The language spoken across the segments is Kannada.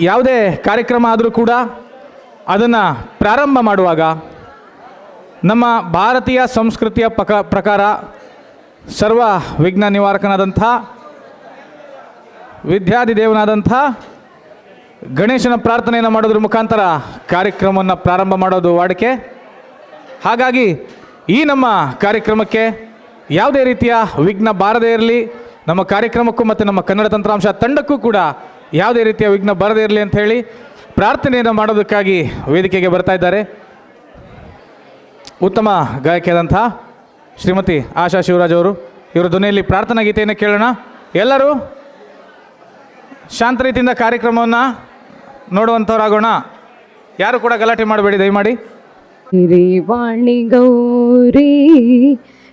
ಯಾವುದೇ ಕಾರ್ಯಕ್ರಮ ಆದರೂ ಕೂಡ ಅದನ್ನು ಪ್ರಾರಂಭ ಮಾಡುವಾಗ ನಮ್ಮ ಭಾರತೀಯ ಸಂಸ್ಕೃತಿಯ ಪ್ರಕಾರ ಸರ್ವ ವಿಘ್ನ ನಿವಾರಕನಾದಂಥ ವಿದ್ಯಾಧಿದೇವನಾದಂಥ ಗಣೇಶನ ಪ್ರಾರ್ಥನೆಯನ್ನು ಮಾಡೋದ್ರ ಮುಖಾಂತರ ಕಾರ್ಯಕ್ರಮವನ್ನು ಪ್ರಾರಂಭ ಮಾಡೋದು ವಾಡಿಕೆ. ಹಾಗಾಗಿ ಈ ನಮ್ಮ ಕಾರ್ಯಕ್ರಮಕ್ಕೆ ಯಾವುದೇ ರೀತಿಯ ವಿಘ್ನ ಬಾರದೇ ಇರಲಿ, ನಮ್ಮ ಕಾರ್ಯಕ್ರಮಕ್ಕೂ ಮತ್ತು ನಮ್ಮ ಕನ್ನಡ ತಂತ್ರಾಂಶ ತಂಡಕ್ಕೂ ಕೂಡ ಯಾವುದೇ ರೀತಿಯ ವಿಘ್ನ ಬರದೇ ಇರಲಿ ಅಂತ ಹೇಳಿ ಪ್ರಾರ್ಥನೆಯನ್ನು ಮಾಡೋದಕ್ಕಾಗಿ ವೇದಿಕೆಗೆ ಬರ್ತಾ ಇದ್ದಾರೆ ಉತ್ತಮ ಗಾಯಕಿಯಾದಂಥ ಶ್ರೀಮತಿ ಆಶಾ ಶಿವರಾಜ್ ಅವರು. ಇವರ ಧ್ವನಿಯಲ್ಲಿ ಪ್ರಾರ್ಥನಾ ಗೀತೆಯನ್ನು ಕೇಳೋಣ. ಎಲ್ಲರೂ ಶಾಂತ ರೀತಿಯಿಂದ ಕಾರ್ಯಕ್ರಮವನ್ನು ನೋಡುವಂಥವರಾಗೋಣ. ಯಾರು ಕೂಡ ಗಲಾಟೆ ಮಾಡಬೇಡಿ ದಯಮಾಡಿ. ವಾಣಿ ಗೌರಿ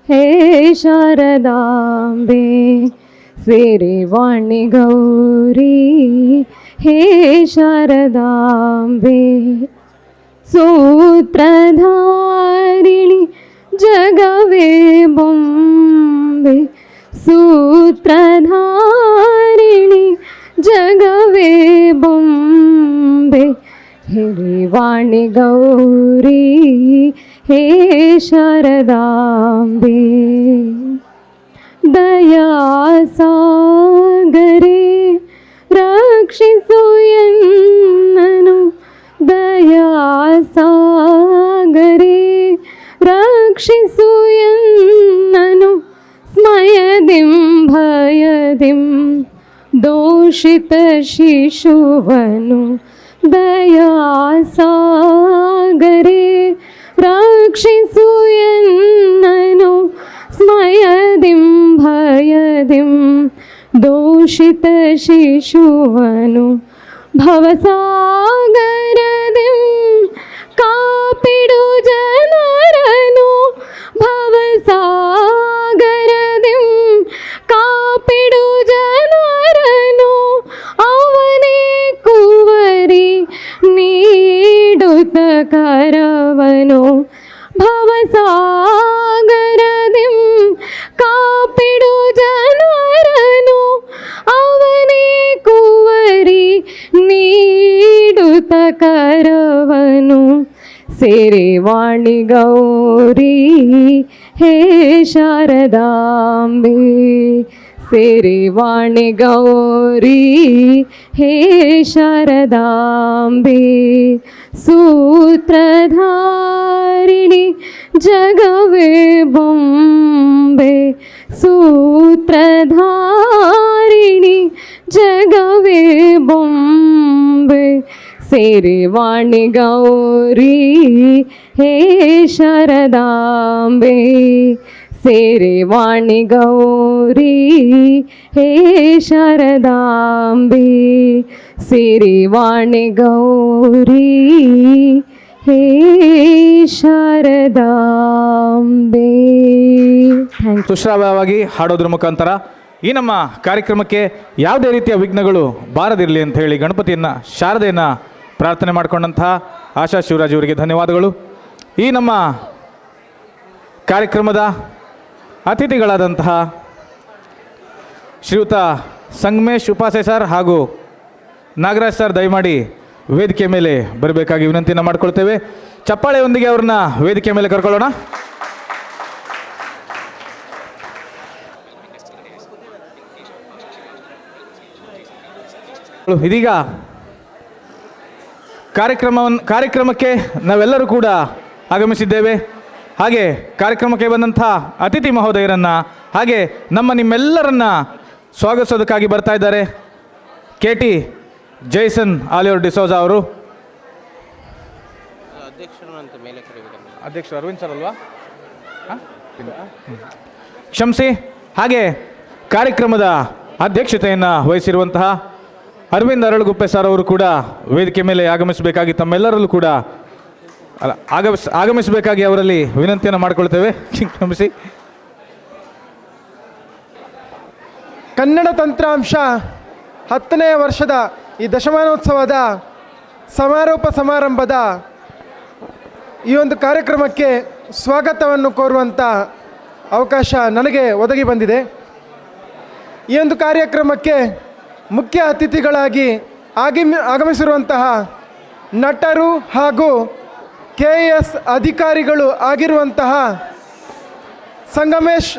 ಹೇ ಶಾರದಾಂಬೆ, ಸಿರಿ ವಾಣಿ ಗೌರಿ ಹೇ ಶಾರದಾಂಬೆ, ಸೂತ್ರಧಾರಿಣಿ ಜಗವೇ ಬೊಂಬೆ, ಸೂತ್ರಧಾರಿಣಿ ಜಗವೇ ಬೊಂಬೆ, ಹಿರಿವಾಣಿ ಗೌರಿ ಹೇ ಶಾರದಾಂಬೆ, ದಯಾಸಾಗರೇ ರಕ್ಷಿಸು ಎನ್ನನು, ದಯಾಸಾಗರೇ ರಕ್ಷಿಸು ಎನ್ನನು, ಸ್ಮಯದಿಂ ಭಯದಿಂ ದೋಷಿತ ಶಿಶುವನು, ದಯಾಸಾಗರೇ ರಕ್ಷಿಸು ಎನ್ನನು, ಸ್ಮಯದಿಂ ಭಯದಿಂ ದೋಷಿತ ಶಿಶುವನು, ಭವಸಾಗರದಿಂ ಕಾಪಿಡು ಜನರನು, ಭವಸಾಗರದಿಂ ಕಾಪಿಡು ಜನರನು, ಅವನೇ ಕುವರಿ ನೀಡುತ್ತ ಕರವನು, ಭವಸಾಗರದಿಂ ಕಾಪಿಡು ಜನರನು, ಅವನೇ ಕುವರಿ ನೀಡುತ್ತ ಕರವನು, ಸಿರಿ ವಾಣಿ ಗೌರಿ ಹೇ ಶಾರದಾಂಬೆ, ಸಿರಿ ವಾಣಿ ಗೌರಿ ಹೇ ಶಾರದಾಂಬೆ, ಸೂತ್ರಧಾರಿಣಿ ಜಗವೇ ಬೊಂಬೆ, ಸೂತ್ರಧಾರಿಣಿ ಜಗವೇ ಬೊಂಬೆ, ಸಿರಿ ವಾಣಿ ಗೌರಿ ಹೇ ಶಾರದಾಂಬೆ, ಸಿರಿ ವಾಣಿ ಗೌರಿ ಹೇ ಶಾರದಾಂಬೆ, ಸಿರಿ ವಾಣಿ ಗೌರಿ ಹೇ ಶಾರದಾಂಬೆ. ಸುಶ್ರಾವ್ಯವಾಗಿ ಹಾಡೋದ್ರ ಮುಖಾಂತರ ಈ ನಮ್ಮ ಕಾರ್ಯಕ್ರಮಕ್ಕೆ ಯಾವುದೇ ರೀತಿಯ ವಿಘ್ನಗಳು ಬಾರದಿರಲಿ ಅಂತ ಹೇಳಿ ಗಣಪತಿಯನ್ನು ಶಾರದೆಯನ್ನು ಪ್ರಾರ್ಥನೆ ಮಾಡಿಕೊಂಡಂಥ ಆಶಾ ಶಿವರಾಜ್ ಅವರಿಗೆ ಧನ್ಯವಾದಗಳು. ಈ ನಮ್ಮ ಕಾರ್ಯಕ್ರಮದ ಅತಿಥಿಗಳಾದಂತಹ ಶ್ರೀಯುತ ಸಂಗಮೇಶ್ ಉಪಾಸೆ ಸರ್ ಹಾಗೂ ನಾಗರಾಜ್ ಸರ್ ದಯಮಾಡಿ ವೇದಿಕೆ ಮೇಲೆ ಬರಬೇಕಾಗಿ ವಿನಂತಿಯನ್ನು ಮಾಡಿಕೊಳ್ತೇವೆ. ಚಪ್ಪಾಳೆಯೊಂದಿಗೆ ಅವ್ರನ್ನ ವೇದಿಕೆ ಮೇಲೆ ಕರ್ಕೊಳ್ಳೋಣ. ಇದೀಗ ಕಾರ್ಯಕ್ರಮಕ್ಕೆ ನಾವೆಲ್ಲರೂ ಕೂಡ ಆಗಮಿಸಿದ್ದೇವೆ. ಹಾಗೆ ಕಾರ್ಯಕ್ರಮಕ್ಕೆ ಬಂದಂಥ ಅತಿಥಿ ಮಹೋದಯರನ್ನು ಹಾಗೆ ನಿಮ್ಮೆಲ್ಲರನ್ನ ಸ್ವಾಗತಿಸೋದಕ್ಕಾಗಿ ಬರ್ತಾ ಇದ್ದಾರೆ KT ಜೈಸನ್ ಆಲಿಯೋರ್ ಡಿಸೋಜಾ ಅವರು. ಅಧ್ಯಕ್ಷರು ಅರವಿಂದ್ ಸರ್ ಅಲ್ವಾ? ಕ್ಷಮಿಸಿ. ಹಾಗೆ ಕಾರ್ಯಕ್ರಮದ ಅಧ್ಯಕ್ಷತೆಯನ್ನು ವಹಿಸಿರುವಂತಹ ಅರವಿಂದ್ ಅರಳುಗುಪ್ಪೆ ಸರ್ ಅವರು ಕೂಡ ವೇದಿಕೆ ಮೇಲೆ ಆಗಮಿಸಬೇಕಾಗಿ ತಮ್ಮೆಲ್ಲರಲ್ಲೂ ಕೂಡ ಆಗಮಿಸಬೇಕಾಗಿ ಅವರಲ್ಲಿ ವಿನಂತಿಯನ್ನು ಮಾಡಿಕೊಳ್ತೇವೆ. ಕ್ಷಮಿಸಿ. ಕನ್ನಡ ತಂತ್ರಾಂಶ 10ನೇ ವರ್ಷದ ಈ ದಶಮಾನೋತ್ಸವದ ಸಮಾರೋಪ ಸಮಾರಂಭದ ಈ ಒಂದು ಕಾರ್ಯಕ್ರಮಕ್ಕೆ ಸ್ವಾಗತವನ್ನು ಕೋರುವಂಥ ಅವಕಾಶ ನನಗೆ ಒದಗಿ ಬಂದಿದೆ. ಈ ಒಂದು ಕಾರ್ಯಕ್ರಮಕ್ಕೆ ಮುಖ್ಯ ಅತಿಥಿಗಳಾಗಿ ಆಗಮಿಸಿರುವಂತಹ ನಟರು ಹಾಗೂ KS ಅಧಿಕಾರಿಗಳು ಆಗಿರುವಂತಹ ಸಂಗಮೇಶ್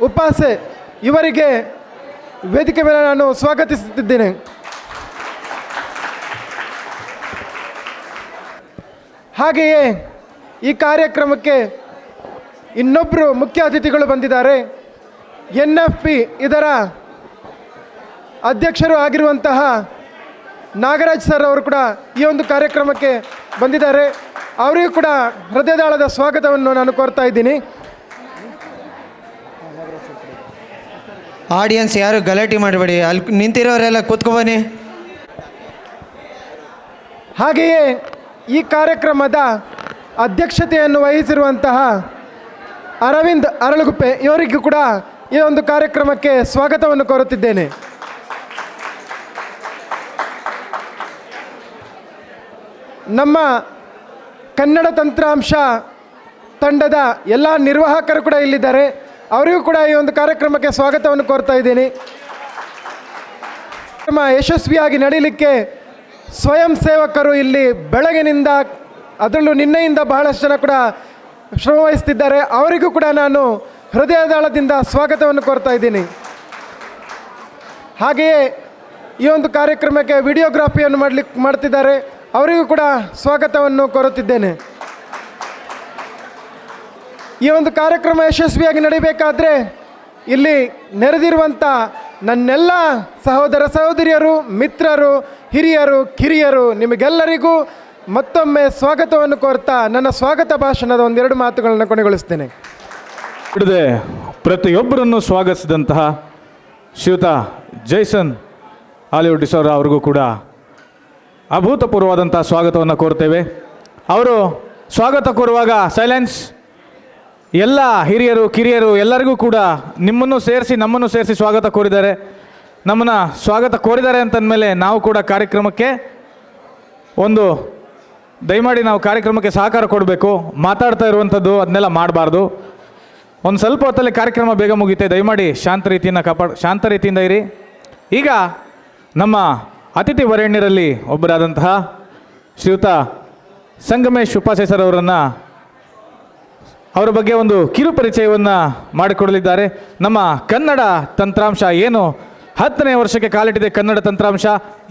ಉಪಾಸೆ ಇವರಿಗೆ ವೇದಿಕೆ ಮೇಲೆ ನಾನು ಸ್ವಾಗತಿಸುತ್ತಿದ್ದೇನೆ. ಹಾಗೆಯೇ ಈ ಕಾರ್ಯಕ್ರಮಕ್ಕೆ ಇನ್ನೊಬ್ಬರು ಮುಖ್ಯ ಅತಿಥಿಗಳು ಬಂದಿದ್ದಾರೆ. NFP ಇದರ ಅಧ್ಯಕ್ಷರು ಆಗಿರುವಂತಹ ನಾಗರಾಜ್ ಸರ್ ಅವರು ಕೂಡ ಈ ಒಂದು ಕಾರ್ಯಕ್ರಮಕ್ಕೆ ಬಂದಿದ್ದಾರೆ. ಅವರಿಗೂ ಕೂಡ ಹೃದಯದಾಳದ ಸ್ವಾಗತವನ್ನು ನಾನು ಕೋರ್ತಾ ಇದ್ದೀನಿ. ಆಡಿಯನ್ಸ್ ಯಾರು ಗಲಾಟೆ ಮಾಡಬೇಡಿ, ಅಲ್ಲಿ ನಿಂತಿರೋರೆಲ್ಲ ಕೂತ್ಕೊಬನ್ನಿ. ಹಾಗೆಯೇ ಈ ಕಾರ್ಯಕ್ರಮದ ಅಧ್ಯಕ್ಷತೆಯನ್ನು ವಹಿಸಿರುವಂತಹ ಅರವಿಂದ್ ಅರಳುಗುಪ್ಪೆ ಇವರಿಗೂ ಕೂಡ ಈ ಒಂದು ಕಾರ್ಯಕ್ರಮಕ್ಕೆ ಸ್ವಾಗತವನ್ನು ಕೋರುತ್ತಿದ್ದೇನೆ. ನಮ್ಮ ಕನ್ನಡ ತಂತ್ರಾಂಶ ತಂಡದ ಎಲ್ಲ ನಿರ್ವಾಹಕರು ಕೂಡ ಇಲ್ಲಿದ್ದಾರೆ. ಅವರಿಗೂ ಕೂಡ ಈ ಒಂದು ಕಾರ್ಯಕ್ರಮಕ್ಕೆ ಸ್ವಾಗತವನ್ನು ಕೋರ್ತಾ ಇದ್ದೀನಿ. ಕಾರ್ಯಕ್ರಮ ಯಶಸ್ವಿಯಾಗಿ ನಡೀಲಿಕ್ಕೆ ಸ್ವಯಂ ಸೇವಕರು ಇಲ್ಲಿ ಬೆಳಗಿನಿಂದ ಅದರಲ್ಲೂ ನಿನ್ನೆಯಿಂದ ಬಹಳಷ್ಟು ಜನ ಕೂಡ ಶ್ರಮವಹಿಸ್ತಿದ್ದಾರೆ. ಅವರಿಗೂ ಕೂಡ ನಾನು ಹೃದಯದಾಳದಿಂದ ಸ್ವಾಗತವನ್ನು ಕೋರ್ತಾ ಇದ್ದೀನಿ. ಹಾಗೆಯೇ ಈ ಒಂದು ಕಾರ್ಯಕ್ರಮಕ್ಕೆ ವಿಡಿಯೋಗ್ರಾಫಿಯನ್ನು ಮಾಡ್ತಿದ್ದಾರೆ. ಅವರಿಗೂ ಕೂಡ ಸ್ವಾಗತವನ್ನು ಕೋರುತ್ತಿದ್ದೇನೆ. ಈ ಒಂದು ಕಾರ್ಯಕ್ರಮ ಯಶಸ್ವಿಯಾಗಿ ನಡೀಬೇಕಾದ್ರೆ ಇಲ್ಲಿ ನೆರೆದಿರುವಂಥ ನನ್ನೆಲ್ಲ ಸಹೋದರ ಸಹೋದರಿಯರು, ಮಿತ್ರರು, ಹಿರಿಯರು, ಕಿರಿಯರು ನಿಮಗೆಲ್ಲರಿಗೂ ಮತ್ತೊಮ್ಮೆ ಸ್ವಾಗತವನ್ನು ಕೋರ್ತಾ ನನ್ನ ಸ್ವಾಗತ ಭಾಷಣದ ಒಂದೆರಡು ಮಾತುಗಳನ್ನು ಕೊನೆಗೊಳಿಸ್ತೇನೆ. ಬಿಡದೆ ಪ್ರತಿಯೊಬ್ಬರನ್ನು ಸ್ವಾಗತಿಸಿದಂತಹ ಶ್ರೀಯುತ ಜೈಸನ್ ಹಾಲಿವುಡ್ ಡಿಸೋರ ಅವ್ರಿಗೂ ಕೂಡ ಅಭೂತಪೂರ್ವವಾದಂಥ ಸ್ವಾಗತವನ್ನು ಕೋರ್ತೇವೆ. ಅವರು ಸ್ವಾಗತ ಕೋರುವಾಗ ಸೈಲೆನ್ಸ್, ಎಲ್ಲ ಹಿರಿಯರು ಕಿರಿಯರು ಎಲ್ಲರಿಗೂ ಕೂಡ ನಿಮ್ಮನ್ನು ಸೇರಿಸಿ ನಮ್ಮನ್ನು ಸೇರಿಸಿ ಸ್ವಾಗತ ಕೋರಿದ್ದಾರೆ. ನಮ್ಮನ್ನು ಸ್ವಾಗತ ಕೋರಿದ್ದಾರೆ ಅಂತಂದಮೇಲೆ ನಾವು ಕೂಡ ಕಾರ್ಯಕ್ರಮಕ್ಕೆ ಒಂದು ದಯಮಾಡಿ ನಾವು ಕಾರ್ಯಕ್ರಮಕ್ಕೆ ಸಹಕಾರ ಕೊಡಬೇಕು. ಮಾತಾಡ್ತಾ ಇರುವಂಥದ್ದು ಅದನ್ನೆಲ್ಲ ಮಾಡಬಾರ್ದು. ಒಂದು ಸ್ವಲ್ಪ ಹೊತ್ತಲ್ಲಿ ಕಾರ್ಯಕ್ರಮ ಬೇಗ ಮುಗಿತೆ. ದಯಮಾಡಿ ಶಾಂತ ರೀತಿಯಿಂದ ಇರಿ. ಈಗ ನಮ್ಮ ಅತಿಥಿ ವರೇಣ್ಯರಲ್ಲಿ ಒಬ್ಬರಾದಂತಹ ಶ್ರೀಯುತ ಸಂಗಮೇಶ್ ಉಪಾಸೆ ಸರ್ ಅವರ ಬಗ್ಗೆ ಒಂದು ಕಿರು ಪರಿಚಯವನ್ನು ಮಾಡಿಕೊಡಲಿದ್ದಾರೆ. ನಮ್ಮ ಕನ್ನಡ ತಂತ್ರಾಂಶ ಏನು 10ನೇ ವರ್ಷಕ್ಕೆ ಕಾಲಿಟ್ಟಿದೆ ಕನ್ನಡ ತಂತ್ರಾಂಶ.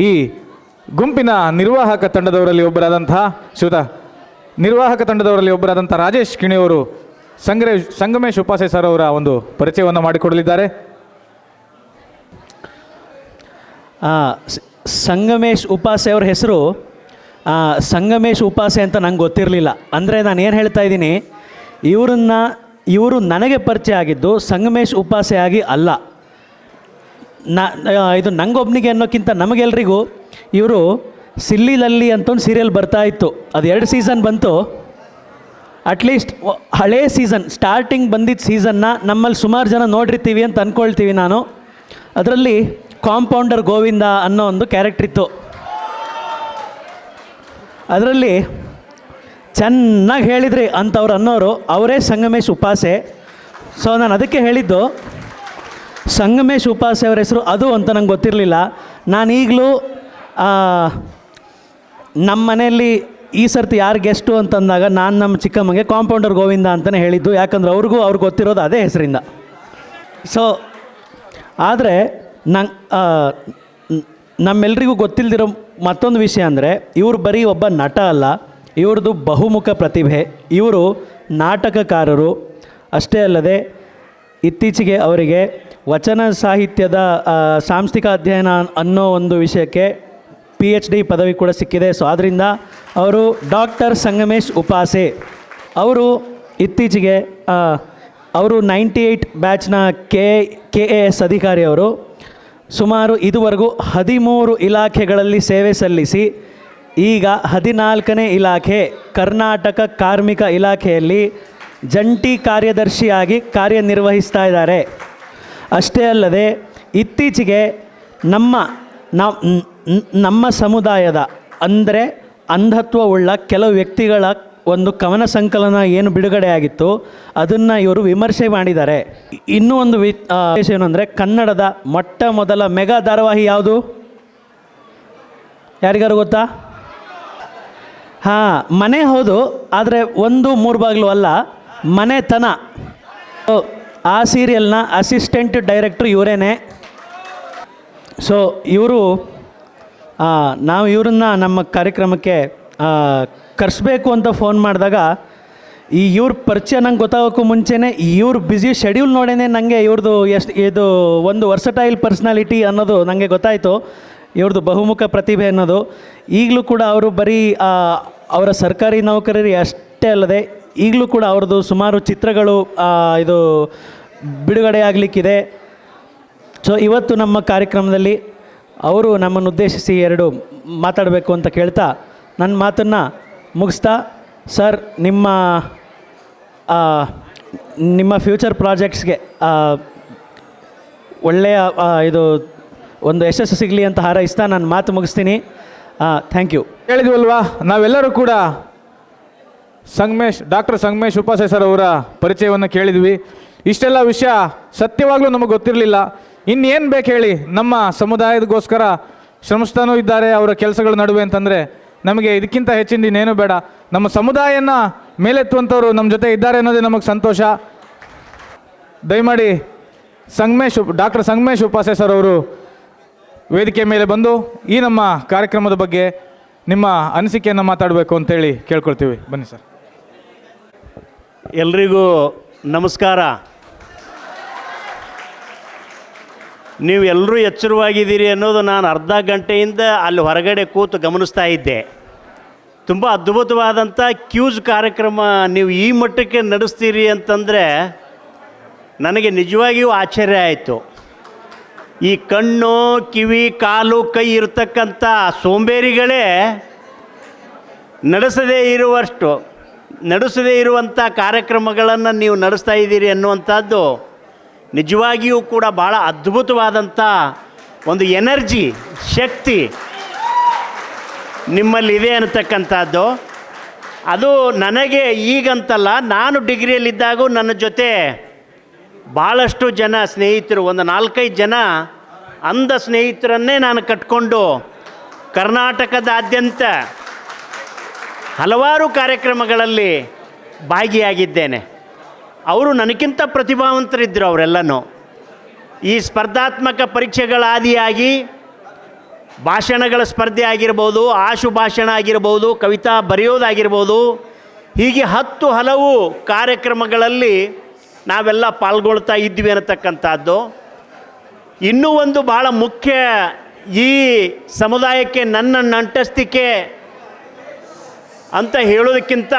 ಈ ಗುಂಪಿನ ನಿರ್ವಾಹಕ ತಂಡದವರಲ್ಲಿ ಒಬ್ಬರಾದಂಥ ರಾಜೇಶ್ ಕಿಣಿಯವರು ಸಂಗಮೇಶ್ ಉಪಾಸೆ ಸರ್ ಅವರ ಒಂದು ಪರಿಚಯವನ್ನು ಮಾಡಿಕೊಡಲಿದ್ದಾರೆ. ಸಂಗಮೇಶ್ ಉಪಾಸೆ ಅವ್ರ ಹೆಸರು ಸಂಗಮೇಶ್ ಉಪಾಸೆ ಅಂತ ನಂಗೆ ಗೊತ್ತಿರಲಿಲ್ಲ. ಅಂದರೆ ನಾನು ಏನು ಹೇಳ್ತಾ ಇದ್ದೀನಿ, ಇವರು ನನಗೆ ಪರಿಚಯ ಆಗಿದ್ದು ಸಂಗಮೇಶ್ ಉಪಾಸೆ ಆಗಿ ಅಲ್ಲ. ಇದು ನಂಗೊಬ್ಬನಿಗೆ ಅನ್ನೋಕ್ಕಿಂತ ನಮಗೆಲ್ರಿಗೂ ಇವರು ಸಿಲ್ಲಿ ಲಲ್ಲಿ ಅಂತ ಒಂದು ಸೀರಿಯಲ್ ಬರ್ತಾ ಇತ್ತು. ಅದು 2 ಸೀಸನ್ ಬಂತು. ಅಟ್ಲೀಸ್ಟ್ ಹಳೇ ಸೀಸನ್ ಸ್ಟಾರ್ಟಿಂಗ್ ಬಂದಿದ್ದ ಸೀಸನ್ನ ನಮ್ಮಲ್ಲಿ ಸುಮಾರು ಜನ ನೋಡಿರ್ತೀವಿ ಅಂತ ಅಂದ್ಕೊಳ್ತೀವಿ ನಾನು. ಅದರಲ್ಲಿ ಕಾಂಪೌಂಡರ್ ಗೋವಿಂದ ಅನ್ನೋ ಒಂದು ಕ್ಯಾರೆಕ್ಟ್ರ್ ಇತ್ತು. ಅದರಲ್ಲಿ ಚೆನ್ನಾಗಿ ಹೇಳಿದ್ರಿ ಅಂಥವ್ರು ಅನ್ನೋರು ಅವರೇ ಸಂಗಮೇಶ್ ಉಪಾಸೆ. ಸೊ ನಾನು ಅದಕ್ಕೆ ಹೇಳಿದ್ದು ಸಂಗಮೇಶ್ ಉಪಾಸೆ ಅವರ ಹೆಸರು ಅದು ಅಂತ ನಂಗೆ ಗೊತ್ತಿರಲಿಲ್ಲ. ನಾನೀಗಲೂ ನಮ್ಮ ಮನೆಯಲ್ಲಿ ಈ ಸರ್ತಿ ಯಾರು ಗೆಸ್ಟು ಅಂತಂದಾಗ ನಾನು ನಮ್ಮ ಚಿಕ್ಕಮ್ಮಗೆ ಕಾಂಪೌಂಡರ್ ಗೋವಿಂದ ಅಂತಲೇ ಹೇಳಿದ್ದು. ಯಾಕಂದ್ರೆ ಅವ್ರಿಗೆ ಗೊತ್ತಿರೋದು ಅದೇ ಹೆಸರಿಂದ. ಸೊ ಆದರೆ ನಮ್ಮೆಲ್ರಿಗೂ ಗೊತ್ತಿಲ್ಲದಿರೋ ಮತ್ತೊಂದು ವಿಷಯ ಅಂದರೆ ಇವರು ಬರೀ ಒಬ್ಬ ನಟ ಅಲ್ಲ, ಇವ್ರದ್ದು ಬಹುಮುಖ ಪ್ರತಿಭೆ. ಇವರು ನಾಟಕಕಾರರು ಅಷ್ಟೇ ಅಲ್ಲದೆ ಇತ್ತೀಚೆಗೆ ಅವರಿಗೆ ವಚನ ಸಾಹಿತ್ಯದ ಸಾಂಸ್ಥಿಕ ಅಧ್ಯಯನ ಅನ್ನೋ ಒಂದು ವಿಷಯಕ್ಕೆ PhD ಪದವಿ ಕೂಡ ಸಿಕ್ಕಿದೆ. ಸೊ ಆದ್ದರಿಂದ ಅವರು ಡಾಕ್ಟರ್ ಸಂಗಮೇಶ್ ಉಪಾಸೆ ಅವರು ಇತ್ತೀಚೆಗೆ ಅವರು 98 ಬ್ಯಾಚ್ನ KAS ಅಧಿಕಾರಿಯವರು. ಸುಮಾರು ಇದುವರೆಗೂ 13 ಇಲಾಖೆಗಳಲ್ಲಿ ಸೇವೆ ಸಲ್ಲಿಸಿ ಈಗ 14ನೇ ಇಲಾಖೆ ಕರ್ನಾಟಕ ಕಾರ್ಮಿಕ ಇಲಾಖೆಯಲ್ಲಿ ಜಂಟಿ ಕಾರ್ಯದರ್ಶಿಯಾಗಿ ಕಾರ್ಯನಿರ್ವಹಿಸ್ತಾ ಇದ್ದಾರೆ. ಅಷ್ಟೇ ಅಲ್ಲದೆ ಇತ್ತೀಚೆಗೆ ನಮ್ಮ ಸಮುದಾಯದ ಅಂದರೆ ಅಂಧತ್ವವುಳ್ಳ ಕೆಲವು ವ್ಯಕ್ತಿಗಳ ಒಂದು ಕವನ ಸಂಕಲನ ಏನು ಬಿಡುಗಡೆಯಾಗಿತ್ತು ಅದನ್ನು ಇವರು ವಿಮರ್ಶೆ ಮಾಡಿದ್ದಾರೆ. ಇನ್ನೂ ಒಂದು ವಿಷಯ ಏನು ಅಂದರೆ ಕನ್ನಡದ ಮೊಟ್ಟ ಮೊದಲ ಮೆಗಾ ಧಾರಾವಾಹಿ ಯಾವುದು? ಯಾರಿಗಾರು ಗೊತ್ತಾ? ಹಾಂ, ಮನೆ ಹೌದು, ಆದರೆ 1 ಬಾಗಿಲು ಅಲ್ಲ, ಮನೆತನ. ಆ ಸೀರಿಯಲ್ನ ಅಸಿಸ್ಟೆಂಟ್ ಡೈರೆಕ್ಟ್ರು ಇವರೇನೆ. ಸೊ ಇವರು, ನಾವು ಇವ್ರನ್ನ ನಮ್ಮ ಕಾರ್ಯಕ್ರಮಕ್ಕೆ ಕರೆಸ್ಬೇಕು ಅಂತ ಫೋನ್ ಮಾಡಿದಾಗ ಇವ್ರ ಪರಿಚಯ ನಂಗೆ ಗೊತ್ತಾಗೋಕ್ಕೂ ಮುಂಚೆನೇ ಇವ್ರ ಬ್ಯುಸಿ ಶೆಡ್ಯೂಲ್ ನೋಡೇ ನನಗೆ ಇವ್ರದ್ದು ಇದು ಒಂದು ವರ್ಸಟೈಲ್ ಪರ್ಸ್ನಾಲಿಟಿ ಅನ್ನೋದು ನನಗೆ ಗೊತ್ತಾಯಿತು. ಇವ್ರದ್ದು ಬಹುಮುಖ ಪ್ರತಿಭೆ ಅನ್ನೋದು. ಈಗಲೂ ಕೂಡ ಅವರು ಬರೀ ಅವರ ಸರ್ಕಾರಿ ನೌಕರರು ಅಷ್ಟೇ ಅಲ್ಲದೆ ಈಗಲೂ ಕೂಡ ಅವ್ರದ್ದು ಸುಮಾರು ಚಿತ್ರಗಳು ಇದು ಬಿಡುಗಡೆ ಆಗಲಿಕ್ಕಿದೆ. ಸೊ ಇವತ್ತು ನಮ್ಮ ಕಾರ್ಯಕ್ರಮದಲ್ಲಿ ಅವರು ನಮ್ಮನ್ನು ಉದ್ದೇಶಿಸಿ 2 ಮಾತಾಡಬೇಕು ಅಂತ ಕೇಳ್ತಾ ನನ್ನ ಮಾತನ್ನು ಮುಗಿಸ್ತಾ, ಸರ್ ನಿಮ್ಮ ಫ್ಯೂಚರ್ ಪ್ರಾಜೆಕ್ಟ್ಸ್ಗೆ ಒಳ್ಳೆಯ ಇದು ಒಂದು ಯಶಸ್ಸು ಸಿಗಲಿ ಅಂತ ಹಾರೈಸ್ತಾ ನಾನು ಮಾತು ಮುಗಿಸ್ತೀನಿ. Thank you. ಹೇಳಿದ್ವಲ್ವಾ, ನಾವೆಲ್ಲರೂ ಕೂಡ ಡಾಕ್ಟರ್ ಸಂಗಮೇಶ್ ಉಪಾಸೆ ಸರ್ ಅವರ ಪರಿಚಯವನ್ನು ಕೇಳಿದ್ವಿ. ಇಷ್ಟೆಲ್ಲ ವಿಷಯ ಸತ್ಯವಾಗ್ಲೂ ನಮಗೆ ಗೊತ್ತಿರಲಿಲ್ಲ. ಇನ್ನೇನು ಬೇಕು ಹೇಳಿ, ನಮ್ಮ ಸಮುದಾಯದಗೋಸ್ಕರ ಶ್ರಮಿಸ್ತಾನೂ ಇದ್ದಾರೆ ಅವರ ಕೆಲಸಗಳ ನಡುವೆ ಅಂತಂದರೆ ನಮಗೆ ಇದಕ್ಕಿಂತ ಹೆಚ್ಚಿನ ಇನ್ನೇನು ಬೇಡ. ನಮ್ಮ ಸಮುದಾಯನ ಮೇಲೆತ್ತುವಂಥವ್ರು ನಮ್ಮ ಜೊತೆ ಇದ್ದಾರೆ ಅನ್ನೋದೇ ನಮಗೆ ಸಂತೋಷ. ದಯಮಾಡಿ ಡಾಕ್ಟರ್ ಸಂಗಮೇಶ್ ಉಪಾಸೆ ಸರ್ ಅವರು ವೇದಿಕೆ ಮೇಲೆ ಬಂದು ಈ ನಮ್ಮ ಕಾರ್ಯಕ್ರಮದ ಬಗ್ಗೆ ನಿಮ್ಮ ಅನಿಸಿಕೆಯನ್ನು ಮಾತಾಡಬೇಕು ಅಂತೇಳಿ ಕೇಳ್ಕೊಳ್ತೀವಿ. ಬನ್ನಿ ಸರ್. ಎಲ್ರಿಗೂ ನಮಸ್ಕಾರ. ನೀವು ಎಲ್ಲರೂ ಎಚ್ಚರವಾಗಿದ್ದೀರಿ ಅನ್ನೋದು ನಾನು ಅರ್ಧ ಗಂಟೆಯಿಂದ ಅಲ್ಲಿ ಹೊರಗಡೆ ಕೂತು ಗಮನಿಸ್ತಾ ಇದ್ದೆ. ತುಂಬ ಅದ್ಭುತವಾದಂಥ ಕ್ಯೂಸ್ ಕಾರ್ಯಕ್ರಮ ನೀವು ಈ ಮಟ್ಟಕ್ಕೆ ನಡೆಸ್ತೀರಿ ಅಂತಂದರೆ ನನಗೆ ನಿಜವಾಗಿಯೂ ಆಶ್ಚರ್ಯ ಆಯಿತು. ಈ ಕಣ್ಣು, ಕಿವಿ, ಕಾಲು, ಕೈ ಇರತಕ್ಕಂಥ ಸೋಂಬೇರಿಗಳೇ ನಡೆಸದೇ ಇರುವಂಥ ಕಾರ್ಯಕ್ರಮಗಳನ್ನು ನೀವು ನಡೆಸ್ತಾ ಇದ್ದೀರಿ ಅನ್ನುವಂಥದ್ದು ನಿಜವಾಗಿಯೂ ಕೂಡ ಭಾಳ ಅದ್ಭುತವಾದಂಥ ಒಂದು ಎನರ್ಜಿ, ಶಕ್ತಿ ನಿಮ್ಮಲ್ಲಿದೆ ಅನ್ನತಕ್ಕಂಥದ್ದು. ಅದು ನನಗೆ ಈಗಂತಲ್ಲ, ನಾನು ಡಿಗ್ರಿಯಲ್ಲಿದ್ದಾಗೂ ನನ್ನ ಜೊತೆ ಭಾಳಷ್ಟು ಜನ ಸ್ನೇಹಿತರು, ಒಂದು 4-5 ಜನ ಅಂಧ ಸ್ನೇಹಿತರನ್ನೇ ನಾನು ಕಟ್ಕೊಂಡು ಕರ್ನಾಟಕದಾದ್ಯಂತ ಹಲವಾರು ಕಾರ್ಯಕ್ರಮಗಳಲ್ಲಿ ಭಾಗಿಯಾಗಿದ್ದೇನೆ. ಅವರು ನನಗಿಂತ ಪ್ರತಿಭಾವಂತರಿದ್ದರು ಅವರೆಲ್ಲನೂ. ಈ ಸ್ಪರ್ಧಾತ್ಮಕ ಪರೀಕ್ಷೆಗಳ ಆದಿಯಾಗಿ ಭಾಷಣಗಳ ಸ್ಪರ್ಧೆ ಆಗಿರ್ಬೋದು, ಆಶು ಭಾಷಣ ಆಗಿರ್ಬೋದು, ಕವಿತಾ ಬರೆಯೋದಾಗಿರ್ಬೋದು, ಹೀಗೆ 10 ಹಲವು ಕಾರ್ಯಕ್ರಮಗಳಲ್ಲಿ ನಾವೆಲ್ಲ ಪಾಲ್ಗೊಳ್ತಾ ಇದ್ವಿ ಅನ್ನತಕ್ಕಂಥದ್ದು. ಇನ್ನೂ ಒಂದು ಭಾಳ ಮುಖ್ಯ, ಈ ಸಮುದಾಯಕ್ಕೆ ನನ್ನ ನಂಟಸ್ತಿಕೆ ಅಂತ ಹೇಳೋದಕ್ಕಿಂತ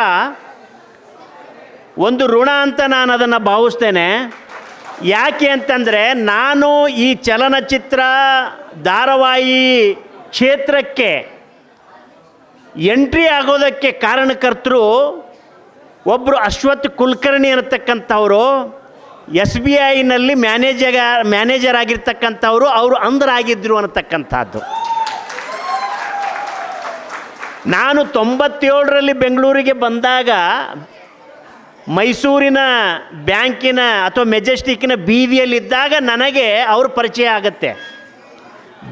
ಒಂದು ಋಣ ಅಂತ ನಾನು ಅದನ್ನು ಭಾವಿಸ್ತೇನೆ. ಯಾಕೆ ಅಂತಂದರೆ, ನಾನು ಈ ಚಲನಚಿತ್ರ ಧಾರಾವಾಹಿ ಕ್ಷೇತ್ರಕ್ಕೆ ಎಂಟ್ರಿ ಆಗೋದಕ್ಕೆ ಕಾರಣಕರ್ತರು ಒಬ್ಬರು ಅಶ್ವಥ್ ಕುಲಕರ್ಣಿ ಅನ್ನತಕ್ಕಂಥವರು. SBIನಲ್ಲಿ ಮ್ಯಾನೇಜರ್ ಆಗಿರ್ತಕ್ಕಂಥವ್ರು, ಅವರು ಅಂಧರಾಗಿದ್ದರು ಅನ್ನತಕ್ಕಂಥದ್ದು. ನಾನು 97ರಲ್ಲಿ ಬೆಂಗಳೂರಿಗೆ ಬಂದಾಗ ಮೈಸೂರಿನ ಬ್ಯಾಂಕಿನ ಅಥವಾ ಮೆಜೆಸ್ಟಿಕ್ಕಿನ ಬೀದಿಯಲ್ಲಿದ್ದಾಗ ನನಗೆ ಅವ್ರ ಪರಿಚಯ ಆಗುತ್ತೆ.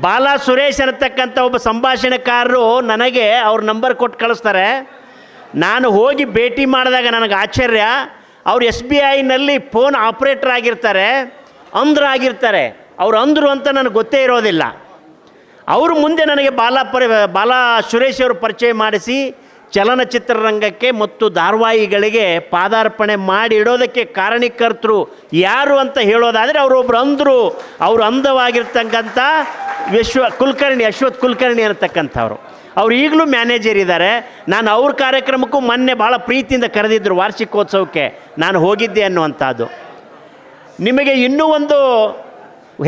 ಬಾಲಾ ಸುರೇಶ್ ಅನ್ನತಕ್ಕಂಥ ಒಬ್ಬ ಸಂಭಾಷಣೆಕಾರರು ನನಗೆ ಅವ್ರ ನಂಬರ್ ಕೊಟ್ಟು ಕಳಿಸ್ತಾರೆ. ನಾನು ಹೋಗಿ ಭೇಟಿ ಮಾಡಿದಾಗ ನನಗೆ ಆಶ್ಚರ್ಯ, ಅವ್ರು SBIನಲ್ಲಿ ಫೋನ್ ಆಪ್ರೇಟರ್ ಆಗಿರ್ತಾರೆ, ಅಂಧರಾಗಿರ್ತಾರೆ. ಅವ್ರು ಅಂಧರು ಅಂತ ನನಗೆ ಗೊತ್ತೇ ಇರೋದಿಲ್ಲ. ಅವರು ಮುಂದೆ ನನಗೆ ಬಾಲಾ ಸುರೇಶ್ ಅವರು ಪರಿಚಯ ಮಾಡಿಸಿ ಚಲನಚಿತ್ರರಂಗಕ್ಕೆ ಮತ್ತು ಧಾರಾವಾಹಿಗಳಿಗೆ ಪಾದಾರ್ಪಣೆ ಮಾಡಿ ಇಡೋದಕ್ಕೆ ಕಾರಣೀಕರ್ತರು ಯಾರು ಅಂತ ಹೇಳೋದಾದರೆ ಅವರೊಬ್ಬರು ಅಂಧರು. ಅವರು ಅಂಧವಾಗಿರ್ತಕ್ಕಂಥ ಅಶ್ವಥ್ ಕುಲಕರ್ಣಿ ಅನ್ನತಕ್ಕಂಥವ್ರು. ಅವ್ರು ಈಗಲೂ ಮ್ಯಾನೇಜರ್ ಇದ್ದಾರೆ. ನಾನು ಅವ್ರ ಕಾರ್ಯಕ್ರಮಕ್ಕೂ ಮೊನ್ನೆ ಭಾಳ ಪ್ರೀತಿಯಿಂದ ಕರೆದಿದ್ದರು, ವಾರ್ಷಿಕೋತ್ಸವಕ್ಕೆ ನಾನು ಹೋಗಿದ್ದೆ ಅನ್ನುವಂಥದ್ದು. ನಿಮಗೆ ಇನ್ನೂ ಒಂದು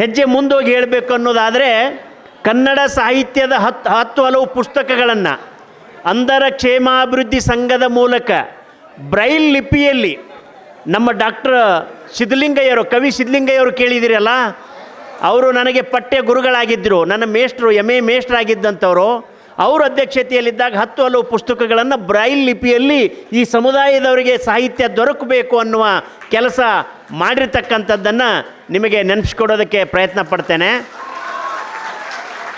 ಹೆಜ್ಜೆ ಮುಂದೋಗಿ ಹೇಳಬೇಕು ಅನ್ನೋದಾದರೆ, ಕನ್ನಡ ಸಾಹಿತ್ಯದ 10 ಹಲವು ಪುಸ್ತಕಗಳನ್ನು ಅಂಧರ ಕ್ಷೇಮಾಭಿವೃದ್ಧಿ ಸಂಘದ ಮೂಲಕ ಬ್ರೈಲ್ ಲಿಪಿಯಲ್ಲಿ ನಮ್ಮ ಡಾಕ್ಟರ್ ಸಿದ್ಧಲಿಂಗಯ್ಯವರು, ಕವಿ ಸಿದ್ಧಲಿಂಗಯ್ಯವರು ಕೇಳಿದಿರಲ್ಲ, ಅವರು ನನಗೆ ಪಠ್ಯ ಗುರುಗಳಾಗಿದ್ದರು. ನನ್ನ ಮೇಷ್ಟ್ರು, MA ಮೇಷ್ಟ್ರಾಗಿದ್ದಂಥವರು. ಅವರ ಅಧ್ಯಕ್ಷತೆಯಲ್ಲಿದ್ದಾಗ 10 ಹಲವು ಪುಸ್ತಕಗಳನ್ನು ಬ್ರೈಲ್ ಲಿಪಿಯಲ್ಲಿ ಈ ಸಮುದಾಯದವರಿಗೆ ಸಾಹಿತ್ಯ ದೊರಕಬೇಕು ಅನ್ನುವ ಕೆಲಸ ಮಾಡಿರ್ತಕ್ಕಂಥದ್ದನ್ನು ನಿಮಗೆ ನೆನಪಿಸ್ಕೊಡೋದಕ್ಕೆ ಪ್ರಯತ್ನ ಪಡ್ತೇನೆ.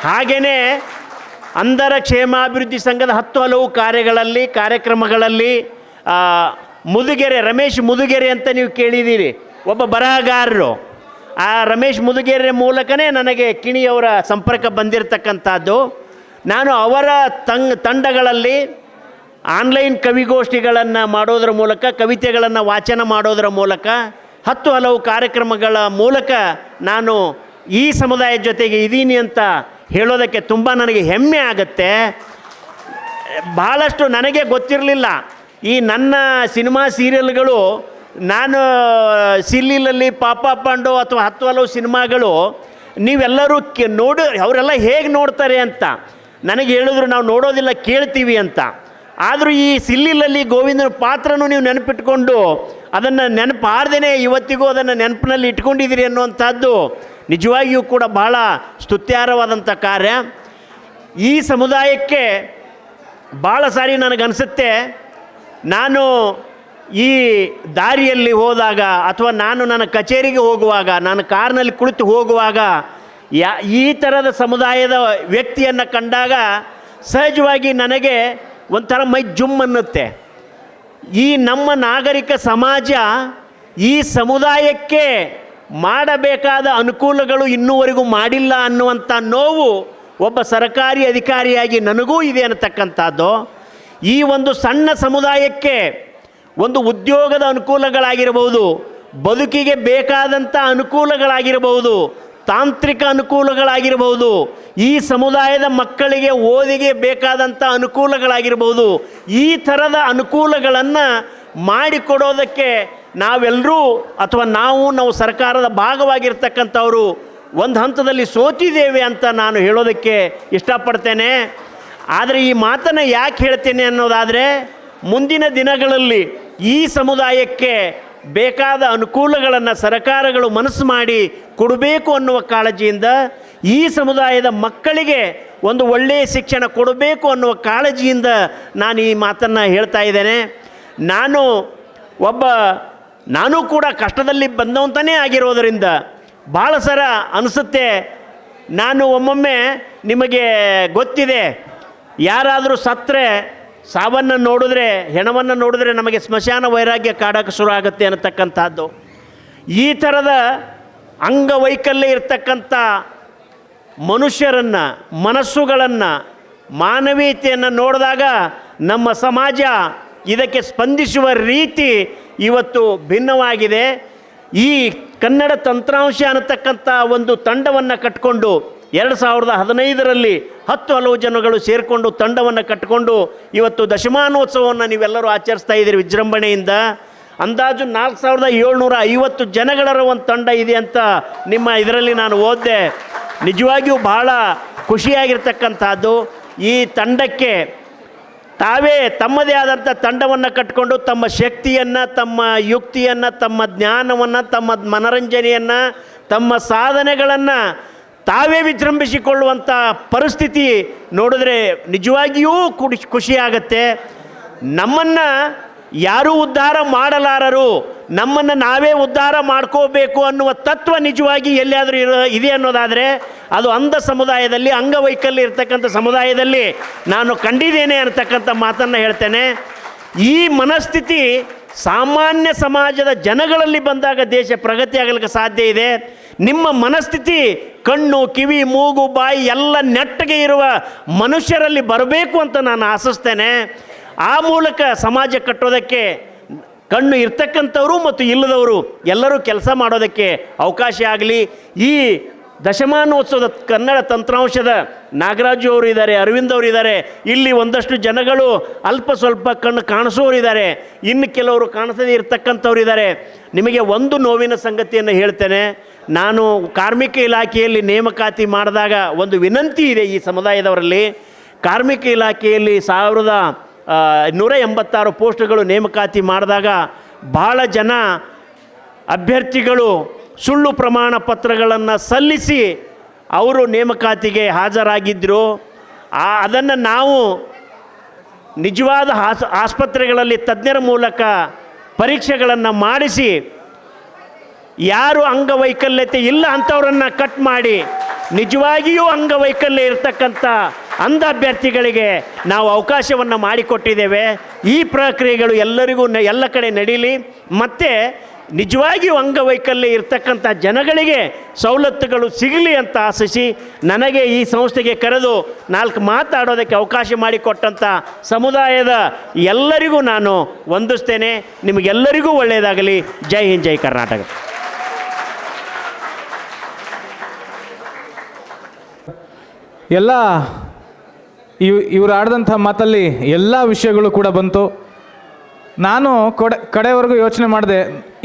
ಹಾಗೆಯೇ ಅಂಧರ ಕ್ಷೇಮಾಭಿವೃದ್ಧಿ ಸಂಘದ 10 ಹಲವು ಕಾರ್ಯಕ್ರಮಗಳಲ್ಲಿ ಮುದುಗೆರೆ ರಮೇಶ್ ಮುದುಗೆರೆ ಅಂತ ನೀವು ಕೇಳಿದ್ದೀರಿ, ಒಬ್ಬ ಬರಹಗಾರರು. ಆ ರಮೇಶ್ ಮುದುಗೆರೆ ಮೂಲಕನೇ ನನಗೆ ಕಿಣಿಯವರ ಸಂಪರ್ಕ ಬಂದಿರತಕ್ಕಂಥದ್ದು. ನಾನು ಅವರ ತಂಡಗಳಲ್ಲಿ ಆನ್ಲೈನ್ ಕವಿಗೋಷ್ಠಿಗಳನ್ನು ಮಾಡೋದರ ಮೂಲಕ, ಕವಿತೆಗಳನ್ನು ವಾಚನ ಮಾಡೋದರ ಮೂಲಕ, 10 ಹಲವು ಕಾರ್ಯಕ್ರಮಗಳ ಮೂಲಕ ನಾನು ಈ ಸಮುದಾಯದ ಜೊತೆಗೆ ಇದ್ದೀನಿ ಅಂತ ಹೇಳೋದಕ್ಕೆ ತುಂಬ ನನಗೆ ಹೆಮ್ಮೆ ಆಗುತ್ತೆ. ಭಾಳಷ್ಟು ನನಗೆ ಗೊತ್ತಿರಲಿಲ್ಲ ಈ ನನ್ನ ಸಿನಿಮಾ ಸೀರಿಯಲ್ಗಳು, ನಾನು ಸಿಲ್ಲಿಲಲ್ಲಿ ಪಾಪ ಪಾಂಡು ಅಥವಾ 10 ಹಲವು ಸಿನಿಮಾಗಳು ನೀವೆಲ್ಲರೂ ನೋಡಿ ಅವರೆಲ್ಲ ಹೇಗೆ ನೋಡ್ತಾರೆ ಅಂತ ನನಗೆ ಹೇಳಿದ್ರು. ನಾವು ನೋಡೋದಿಲ್ಲ, ಕೇಳ್ತೀವಿ ಅಂತ. ಆದರೂ ಈ ಸಿಲ್ಲಿಲಲ್ಲಿ ಗೋವಿಂದನ ಪಾತ್ರನೂ ನೀವು ನೆನಪಿಟ್ಕೊಂಡು ಅದನ್ನು ನೆನಪಾರ್ದೇ ಇವತ್ತಿಗೂ ಅದನ್ನು ನೆನಪಿನಲ್ಲಿ ಇಟ್ಕೊಂಡಿದ್ದೀರಿ ಅನ್ನುವಂಥದ್ದು ನಿಜವಾಗಿಯೂ ಕೂಡ ಬಹಳ ಸ್ತುತ್ಯಾರ್ಹವಾದಂಥ ಕಾರ್ಯ. ಈ ಸಮುದಾಯಕ್ಕೆ ಭಾಳ ಸಾರಿ ನನಗನ್ಸುತ್ತೆ, ನಾನು ಈ ದಾರಿಯಲ್ಲಿ ಹೋದಾಗ ಅಥವಾ ನಾನು ನನ್ನ ಕಚೇರಿಗೆ ಹೋಗುವಾಗ, ನಾನು ಕಾರ್ನಲ್ಲಿ ಕುಳಿತು ಹೋಗುವಾಗ ಈ ಥರದ ಸಮುದಾಯದ ವ್ಯಕ್ತಿಯನ್ನು ಕಂಡಾಗ ಸಹಜವಾಗಿ ನನಗೆ ಒಂಥರ ಮೈ ಜುಮ್ ಅನ್ನುತ್ತೆ. ಈ ನಮ್ಮ ನಾಗರಿಕ ಸಮಾಜ ಈ ಸಮುದಾಯಕ್ಕೆ ಮಾಡಬೇಕಾದ ಅನುಕೂಲಗಳು ಇನ್ನೂವರೆಗೂ ಮಾಡಿಲ್ಲ ಅನ್ನುವಂಥ ನೋವು ಒಬ್ಬ ಸರ್ಕಾರಿ ಅಧಿಕಾರಿಯಾಗಿ ನನಗೂ ಇದೆ ಅನ್ನತಕ್ಕಂಥದ್ದು. ಈ ಒಂದು ಸಣ್ಣ ಸಮುದಾಯಕ್ಕೆ ಒಂದು ಉದ್ಯೋಗದ ಅನುಕೂಲಗಳಾಗಿರಬಹುದು, ಬದುಕಿಗೆ ಬೇಕಾದಂಥ ಅನುಕೂಲಗಳಾಗಿರಬಹುದು, ತಾಂತ್ರಿಕ ಅನುಕೂಲಗಳಾಗಿರಬಹುದು, ಈ ಸಮುದಾಯದ ಮಕ್ಕಳಿಗೆ ಓದಿಗೆ ಬೇಕಾದಂಥ ಅನುಕೂಲಗಳಾಗಿರ್ಬೋದು, ಈ ಥರದ ಅನುಕೂಲಗಳನ್ನು ಮಾಡಿಕೊಡೋದಕ್ಕೆ ನಾವೆಲ್ಲರೂ ಅಥವಾ ನಾವು ಸರ್ಕಾರದ ಭಾಗವಾಗಿರ್ತಕ್ಕಂಥವರು ಒಂದು ಹಂತದಲ್ಲಿ ಸೋತಿದ್ದೇವೆ ಅಂತ ನಾನು ಹೇಳೋದಕ್ಕೆ ಇಷ್ಟಪಡ್ತೇನೆ. ಆದರೆ ಈ ಮಾತನ್ನು ಯಾಕೆ ಹೇಳ್ತೇನೆ ಅನ್ನೋದಾದರೆ, ಮುಂದಿನ ದಿನಗಳಲ್ಲಿ ಈ ಸಮುದಾಯಕ್ಕೆ ಬೇಕಾದ ಅನುಕೂಲಗಳನ್ನು ಸರ್ಕಾರಗಳು ಮನಸ್ಸು ಮಾಡಿ ಕೊಡಬೇಕು ಅನ್ನುವ ಕಾಳಜಿಯಿಂದ, ಈ ಸಮುದಾಯದ ಮಕ್ಕಳಿಗೆ ಒಂದು ಒಳ್ಳೆಯ ಶಿಕ್ಷಣ ಕೊಡಬೇಕು ಅನ್ನುವ ಕಾಳಜಿಯಿಂದ ನಾನು ಈ ಮಾತನ್ನು ಹೇಳ್ತಾ ಇದ್ದೇನೆ. ನಾನು ಕೂಡ ಕಷ್ಟದಲ್ಲಿ ಬಂದವಂತನೇ ಆಗಿರೋದರಿಂದ ಭಾಳ ಸಲ ಅನಿಸುತ್ತೆ. ನಾನು ಒಮ್ಮೊಮ್ಮೆ ನಿಮಗೆ ಗೊತ್ತಿದೆ, ಯಾರಾದರೂ ಸತ್ತರೆ ಸಾವನ್ನು ನೋಡಿದ್ರೆ, ಹೆಣವನ್ನು ನೋಡಿದ್ರೆ ನಮಗೆ ಸ್ಮಶಾನ ವೈರಾಗ್ಯ ಕಾಡೋಕ್ಕೆ ಶುರು ಆಗುತ್ತೆ ಅನ್ನತಕ್ಕಂಥದ್ದು. ಈ ಥರದ ಅಂಗವೈಕಲ್ಯ ಇರ್ತಕ್ಕಂಥ ಮನುಷ್ಯರನ್ನು, ಮನಸ್ಸುಗಳನ್ನು, ಮಾನವೀಯತೆಯನ್ನು ನೋಡಿದಾಗ ನಮ್ಮ ಸಮಾಜ ಇದಕ್ಕೆ ಸ್ಪಂದಿಸುವ ರೀತಿ ಇವತ್ತು ಭಿನ್ನವಾಗಿದೆ. ಈ ಕನ್ನಡ ತಂತ್ರಾಂಶ ಅನ್ನತಕ್ಕಂಥ ಒಂದು ತಂಡವನ್ನು ಕಟ್ಟಿಕೊಂಡು 2015ರಲ್ಲಿ 10 ಹಲವು ಜನಗಳು ಸೇರಿಕೊಂಡು ತಂಡವನ್ನು ಕಟ್ಟಿಕೊಂಡು ಇವತ್ತು ದಶಮಾನೋತ್ಸವವನ್ನು ನೀವೆಲ್ಲರೂ ಆಚರಿಸ್ತಾ ಇದ್ದೀರಿ ವಿಜೃಂಭಣೆಯಿಂದ. ಅಂದಾಜು 4750 ಜನಗಳ ಒಂದು ತಂಡ ಇದೆ ಅಂತ ನಿಮ್ಮ ಇದರಲ್ಲಿ ನಾನು ಓದಿದೆ. ನಿಜವಾಗಿಯೂ ಬಹಳ ಖುಷಿಯಾಗಿರ್ತಕ್ಕಂಥದ್ದು. ಈ ತಂಡಕ್ಕೆ ತಾವೇ ತಮ್ಮದೇ ಆದಂಥ ತಂಡವನ್ನು ಕಟ್ಟಿಕೊಂಡು ತಮ್ಮ ಶಕ್ತಿಯನ್ನು, ತಮ್ಮ ಯುಕ್ತಿಯನ್ನು, ತಮ್ಮ ಜ್ಞಾನವನ್ನು, ತಮ್ಮ ಮನರಂಜನೆಯನ್ನು, ತಮ್ಮ ಸಾಧನೆಗಳನ್ನು ತಾವೇ ವಿಜೃಂಭಿಸಿಕೊಳ್ಳುವಂಥ ಪರಿಸ್ಥಿತಿ ನೋಡಿದ್ರೆ ನಿಜವಾಗಿಯೂ ಖುಷಿಯಾಗತ್ತೆ. ನಮ್ಮನ್ನು ಯಾರೂ ಉದ್ಧಾರ ಮಾಡಲಾರರು, ನಮ್ಮನ್ನು ನಾವೇ ಉದ್ಧಾರ ಮಾಡ್ಕೋಬೇಕು ಅನ್ನುವ ತತ್ವ ನಿಜವಾಗಿ ಎಲ್ಲಿಯಾದರೂ ಇದೆ ಅನ್ನೋದಾದರೆ ಅದು ಅಂಧ ಸಮುದಾಯದಲ್ಲಿ, ಅಂಗವೈಕಲ್ಯ ಇರ್ತಕ್ಕಂಥ ಸಮುದಾಯದಲ್ಲಿ ನಾನು ಕಂಡಿದ್ದೇನೆ ಅನ್ನತಕ್ಕಂಥ ಮಾತನ್ನು ಹೇಳ್ತೇನೆ. ಈ ಮನಸ್ಥಿತಿ ಸಾಮಾನ್ಯ ಸಮಾಜದ ಜನಗಳಲ್ಲಿ ಬಂದಾಗ ದೇಶ ಪ್ರಗತಿ ಆಗಲಿಕ್ಕೆ ಸಾಧ್ಯ ಇದೆ. ನಿಮ್ಮ ಮನಸ್ಥಿತಿ ಕಣ್ಣು, ಕಿವಿ, ಮೂಗು, ಬಾಯಿ ಎಲ್ಲ ನೆಟ್ಟಗೆ ಇರುವ ಮನುಷ್ಯರಲ್ಲಿ ಬರಬೇಕು ಅಂತ ನಾನು ಆಶಿಸ್ತೇನೆ. ಆ ಮೂಲಕ ಸಮಾಜ ಕಟ್ಟೋದಕ್ಕೆ ಕಣ್ಣು ಇರ್ತಕ್ಕಂಥವರು ಮತ್ತು ಇಲ್ಲದವರು ಎಲ್ಲರೂ ಕೆಲಸ ಮಾಡೋದಕ್ಕೆ ಅವಕಾಶ ಆಗಲಿ. ಈ ದಶಮಾನೋತ್ಸವದ ಕನ್ನಡ ತಂತ್ರಾಂಶದ ನಾಗರಾಜು ಅವರು ಇದ್ದಾರೆ, ಅರವಿಂದ್ ಅವರು ಇದ್ದಾರೆ, ಇಲ್ಲಿ ಒಂದಷ್ಟು ಜನಗಳು ಅಲ್ಪ ಸ್ವಲ್ಪ ಕಣ್ಣು ಕಾಣಿಸೋರು ಇದ್ದಾರೆ, ಇನ್ನು ಕೆಲವರು ಕಾಣಿಸದೇ ಇರ್ತಕ್ಕಂಥವ್ರು ಇದ್ದಾರೆ. ನಿಮಗೆ ಒಂದು ನೋವಿನ ಸಂಗತಿಯನ್ನು ಹೇಳ್ತೇನೆ. ನಾನು ಕಾರ್ಮಿಕ ಇಲಾಖೆಯಲ್ಲಿ ನೇಮಕಾತಿ ಮಾಡಿದಾಗ ಒಂದು ವಿನಂತಿ ಇದೆ ಈ ಸಮುದಾಯದವರಲ್ಲಿ. ಕಾರ್ಮಿಕ ಇಲಾಖೆಯಲ್ಲಿ 1186 ಪೋಸ್ಟ್ಗಳು ನೇಮಕಾತಿ ಮಾಡಿದಾಗ ಭಾಳ ಜನ ಅಭ್ಯರ್ಥಿಗಳು ಸುಳ್ಳು ಪ್ರಮಾಣ ಪತ್ರಗಳನ್ನು ಸಲ್ಲಿಸಿ ಅವರು ನೇಮಕಾತಿಗೆ ಹಾಜರಾಗಿದ್ದರು. ಅದನ್ನು ನಾವು ನಿಜವಾದ ಆಸ್ಪತ್ರೆಗಳಲ್ಲಿ ತಜ್ಞರ ಮೂಲಕ ಪರೀಕ್ಷೆಗಳನ್ನು ಮಾಡಿಸಿ ಯಾರು ಅಂಗವೈಕಲ್ಯತೆ ಇಲ್ಲ ಅಂಥವ್ರನ್ನು ಕಟ್ ಮಾಡಿ ನಿಜವಾಗಿಯೂ ಅಂಗವೈಕಲ್ಯ ಇರತಕ್ಕಂಥ ಅಂಧ ಅಭ್ಯರ್ಥಿಗಳಿಗೆ ನಾವು ಅವಕಾಶವನ್ನು ಮಾಡಿಕೊಟ್ಟಿದ್ದೇವೆ. ಈ ಪ್ರಕ್ರಿಯೆಗಳು ಎಲ್ಲರಿಗೂ ಎಲ್ಲ ಕಡೆ ನಡೀಲಿ, ಮತ್ತು ನಿಜವಾಗಿಯೂ ಅಂಗವೈಕಲ್ಯ ಇರ್ತಕ್ಕಂಥ ಜನಗಳಿಗೆ ಸವಲತ್ತುಗಳು ಸಿಗಲಿ ಅಂತ ಆಶಿಸಿ ನನಗೆ ಈ ಸಂಸ್ಥೆಗೆ ಕರೆದು 4 ಮಾತಾಡೋದಕ್ಕೆ ಅವಕಾಶ ಮಾಡಿಕೊಟ್ಟಂಥ ಸಮುದಾಯದ ಎಲ್ಲರಿಗೂ ನಾನು ವಂದಿಸ್ತೇನೆ. ನಿಮಗೆಲ್ಲರಿಗೂ ಒಳ್ಳೆಯದಾಗಲಿ. ಜೈ ಹಿಂದ್, ಜೈ ಕರ್ನಾಟಕ. ಎಲ್ಲ ಇವರು ಆಡಿದಂಥ ಮಾತಲ್ಲಿ ಎಲ್ಲ ವಿಷಯಗಳು ಕೂಡ ಬಂತು. ನಾನು ಕಡೆವರೆಗೂ ಯೋಚನೆ ಮಾಡಿದೆ,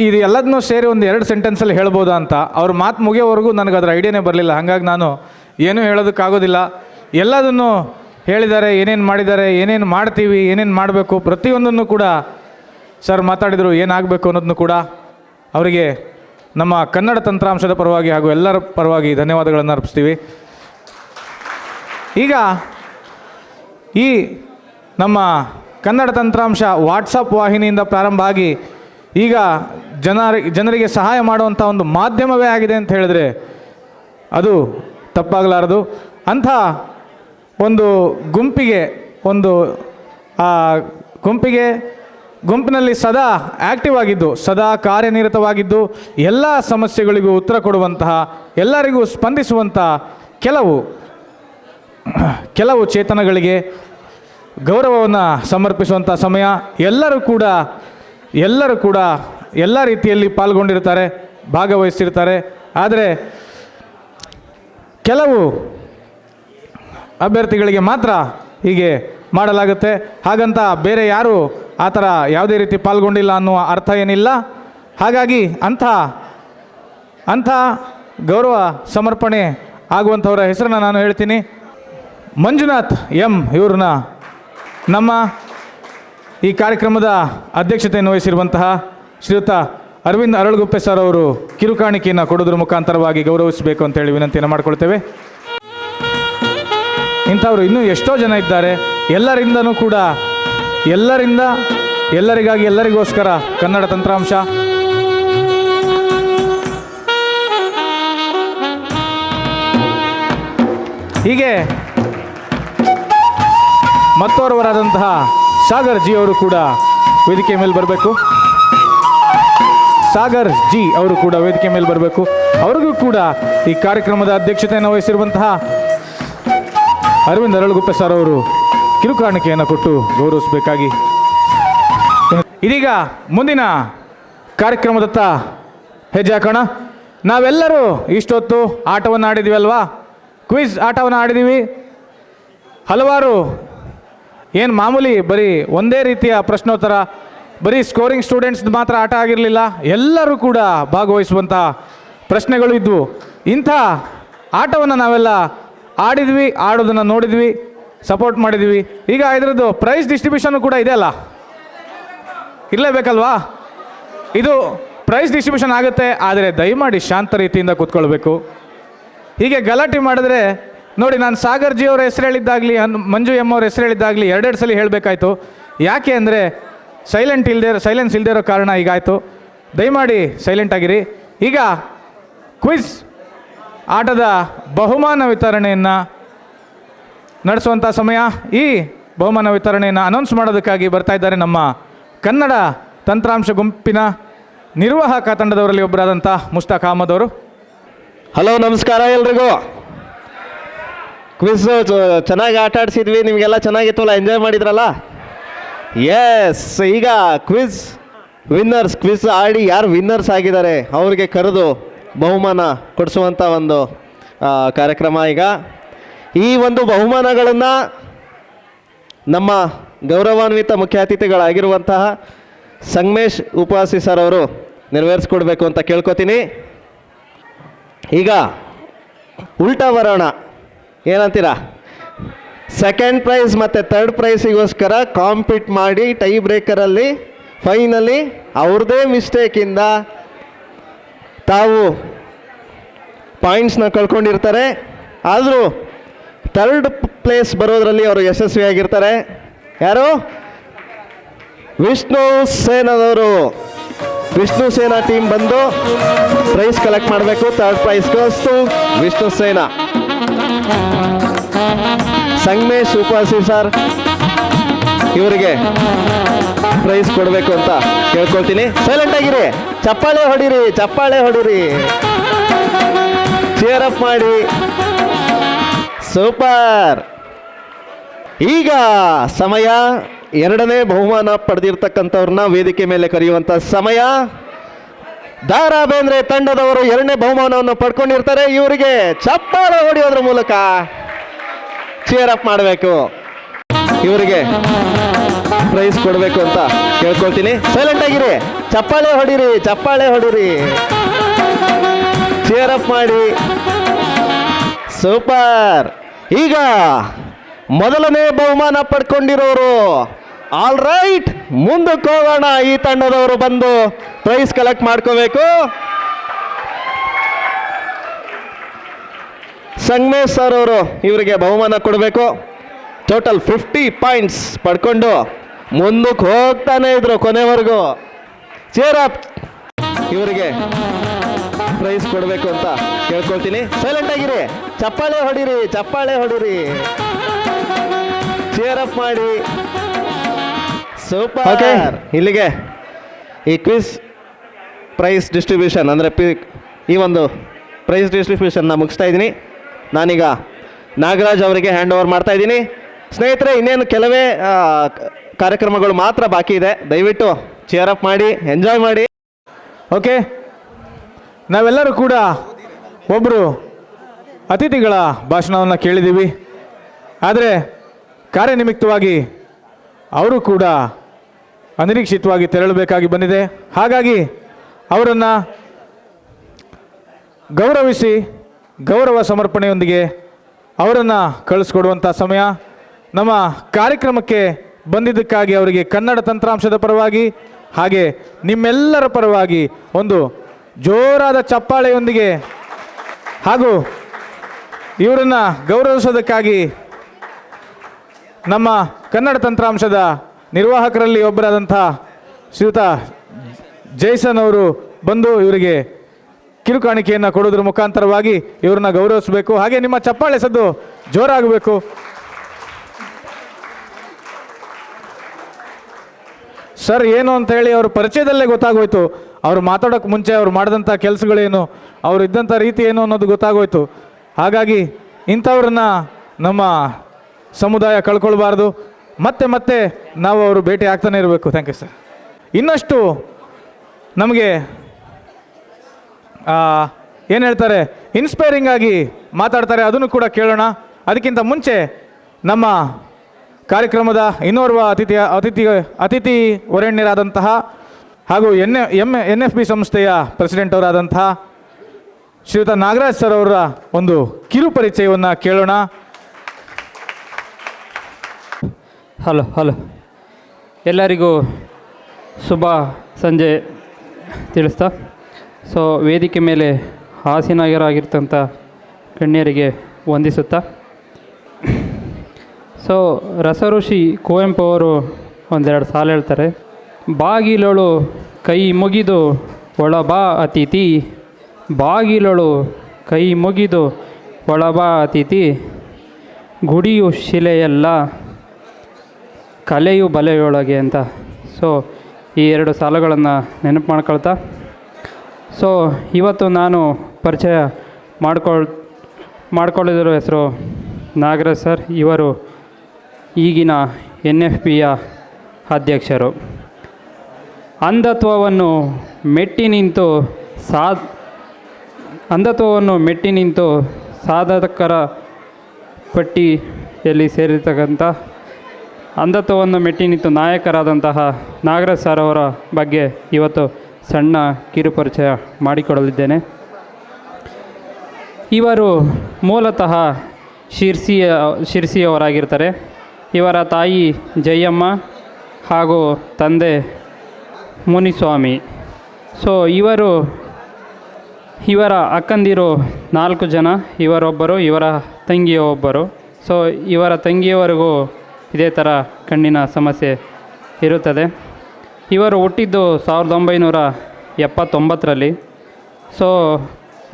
ಇದು ಎಲ್ಲದನ್ನೂ ಸೇರಿ ಒಂದು 2 ಸೆಂಟೆನ್ಸಲ್ಲಿ ಹೇಳ್ಬೋದಾ ಅಂತ. ಅವ್ರ ಮಾತು ಮುಗಿಯೋವರೆಗೂ ನನಗೆ ಅದರ ಐಡಿಯಾನೇ ಬರಲಿಲ್ಲ. ಹಾಗಾಗಿ ನಾನು ಏನೂ ಹೇಳೋದಕ್ಕಾಗೋದಿಲ್ಲ. ಎಲ್ಲದನ್ನು ಹೇಳಿದ್ದಾರೆ, ಏನೇನು ಮಾಡಿದ್ದಾರೆ, ಏನೇನು ಮಾಡ್ತೀವಿ, ಏನೇನು ಮಾಡಬೇಕು, ಪ್ರತಿಯೊಂದನ್ನು ಕೂಡ ಸರ್ ಮಾತಾಡಿದರು. ಏನಾಗಬೇಕು ಅನ್ನೋದನ್ನು ಕೂಡ ಅವರಿಗೆ ನಮ್ಮ ಕನ್ನಡ ತಂತ್ರಾಂಶದ ಪರವಾಗಿ ಹಾಗೂ ಎಲ್ಲರ ಪರವಾಗಿ ಧನ್ಯವಾದಗಳನ್ನು ಅರ್ಪಿಸ್ತೀವಿ. ಈಗ ಈ ನಮ್ಮ ಕನ್ನಡ ತಂತ್ರಾಂಶ ವಾಟ್ಸಪ್ ವಾಹಿನಿಯಿಂದ ಪ್ರಾರಂಭ ಆಗಿ ಈಗ ಜನರಿಗೆ ಸಹಾಯ ಮಾಡುವಂಥ ಒಂದು ಮಾಧ್ಯಮವೇ ಆಗಿದೆ ಅಂತ ಹೇಳಿದ್ರೆ ಅದು ತಪ್ಪಾಗಲಾರದು. ಅಂಥ ಒಂದು ಗುಂಪಿನಲ್ಲಿ ಸದಾ ಆ್ಯಕ್ಟಿವ್ ಆಗಿದ್ದು, ಸದಾ ಕಾರ್ಯನಿರತವಾಗಿದ್ದು, ಎಲ್ಲ ಸಮಸ್ಯೆಗಳಿಗೂ ಉತ್ತರ ಕೊಡುವಂತಹ, ಎಲ್ಲರಿಗೂ ಸ್ಪಂದಿಸುವಂಥ ಕೆಲವು ಚೇತನಗಳಿಗೆ ಗೌರವವನ್ನು ಸಮರ್ಪಿಸುವಂಥ ಸಮಯ. ಎಲ್ಲರೂ ಕೂಡ ಎಲ್ಲ ರೀತಿಯಲ್ಲಿ ಪಾಲ್ಗೊಂಡಿರ್ತಾರೆ, ಭಾಗವಹಿಸಿರ್ತಾರೆ. ಆದರೆ ಕೆಲವು ಅಭ್ಯರ್ಥಿಗಳಿಗೆ ಮಾತ್ರ ಹೀಗೆ ಮಾಡಲಾಗುತ್ತೆ. ಹಾಗಂತ ಬೇರೆ ಯಾರು ಆ ಥರ ಯಾವುದೇ ರೀತಿ ಪಾಲ್ಗೊಂಡಿಲ್ಲ ಅನ್ನುವ ಅರ್ಥ ಏನಿಲ್ಲ. ಹಾಗಾಗಿ ಅಂಥ ಗೌರವ ಸಮರ್ಪಣೆ ಆಗುವಂಥವರ ಹೆಸರನ್ನು ನಾನು ಹೇಳ್ತೀನಿ. ಮಂಜುನಾಥ್ ಎಂ ಇವ್ರನ್ನ ನಮ್ಮ ಈ ಕಾರ್ಯಕ್ರಮದ ಅಧ್ಯಕ್ಷತೆಯನ್ನು ವಹಿಸಿರುವಂತಹ ಶ್ರೀಯುತ ಅರವಿಂದ್ ಅರಳುಗುಪ್ಪೆ ಸರ್ ಅವರು ಕಿರುಕಾಣಿಕೆಯನ್ನು ಕೊಡೋದ್ರ ಮುಖಾಂತರವಾಗಿ ಗೌರವಿಸಬೇಕು ಅಂತೇಳಿ ವಿನಂತಿಯನ್ನು ಮಾಡಿಕೊಳ್ತೇವೆ. ಇಂಥವರು ಇನ್ನೂ ಎಷ್ಟೋ ಜನ ಇದ್ದಾರೆ. ಎಲ್ಲರಿಂದನೂ ಕೂಡ ಎಲ್ಲರಿಗಾಗಿ ಎಲ್ಲರಿಗೋಸ್ಕರ ಕನ್ನಡ ತಂತ್ರಾಂಶ. ಹೀಗೆ ಮತ್ತೋರ್ವರಾದಂತಹ ಸಾಗರ್ ಜಿ ಅವರು ಕೂಡ ವೇದಿಕೆ ಮೇಲೆ ಬರಬೇಕು. ಅವ್ರಿಗೂ ಕೂಡ ಈ ಕಾರ್ಯಕ್ರಮದ ಅಧ್ಯಕ್ಷತೆಯನ್ನು ವಹಿಸಿರುವಂತಹ ಅರವಿಂದ್ ಅರಳುಗುಪ್ಪೆ ಸರ್ ಅವರು ಕಿರುಕಾಣಿಕೆಯನ್ನು ಕೊಟ್ಟು ಗೌರವಿಸಬೇಕಾಗಿ. ಇದೀಗ ಮುಂದಿನ ಕಾರ್ಯಕ್ರಮದತ್ತ ಹೆಜ್ಜೆ ಹಾಕೋಣ. ನಾವೆಲ್ಲರೂ ಇಷ್ಟೊತ್ತು ಆಟವನ್ನು ಆಡಿದ್ದೀವಿ ಅಲ್ವಾ? ಕ್ವಿಜ್ ಆಟವನ್ನು ಆಡಿದ್ದೀವಿ. ಹಲವಾರು ಏನು ಮಾಮೂಲಿ ಬರೀ ಒಂದೇ ರೀತಿಯ ಪ್ರಶ್ನೋತ್ತರ, ಬರೀ ಸ್ಕೋರಿಂಗ್ ಸ್ಟೂಡೆಂಟ್ಸ್ ಮಾತ್ರ ಆಟ ಆಗಿರಲಿಲ್ಲ. ಎಲ್ಲರೂ ಕೂಡ ಭಾಗವಹಿಸುವಂಥ ಪ್ರಶ್ನೆಗಳು ಇದ್ವು. ಇಂಥ ಆಟವನ್ನು ನಾವೆಲ್ಲ ಆಡಿದ್ವಿ, ಆಡೋದನ್ನು ನೋಡಿದ್ವಿ, ಸಪೋರ್ಟ್ ಮಾಡಿದ್ವಿ. ಈಗ ಇದರದ್ದು ಪ್ರೈಸ್ ಡಿಸ್ಟ್ರಿಬ್ಯೂಷನ್ ಕೂಡ ಇದೆ ಅಲ್ಲ, ಇರಲೇಬೇಕಲ್ವಾ? ಇದು ಪ್ರೈಸ್ ಡಿಸ್ಟ್ರಿಬ್ಯೂಷನ್ ಆಗುತ್ತೆ. ಆದರೆ ದಯಮಾಡಿ ಶಾಂತ ರೀತಿಯಿಂದ ಕೂತ್ಕೊಳ್ಬೇಕು. ಹೀಗೆ ಗಲಾಟೆ ಮಾಡಿದ್ರೆ ನೋಡಿ, ನಾನು ಸಾಗರ್ ಜಿ ಅವ್ರ ಹೆಸರು ಹೇಳಿದ್ದಾಗಲಿ, ಮಂಜು ಎಮ್ ಅವ್ರ ಹೆಸರು ಹೇಳಿದ್ದಾಗಲಿ 2 ಸಲ ಹೇಳಬೇಕಾಯ್ತು. ಯಾಕೆ ಅಂದರೆ ಸೈಲೆನ್ಸ್ ಇಲ್ಲದೆ ಇರೋ ಕಾರಣ ಹೀಗಾಯಿತು. ದಯಮಾಡಿ ಸೈಲೆಂಟ್ ಆಗಿರಿ. ಈಗ ಕ್ವಿಜ್ ಆಟದ ಬಹುಮಾನ ವಿತರಣೆಯನ್ನು ನಡೆಸುವಂಥ ಸಮಯ. ಈ ಬಹುಮಾನ ವಿತರಣೆಯನ್ನು ಅನೌನ್ಸ್ ಮಾಡೋದಕ್ಕಾಗಿ ಬರ್ತಾ ಇದ್ದಾರೆ ನಮ್ಮ ಕನ್ನಡ ತಂತ್ರಾಂಶ ಗುಂಪಿನ ನಿರ್ವಾಹಕ ತಂಡದವರಲ್ಲಿ ಒಬ್ಬರಾದಂಥ ಮುಸ್ತಾಕ್ ಅಹಮದ್ ಅವರು. ಹಲೋ, ನಮಸ್ಕಾರ ಎಲ್ರಿಗೂ. ಕ್ವಿಜ್ ಚೆನ್ನಾಗಿ ಆಟ ಆಡಿಸಿದ್ವಿ, ನಿಮಗೆಲ್ಲ ಚೆನ್ನಾಗಿತ್ತಲ್ಲ, ಎಂಜಾಯ್ ಮಾಡಿದ್ರಲ್ಲ? ಎಸ್. ಈಗ ಕ್ವಿಜ್ ಆಡಿ ಯಾರು ವಿನ್ನರ್ಸ್ ಆಗಿದ್ದಾರೆ ಅವ್ರಿಗೆ ಕರೆದು ಬಹುಮಾನ ಕೊಡಿಸುವಂಥ ಒಂದು ಕಾರ್ಯಕ್ರಮ. ಈಗ ಈ ಒಂದು ಬಹುಮಾನಗಳನ್ನು ನಮ್ಮ ಗೌರವಾನ್ವಿತ ಮುಖ್ಯ ಅತಿಥಿಗಳಾಗಿರುವಂತಹ ಸಂಗಮೇಶ್ ಉಪವಾಸಿ ಸರ್ ಅವರು ನೆರವೇರಿಸ್ಕೊಡ್ಬೇಕು ಅಂತ ಕೇಳ್ಕೊತೀನಿ. ಈಗ ಉಲ್ಟಾ ಬರೋಣ, ಏನಂತೀರಾ? ಸೆಕೆಂಡ್ ಪ್ರೈಸ್ ಮತ್ತು ಥರ್ಡ್ ಪ್ರೈಸಿಗೋಸ್ಕರ ಕಾಂಪೀಟ್ ಮಾಡಿ ಟೈ ಬ್ರೇಕರಲ್ಲಿ ಫೈನಲಿ ಅವ್ರದ್ದೇ ಮಿಸ್ಟೇಕಿಂದ ತಾವು ಪಾಯಿಂಟ್ಸ್ನ ಕಳ್ಕೊಂಡಿರ್ತಾರೆ. ಆದರೂ ಥರ್ಡ್ ಪ್ಲೇಸ್ ಬರೋದರಲ್ಲಿ ಅವರು ಯಶಸ್ವಿಯಾಗಿರ್ತಾರೆ. ಯಾರು? ವಿಷ್ಣು ಸೇನಾ ಟೀಮ್ ಬಂದು ಪ್ರೈಸ್ ಕಲೆಕ್ಟ್ ಮಾಡಬೇಕು. Third prize goes to Vishnu Sena. Sangamesh Upasi sir ಇವರಿಗೆ ಪ್ರೈಸ್ ಕೊಡಬೇಕು ಅಂತ ಕೇಳ್ಕೊಳ್ತೀನಿ. ಸೈಲೆಂಟ್ ಆಗಿರಿ, ಚಪ್ಪಾಳೆ ಹೊಡಿರಿ, ಚಪ್ಪಾಳೆ ಹೊಡಿರಿ, ಚೇರ್ ಅಪ್ ಮಾಡಿ. ಸೂಪರ್. ಈಗ ಸಮಯ ಎರಡನೇ ಬಹುಮಾನ ಪಡೆದಿರ್ತಕ್ಕಂಥವ್ರನ್ನ ವೇದಿಕೆ ಮೇಲೆ ಕರೆಯುವಂಥ ಸಮಯ. ದಾರಾ ಬೇಂದ್ರೆ ತಂಡದವರು ಎರಡನೇ ಬಹುಮಾನವನ್ನು ಪಡ್ಕೊಂಡಿರ್ತಾರೆ. ಇವರಿಗೆ ಚಪ್ಪಾಳೆ ಹೊಡೆಯೋದ್ರ ಮೂಲಕ ಚೇರ್ ಅಪ್ ಮಾಡಬೇಕು. ಇವರಿಗೆ ಪ್ರೈಸ್ ಕೊಡಬೇಕು ಅಂತ ಕೇಳ್ಕೊಳ್ತೀನಿ. ಸೈಲೆಂಟ್ ಆಗಿರಿ, ಚಪ್ಪಾಳೆ ಹೊಡಿರಿ, ಚಪ್ಪಾಳೆ ಹೊಡಿರಿ, ಚೇರ್ ಅಪ್ ಮಾಡಿ. ಸೂಪರ್. ಈಗ ಮೊದಲನೇ ಬಹುಮಾನ ಪಡ್ಕೊಂಡಿರೋರು. ಆಲ್ ರೈಟ್, ಮುಂದಕ್ಕೆ ಹೋಗೋಣ. ಈ ತಂಡದವರು ಬಂದು ಪ್ರೈಸ್ ಕಲೆಕ್ಟ್ ಮಾಡ್ಕೋಬೇಕು. ಸಂಗಮೇಶ್ ಸರ್ ಅವರು ಇವರಿಗೆ ಬಹುಮಾನ ಕೊಡಬೇಕು. ಟೋಟಲ್ 50 ಪಾಯಿಂಟ್ಸ್ ಪಡ್ಕೊಂಡು ಮುಂದಕ್ಕೆ ಹೋಗ್ತಾನೆ ಇದ್ರು ಕೊನೆವರೆಗೂ. Cheer up. ಇವರಿಗೆ ಪ್ರೈಸ್ ಕೊಡಬೇಕು ಅಂತ ಕೇಳ್ಕೊಳ್ತೀನಿ. ಸೈಲೆಂಟ್ ಆಗಿರಿ, ಚಪ್ಪಾಳೆ ಹೊಡಿರಿ, ಚಪ್ಪಾಳೆ ಹೊಡಿರಿ, ಚೇರ್ ಅಪ್ ಮಾಡಿ. ಸೂಪರ್. ಇಲ್ಲಿಗೆ ಈ ಕ್ವಿಸ್ ಪ್ರೈಸ್ ಡಿಸ್ಟ್ರಿಬ್ಯೂಷನ್ ಅಂದರೆ ಈ ಒಂದು ಪ್ರೈಸ್ ಡಿಸ್ಟ್ರಿಬ್ಯೂಷನ್ನ ಮುಗಿಸ್ತಾ ಇದ್ದೀನಿ. ನಾನೀಗ ನಾಗರಾಜ್ ಅವರಿಗೆ ಹ್ಯಾಂಡ್ ಓವರ್ ಮಾಡ್ತಾ ಇದ್ದೀನಿ. ಸ್ನೇಹಿತರೆ, ಇನ್ನೇನು ಕೆಲವೇ ಕಾರ್ಯಕ್ರಮಗಳು ಮಾತ್ರ ಬಾಕಿ ಇದೆ. ದಯವಿಟ್ಟು ಚೇರ್ ಅಪ್ ಮಾಡಿ, ಎಂಜಾಯ್ ಮಾಡಿ. ಓಕೆ, ನಾವೆಲ್ಲರೂ ಕೂಡ ಒಬ್ಬರು ಅತಿಥಿಗಳ ಭಾಷಣವನ್ನು ಕೇಳಿದ್ದೀವಿ. ಆದರೆ ಕಾರ್ಯನಿಮಿತ್ತವಾಗಿ ಅವರು ಕೂಡ ಅನಿರೀಕ್ಷಿತವಾಗಿ ತೆರಳಬೇಕಾಗಿ ಬಂದಿದೆ. ಹಾಗಾಗಿ ಅವರನ್ನು ಗೌರವಿಸಿ ಗೌರವ ಸಮರ್ಪಣೆಯೊಂದಿಗೆ ಅವರನ್ನು ಕಳಿಸ್ಕೊಡುವಂಥ ಸಮಯ. ನಮ್ಮ ಕಾರ್ಯಕ್ರಮಕ್ಕೆ ಬಂದಿದ್ದಕ್ಕಾಗಿ ಅವರಿಗೆ ಕನ್ನಡ ತಂತ್ರಾಂಶದ ಪರವಾಗಿ ಹಾಗೆ ನಿಮ್ಮೆಲ್ಲರ ಪರವಾಗಿ ಒಂದು ಜೋರಾದ ಚಪ್ಪಾಳೆಯೊಂದಿಗೆ ಹಾಗೂ ಇವರನ್ನು ಗೌರವಿಸೋದಕ್ಕಾಗಿ ನಮ್ಮ ಕನ್ನಡ ತಂತ್ರಾಂಶದ ನಿರ್ವಾಹಕರಲ್ಲಿ ಒಬ್ಬರಾದಂಥ ಶ್ರೀಯುತ ಜೈಸನ್ ಅವರು ಬಂದು ಇವರಿಗೆ ಕಿರುಕಾಣಿಕೆಯನ್ನು ಕೊಡೋದ್ರ ಮುಖಾಂತರವಾಗಿ ಇವ್ರನ್ನ ಗೌರವಿಸಬೇಕು. ಹಾಗೆ ನಿಮ್ಮ ಚಪ್ಪಾಳೆ ಸದ್ದು ಜೋರಾಗಬೇಕು. ಸರ್ ಏನು ಅಂತ ಹೇಳಿ ಅವ್ರ ಪರಿಚಯದಲ್ಲೇ ಗೊತ್ತಾಗೋಯ್ತು. ಅವ್ರು ಮಾತಾಡೋಕ್ಕೆ ಮುಂಚೆ ಅವ್ರು ಮಾಡಿದಂಥ ಕೆಲಸಗಳೇನು, ಅವ್ರು ಇದ್ದಂಥ ರೀತಿ ಏನು ಅನ್ನೋದು ಗೊತ್ತಾಗೋಯ್ತು. ಹಾಗಾಗಿ ಇಂಥವ್ರನ್ನ ನಮ್ಮ ಸಮುದಾಯ ಕಳ್ಕೊಳ್ಬಾರ್ದು. ಮತ್ತೆ ಮತ್ತೆ ನಾವು ಅವರು ಭೇಟಿ ಆಗ್ತಾನೆ ಇರಬೇಕು. Thank you sir. ಇನ್ನಷ್ಟು ನಮಗೆ ಏನು ಹೇಳ್ತಾರೆ, ಇನ್ಸ್ಪೈರಿಂಗ್ ಆಗಿ ಮಾತಾಡ್ತಾರೆ, ಅದನ್ನು ಕೂಡ ಕೇಳೋಣ. ಅದಕ್ಕಿಂತ ಮುಂಚೆ ನಮ್ಮ ಕಾರ್ಯಕ್ರಮದ ಇನ್ನೋರ್ವ ಅತಿಥಿ ವರೇಣ್ಯರಾದಂತಹ ಹಾಗೂ NFB ಸಂಸ್ಥೆಯ ಪ್ರೆಸಿಡೆಂಟ್ ಅವರಾದಂತಹ ಶ್ರೀಯುತ ನಾಗರಾಜ್ ಸರ್ ಅವರ ಒಂದು ಕಿರು ಪರಿಚಯವನ್ನು ಕೇಳೋಣ. ಹಲೋ ಎಲ್ಲರಿಗೂ ಶುಭ ಸಂಜೆ ತಿಳಿಸ್ತಾ, ಸೊ ವೇದಿಕೆ ಮೇಲೆ ಹಾಸೀನರಾಗಿರ್ತಂಥ ಗಣ್ಯರಿಗೆ ವಂದಿಸುತ್ತಾ, ಸೊ ರಸಋಷಿ ಕುವೆಂಪು ಅವರು ಒಂದೆರಡು ಸಾಲು ಹೇಳ್ತಾರೆ. ಬಾಗಿಲೊಳು ಕೈ ಮುಗಿದು ಒಳಬಾ ಅತಿಥಿ, ಬಾಗಿಲೊಳು ಕೈ ಮುಗಿದು ಒಳಬಾ ಅತಿಥಿ, ಗುಡಿಯು ಶಿಲೆಯಲ್ಲ ಕಲೆಯು ಬಲೆಯೊಳಗೆ ಅಂತ. ಸೊ ಈ ಎರಡು ಸಾಲುಗಳನ್ನು ನೆನಪು ಮಾಡ್ಕೊಳ್ತಾ, ಸೊ ಇವತ್ತು ನಾನು ಪರಿಚಯ ಮಾಡ್ಕೊಳ್ಳಿರೋ ಹೆಸರು ನಾಗರಾಜ್ ಸರ್. ಇವರು ಈಗಿನ NFBಯ ಅಧ್ಯಕ್ಷರು. ಅಂಧತ್ವವನ್ನು ಮೆಟ್ಟಿ ನಿಂತು ಸಾಧಕರ ಪಟ್ಟಿಯಲ್ಲಿ ಸೇರಿರ್ತಕ್ಕಂಥ ಅಂಧತ್ವವನ್ನು ಮೆಟ್ಟಿ ನಿಂತು ನಾಯಕರಾದಂತಹ ನಾಗರಾಜ್ ಸರ್ ಅವರ ಬಗ್ಗೆ ಇವತ್ತು ಸಣ್ಣ ಕಿರುಪರಿಚಯ ಮಾಡಿಕೊಡಲಿದ್ದೇನೆ. ಇವರು ಮೂಲತಃ ಶಿರ್ಸಿಯವರಾಗಿರ್ತಾರೆ. ಇವರ ತಾಯಿ ಜಯಮ್ಮ ಹಾಗೂ ತಂದೆ ಮುನಿಸ್ವಾಮಿ. ಸೊ ಇವರ ಅಕ್ಕಂದಿರು 4 ಜನ, ಇವರೊಬ್ಬರು, ಇವರ ತಂಗಿಯ ಒಬ್ಬರು. ಸೊ ಇವರ ತಂಗಿಯವರಿಗೂ ಇದೇ ಥರ ಕಣ್ಣಿನ ಸಮಸ್ಯೆ ಇರುತ್ತದೆ. ಇವರು ಹುಟ್ಟಿದ್ದು 1979ರಲ್ಲಿ. ಸೊ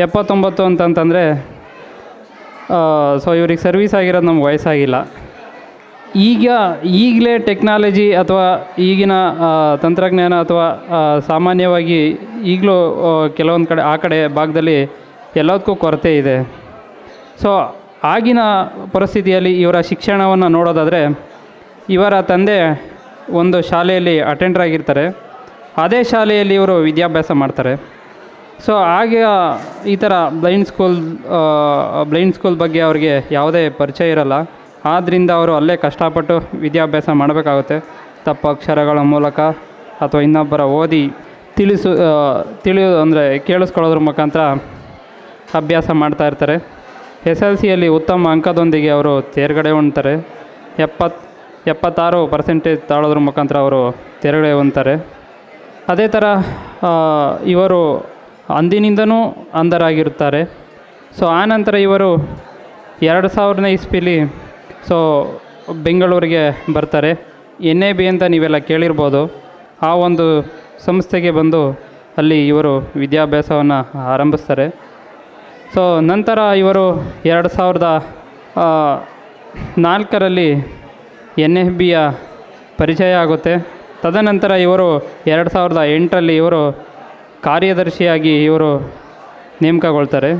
79 ಅಂತಂತಂದರೆ ಸೊ ಇವ್ರಿಗೆ ಸರ್ವೀಸ್ ಆಗಿರೋದು ನಮ್ಗೆ ವಯಸ್ಸಾಗಿಲ್ಲ. ಈಗಲೇ ಟೆಕ್ನಾಲಜಿ ಅಥವಾ ಈಗಿನ ತಂತ್ರಜ್ಞಾನ ಅಥವಾ ಸಾಮಾನ್ಯವಾಗಿ ಈಗಲೂ ಕೆಲವೊಂದು ಕಡೆ ಆ ಕಡೆ ಭಾಗದಲ್ಲಿ ಎಲ್ಲದಕ್ಕೂ ಕೊರತೆ ಇದೆ. ಸೊ ಆಗಿನ ಪರಿಸ್ಥಿತಿಯಲ್ಲಿ ಇವರ ಶಿಕ್ಷಣವನ್ನು ನೋಡೋದಾದರೆ, ಇವರ ತಂದೆ ಒಂದು ಶಾಲೆಯಲ್ಲಿ ಅಟೆಂಡರ್ ಆಗಿರ್ತಾರೆ, ಅದೇ ಶಾಲೆಯಲ್ಲಿ ಇವರು ವಿದ್ಯಾಭ್ಯಾಸ ಮಾಡ್ತಾರೆ. ಸೊ ಆಗ ಈ ಥರ ಬ್ಲೈಂಡ್ ಸ್ಕೂಲ್ ಬಗ್ಗೆ ಅವ್ರಿಗೆ ಯಾವುದೇ ಪರಿಚಯ ಇರಲ್ಲ. ಆದ್ದರಿಂದ ಅವರು ಅಲ್ಲೇ ಕಷ್ಟಪಟ್ಟು ವಿದ್ಯಾಭ್ಯಾಸ ಮಾಡಬೇಕಾಗುತ್ತೆ. ತಪ್ಪು ಅಕ್ಷರಗಳ ಮೂಲಕ ಅಥವಾ ಇನ್ನೊಬ್ಬರ ಓದಿ ತಿಳಿಯೋದು ಅಂದರೆ ಕೇಳಿಸ್ಕೊಳ್ಳೋದ್ರ ಮುಖಾಂತರ ಅಭ್ಯಾಸ ಮಾಡ್ತಾ ಇರ್ತಾರೆ. SLCಯಲ್ಲಿ ಉತ್ತಮ ಅಂಕದೊಂದಿಗೆ ಅವರು ತೇರ್ಗಡೆ ಹೊಂದ್ತಾರೆ. 76% ತಾಳೋದ್ರ ಮುಖಾಂತರ ಅವರು ತೇರ್ಗಡೆ ಹೊಂದ್ತಾರೆ. ಅದೇ ಥರ ಇವರು ಅಂದಿನಿಂದನೂ ಅಂಧರಾಗಿರುತ್ತಾರೆ. ಸೊ ಆನಂತರ ಇವರು 2000ನೇ ಇಸ್ವಿಲಿ ಬೆಂಗಳೂರಿಗೆ ಬರ್ತಾರೆ. NAB ಅಂತ ನೀವೆಲ್ಲ ಕೇಳಿರ್ಬೋದು. ಆ ಒಂದು ಸಂಸ್ಥೆಗೆ ಬಂದು ಅಲ್ಲಿ ಇವರು ವಿದ್ಯಾಭ್ಯಾಸವನ್ನು ಆರಂಭಿಸ್ತಾರೆ. ಸೊ ನಂತರ ಇವರು 2004ರಲ್ಲಿ NFBಯ ಪರಿಚಯ ಆಗುತ್ತೆ. ತದನಂತರ ಇವರು 2008ರಲ್ಲಿ ಇವರು ಕಾರ್ಯದರ್ಶಿಯಾಗಿ ಇವರು ನೇಮಕಗೊಳ್ತಾರೆ.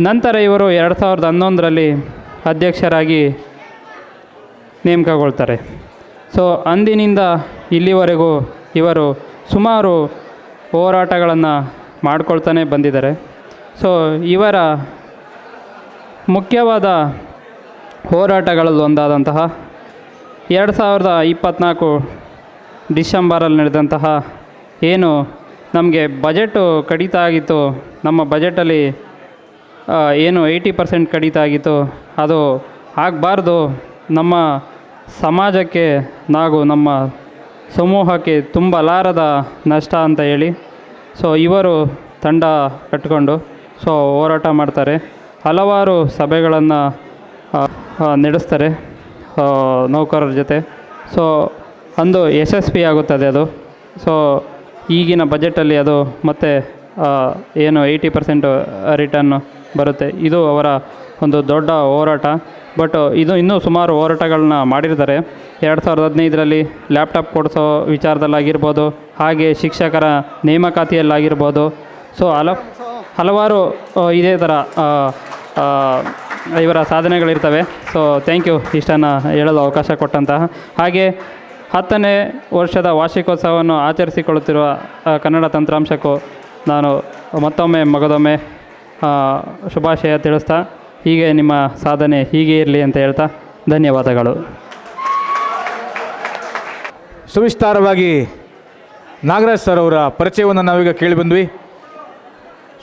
ನಂತರ ಇವರು 2011ರಲ್ಲಿ ಅಧ್ಯಕ್ಷರಾಗಿ ನೇಮಕಗೊಳ್ತಾರೆ. ಸೊ ಅಂದಿನಿಂದ ಇಲ್ಲಿವರೆಗೂ ಇವರು ಸುಮಾರು ಹೋರಾಟಗಳನ್ನು ಮಾಡ್ಕೊಳ್ತಾನೆ ಬಂದಿದ್ದಾರೆ. ಸೊ ಇವರ ಮುಖ್ಯವಾದ ಹೋರಾಟಗಳಲ್ಲಿ ಒಂದಾದಂತಹ 2024 ಡಿಸೆಂಬರಲ್ಲಿ ನಡೆದಂತಹ ಏನು ನಮಗೆ ಬಜೆಟು ಕಡಿತ ಆಗಿತ್ತು, ನಮ್ಮ ಬಜೆಟಲ್ಲಿ ಏನು 80% ಕಡಿತ ಆಗಿತ್ತು, ಅದು ಆಗಬಾರ್ದು, ನಮ್ಮ ಸಮಾಜಕ್ಕೆ ಹಾಗೂ ನಮ್ಮ ಸಮೂಹಕ್ಕೆ ತುಂಬಲಾರದ ನಷ್ಟ ಅಂತ ಹೇಳಿ ಸೊ ಇವರು ತಂಡ ಕಟ್ಟಿಕೊಂಡು ಹೋರಾಟ ಮಾಡ್ತಾರೆ. ಹಲವಾರು ಸಭೆಗಳನ್ನು ನಡೆಸ್ತಾರೆ ನೌಕರರ ಜೊತೆ. ಸೊ ಅಂದು ಯಶಸ್ವಿಯಾಗುತ್ತದೆ ಅದು. ಸೊ ಈಗಿನ ಬಜೆಟಲ್ಲಿ ಅದು ಮತ್ತೆ ಏನು 80% ರಿಟರ್ನ್ ಬರುತ್ತೆ. ಇದು ಅವರ ಒಂದು ದೊಡ್ಡ ಹೋರಾಟ. ಬಟ್ ಇದು ಇನ್ನೂ ಸುಮಾರು ಹೋರಾಟಗಳನ್ನ ಮಾಡಿರ್ತಾರೆ. 2015ರಲ್ಲಿ ಲ್ಯಾಪ್ಟಾಪ್ ಕೊಡಿಸೋ ವಿಚಾರದಲ್ಲಾಗಿರ್ಬೋದು, ಹಾಗೆ ಶಿಕ್ಷಕರ ನೇಮಕಾತಿಯಲ್ಲಾಗಿರ್ಬೋದು. ಸೊ ಹಲವಾರು ಇದೇ ಥರ ಇವರ ಸಾಧನೆಗಳಿರ್ತವೆ. ಸೊ ಥ್ಯಾಂಕ್ ಯು ಇಷ್ಟನ್ನು ಹೇಳಲು ಅವಕಾಶ ಕೊಟ್ಟಂತಹ. ಹಾಗೆ 10ನೇ ವರ್ಷದ ವಾರ್ಷಿಕೋತ್ಸವವನ್ನು ಆಚರಿಸಿಕೊಳ್ಳುತ್ತಿರುವ ಕನ್ನಡ ತಂತ್ರಾಂಶಕ್ಕೂ ನಾನು ಮತ್ತೊಮ್ಮೆ ಮಗದೊಮ್ಮೆ ಶುಭಾಶಯ ತಿಳಿಸ್ತಾ, ಹೀಗೆ ನಿಮ್ಮ ಸಾಧನೆ ಹೀಗೆ ಇರಲಿ ಅಂತ ಹೇಳ್ತಾ ಧನ್ಯವಾದಗಳು. ಸುವಿಸ್ತಾರವಾಗಿ ನಾಗರಾಜ್ ಸರ್ ಅವರ ಪರಿಚಯವನ್ನು ನಾವೀಗ ಕೇಳಿ ಬಂದ್ವಿ.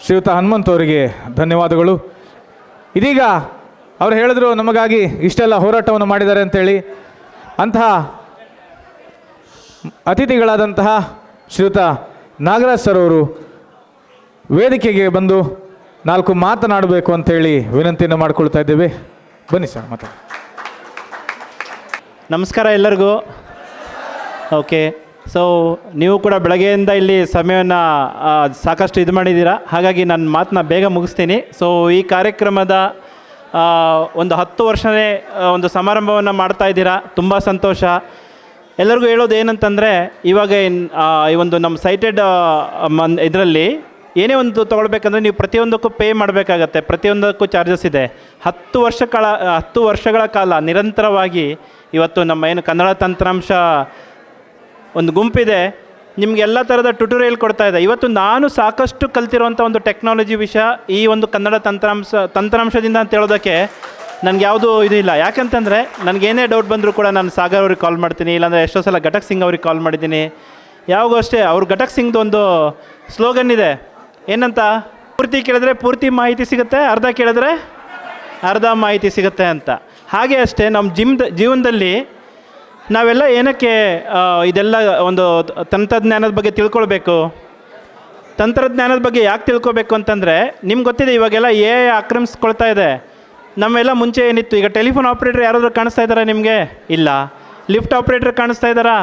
ಶ್ರೀಯುತ ಹನುಮಂತ್ ಅವರಿಗೆ ಧನ್ಯವಾದಗಳು. ಇದೀಗ ಅವರು ಹೇಳಿದ್ರು ನಮಗಾಗಿ ಇಷ್ಟೆಲ್ಲ ಹೋರಾಟವನ್ನು ಮಾಡಿದ್ದಾರೆ ಅಂತೇಳಿ. ಅಂತಹ ಅತಿಥಿಗಳಾದಂತಹ ಶ್ರೀಯುತ ನಾಗರಾಜ್ ಸರ್ ಅವರು ವೇದಿಕೆಗೆ ಬಂದು 4 ಮಾತನಾಡಬೇಕು ಅಂತೇಳಿ ವಿನಂತಿಯನ್ನು ಮಾಡಿಕೊಳ್ತಾ ಇದ್ದೇವೆ. ಬನ್ನಿ ಸರ್ ಮಾತಾಡಿ. ನಮಸ್ಕಾರ ಎಲ್ಲರಿಗೂ. ಓಕೆ, ಸೊ ನೀವು ಕೂಡ ಬೆಳಗ್ಗೆಯಿಂದ ಇಲ್ಲಿ ಸಮಯವನ್ನು ಸಾಕಷ್ಟು ಇದು ಮಾಡಿದ್ದೀರಾ. ಹಾಗಾಗಿ ನನ್ನ ಮಾತನ್ನ ಬೇಗ ಮುಗಿಸ್ತೀನಿ. ಸೊ ಈ ಕಾರ್ಯಕ್ರಮದ ಒಂದು 10 ವರ್ಷನೇ ಒಂದು ಸಮಾರಂಭವನ್ನು ಮಾಡ್ತಾ ಇದ್ದೀರಾ, ತುಂಬ ಸಂತೋಷ. ಎಲ್ಲರಿಗೂ ಹೇಳೋದು ಏನಂತಂದರೆ, ಇವಾಗ ಈ ಒಂದು ನಮ್ಮ ಸೈಟೆಡ್ ಇದರಲ್ಲಿ ಏನೇ ಒಂದು ತೊಗೊಳ್ಬೇಕಂದ್ರೆ ನೀವು ಪ್ರತಿಯೊಂದಕ್ಕೂ ಪೇ ಮಾಡಬೇಕಾಗತ್ತೆ, ಪ್ರತಿಯೊಂದಕ್ಕೂ ಚಾರ್ಜಸ್ ಇದೆ. 10 ವರ್ಷಗಳ ಕಾಲ ನಿರಂತರವಾಗಿ ಇವತ್ತು ನಮ್ಮ ಏನು ಕನ್ನಡ ತಂತ್ರಾಂಶ ಒಂದು ಗುಂಪಿದೆ, ನಿಮ್ಗೆ ಎಲ್ಲ ಥರದ ಟ್ಯುಟೋರಿಯಲ್ ಕೊಡ್ತಾ ಇದೆ. ಇವತ್ತು ನಾನು ಸಾಕಷ್ಟು ಕಲ್ತಿರುವಂಥ ಒಂದು ಟೆಕ್ನಾಲಜಿ ವಿಷಯ ಈ ಒಂದು ಕನ್ನಡ ತಂತ್ರಾಂಶದಿಂದ ಅಂತ ಹೇಳೋದಕ್ಕೆ ನನಗೆ ಯಾವುದೂ ಇದು ಇಲ್ಲ. ಯಾಕಂತಂದರೆ ನನಗೇನೇ ಡೌಟ್ ಬಂದರೂ ಕೂಡ ನಾನು ಸಾಗರ್ ಅವ್ರಿಗೆ ಕಾಲ್ ಮಾಡ್ತೀನಿ, ಇಲ್ಲಾಂದರೆ ಎಷ್ಟೋ ಸಲ ಘಟಕ್ ಸಿಂಗ್ ಅವ್ರಿಗೆ ಕಾಲ್ ಮಾಡಿದ್ದೀನಿ. ಯಾವಾಗೂ ಅಷ್ಟೇ ಅವ್ರು ಘಟಕ್ ಸಿಂಗ್ದು ಒಂದು ಸ್ಲೋಗನ್ ಇದೆ, ಏನಂತ, ಪೂರ್ತಿ ಕೇಳಿದ್ರೆ ಪೂರ್ತಿ ಮಾಹಿತಿ ಸಿಗುತ್ತೆ, ಅರ್ಧ ಕೇಳಿದ್ರೆ ಅರ್ಧ ಮಾಹಿತಿ ಸಿಗುತ್ತೆ ಅಂತ. ಹಾಗೆ ಅಷ್ಟೇ ನಮ್ಮ ಜೀವನದಲ್ಲಿ ನಾವೆಲ್ಲ ಏನಕ್ಕೆ ಇದೆಲ್ಲ ಒಂದು ತಂತ್ರಜ್ಞಾನದ ಬಗ್ಗೆ ತಿಳ್ಕೊಳ್ಬೇಕು. ತಂತ್ರಜ್ಞಾನದ ಬಗ್ಗೆ ಯಾಕೆ ತಿಳ್ಕೊಬೇಕು ಅಂತಂದರೆ, ನಿಮ್ಗೆ ಗೊತ್ತಿದೆ ಇವಾಗೆಲ್ಲ AI ಆಕ್ರಮಿಸ್ಕೊಳ್ತಾ ಇದೆ. ನಮ್ಮೆಲ್ಲ ಮುಂಚೆ ಏನಿತ್ತು, ಈಗ ಟೆಲಿಫೋನ್ ಆಪ್ರೇಟರ್ ಯಾರಾದರೂ ಕಾಣಿಸ್ತಾ ಇದ್ದಾರಾ ನಿಮಗೆ? ಇಲ್ಲ. ಲಿಫ್ಟ್ ಆಪ್ರೇಟರ್ ಕಾಣಿಸ್ತಾ ಇದ್ದಾರಾ?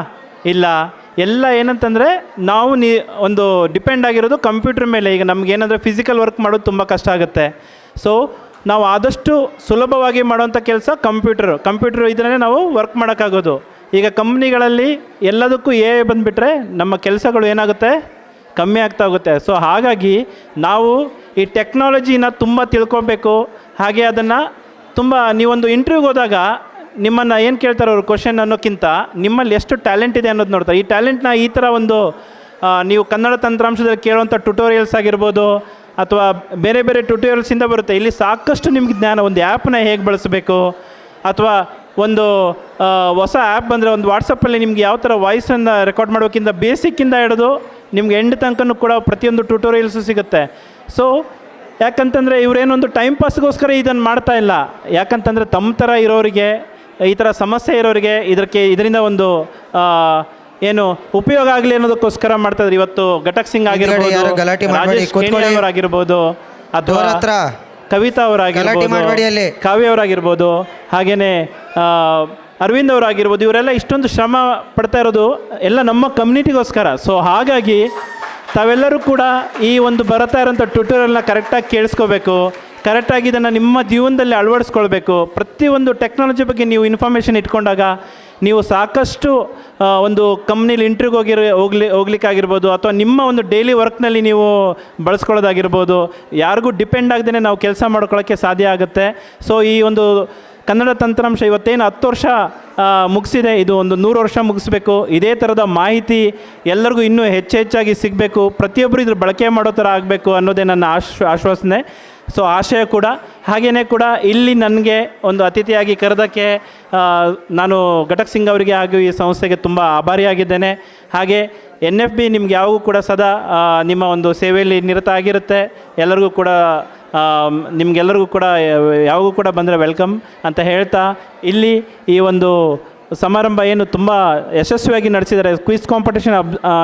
ಇಲ್ಲ. ಎಲ್ಲ ಏನಂತಂದರೆ ನಾವು ಒಂದು ಡಿಪೆಂಡ್ ಆಗಿರೋದು ಕಂಪ್ಯೂಟರ್ ಮೇಲೆ. ಈಗ ನಮಗೇನಂದರೆ ಫಿಸಿಕಲ್ ವರ್ಕ್ ಮಾಡೋದು ತುಂಬ ಕಷ್ಟ ಆಗುತ್ತೆ. ಸೊ ನಾವು ಆದಷ್ಟು ಸುಲಭವಾಗಿ ಮಾಡೋವಂಥ ಕೆಲಸ ಕಂಪ್ಯೂಟ್ರ್ ಇದ್ರೇ ನಾವು ವರ್ಕ್ ಮಾಡೋಕ್ಕಾಗೋದು. ಈಗ ಕಂಪ್ನಿಗಳಲ್ಲಿ ಎಲ್ಲದಕ್ಕೂ ಎ ಬಂದುಬಿಟ್ರೆ ನಮ್ಮ ಕೆಲಸಗಳು ಏನಾಗುತ್ತೆ, ಕಮ್ಮಿ ಆಗ್ತಾ ಹೋಗುತ್ತೆ. ಸೊ ಹಾಗಾಗಿ ನಾವು ಈ ಟೆಕ್ನಾಲಜಿನ ತುಂಬ ತಿಳ್ಕೊಬೇಕು. ಹಾಗೆ ಅದನ್ನು ತುಂಬ ನೀವೊಂದು ಇಂಟರ್ವ್ಯೂಗೆ ಹೋದಾಗ ನಿಮ್ಮನ್ನು ಏನು ಕೇಳ್ತಾರೆ ಅವರು ಕ್ವಶನ್ ಅನ್ನೋಕ್ಕಿಂತ ನಿಮ್ಮಲ್ಲಿ ಎಷ್ಟು ಟ್ಯಾಲೆಂಟ್ ಇದೆ ಅನ್ನೋದು ನೋಡ್ತಾರೆ. ಈ ಟ್ಯಾಲೆಂಟ್ನ ಈ ಥರ ಒಂದು ನೀವು ಕನ್ನಡ ತಂತ್ರಾಂಶದಲ್ಲಿ ಕೇಳುವಂಥ ಟ್ಯುಟೋರಿಯಲ್ಸ್ ಆಗಿರ್ಬೋದು ಅಥವಾ ಬೇರೆ ಬೇರೆ ಟ್ಯುಟೋರಿಯಲ್ಸಿಂದ ಬರುತ್ತೆ. ಇಲ್ಲಿ ಸಾಕಷ್ಟು ನಿಮ್ಗೆ ಜ್ಞಾನ, ಒಂದು ಆ್ಯಪ್ನ ಹೇಗೆ ಬಳಸಬೇಕು ಅಥವಾ ಒಂದು ಹೊಸ ಆ್ಯಪ್ ಬಂದರೆ ಒಂದು ವಾಟ್ಸಪ್ಪಲ್ಲಿ ನಿಮ್ಗೆ ಯಾವ ಥರ ವಾಯ್ಸನ್ನು ರೆಕಾರ್ಡ್ ಮಾಡೋಕ್ಕಿಂತ ಬೇಸಿಕ್ಕಿಂದ ಹಿಡಿದು ನಿಮ್ಗೆ ಎಂಡ್ ತನಕನೂ ಕೂಡ ಪ್ರತಿಯೊಂದು ಟ್ಯುಟೋರಿಯಲ್ಸು ಸಿಗುತ್ತೆ. ಸೊ ಯಾಕಂತಂದರೆ ಇವರೇನೊಂದು ಟೈಮ್ ಪಾಸ್ಗೋಸ್ಕರ ಇದನ್ನು ಮಾಡ್ತಾ ಇಲ್ಲ. ಯಾಕಂತಂದರೆ ತಮ್ಮ ಥರ ಇರೋರಿಗೆ, ಈ ಥರ ಸಮಸ್ಯೆ ಇರೋರಿಗೆ ಇದರಿಂದ ಒಂದು ಏನು ಉಪಯೋಗ ಆಗಲಿ ಅನ್ನೋದಕ್ಕೋಸ್ಕರ ಮಾಡ್ತಾಯಿದ್ರು. ಇವತ್ತು ಘಟಕ್ ಸಿಂಗ್ ಆಗಿರ್ಬೋದು, ಗಲಾಟೆ ಮಾಡ್ಬೇಡಿ, ರಾಜೇಶ್ ಕೇಣಿ ಅವರಾಗಿರ್ಬೋದು, ಅಥವಾ ಕವಿತಾ ಅವರಾಗಿರ್ಬೋದು, ಕಾವ್ಯ ಅವರಾಗಿರ್ಬೋದು, ಹಾಗೆಯೇ ಅರವಿಂದ್ ಅವರಾಗಿರ್ಬೋದು, ಇವರೆಲ್ಲ ಇಷ್ಟೊಂದು ಶ್ರಮ ಪಡ್ತಾ ಇರೋದು ಎಲ್ಲ ನಮ್ಮ ಕಮ್ಯುನಿಟಿಗೋಸ್ಕರ. ಸೊ ಹಾಗಾಗಿ ತಾವೆಲ್ಲರೂ ಕೂಡ ಈ ಒಂದು ಬರ್ತಾ ಇರೋಂಥ ಟ್ಯುಟೋರಿಯಲ್ನ ಕರೆಕ್ಟಾಗಿ ಕೇಳಿಸ್ಕೋಬೇಕು, ಕರೆಕ್ಟಾಗಿ ಇದನ್ನು ನಿಮ್ಮ ಜೀವನದಲ್ಲಿ ಅಳವಡಿಸ್ಕೊಳ್ಬೇಕು. ಪ್ರತಿಯೊಂದು ಟೆಕ್ನಾಲಜಿ ಬಗ್ಗೆ ನೀವು ಇನ್ಫಾರ್ಮೇಷನ್ ಇಟ್ಕೊಂಡಾಗ ನೀವು ಸಾಕಷ್ಟು ಒಂದು ಕಂಪ್ನಿಲಿ ಇಂಟರ್ವ್ಯೂಗೆ ಹೋಗ್ಲಿಕ್ಕಾಗಿರ್ಬೋದು ಅಥವಾ ನಿಮ್ಮ ಒಂದು ಡೈಲಿ ವರ್ಕ್ನಲ್ಲಿ ನೀವು ಬಳಸ್ಕೊಳ್ಳೋದಾಗಿರ್ಬೋದು, ಯಾರಿಗೂ ಡಿಪೆಂಡ್ ಆಗದೇ ನಾವು ಕೆಲಸ ಮಾಡ್ಕೊಳ್ಳೋಕ್ಕೆ ಸಾಧ್ಯ ಆಗುತ್ತೆ. ಸೊ ಈ ಒಂದು ಕನ್ನಡ ತಂತ್ರಾಂಶ ಇವತ್ತೇನು 10 ವರ್ಷ ಮುಗಿಸಿದೆ, ಇದು ಒಂದು 100 ವರ್ಷ ಮುಗಿಸ್ಬೇಕು. ಇದೇ ಥರದ ಮಾಹಿತಿ ಎಲ್ಲರಿಗೂ ಇನ್ನೂ ಹೆಚ್ಚಾಗಿ ಸಿಗಬೇಕು, ಪ್ರತಿಯೊಬ್ಬರು ಇದ್ರ ಬಳಕೆ ಮಾಡೋ ಥರ ಆಗಬೇಕು ಅನ್ನೋದೇ ನನ್ನ ಆಶ್ವಾಸನೆ. ಸೊ ಆಶಯ ಕೂಡ. ಹಾಗೆಯೇ ಕೂಡ ಇಲ್ಲಿ ನನಗೆ ಒಂದು ಅತಿಥಿಯಾಗಿ ಕರೆದಕ್ಕೆ ನಾನು ಘಟಕ್ ಸಿಂಗ್ ಅವರಿಗೆ ಹಾಗೂ ಈ ಸಂಸ್ಥೆಗೆ ತುಂಬ ಆಭಾರಿಯಾಗಿದ್ದೇನೆ. ಹಾಗೆ NFB ನಿಮ್ಗೆ ಯಾವಾಗೂ ಕೂಡ ಸದಾ ನಿಮ್ಮ ಒಂದು ಸೇವೆಯಲ್ಲಿ ನಿರತ ಆಗಿರುತ್ತೆ. ಎಲ್ಲರಿಗೂ ಕೂಡ ನಿಮಗೆಲ್ಲರಿಗೂ ಕೂಡ ಯಾವಾಗೂ ಕೂಡ ಬಂದರೆ ವೆಲ್ಕಮ್ ಅಂತ ಹೇಳ್ತಾ, ಇಲ್ಲಿ ಈ ಒಂದು ಸಮಾರಂಭ ಏನು ತುಂಬ ಯಶಸ್ವಿಯಾಗಿ ನಡೆಸಿದ್ದಾರೆ. ಕ್ವಿಜ್ ಕಾಂಪಿಟೇಷನ್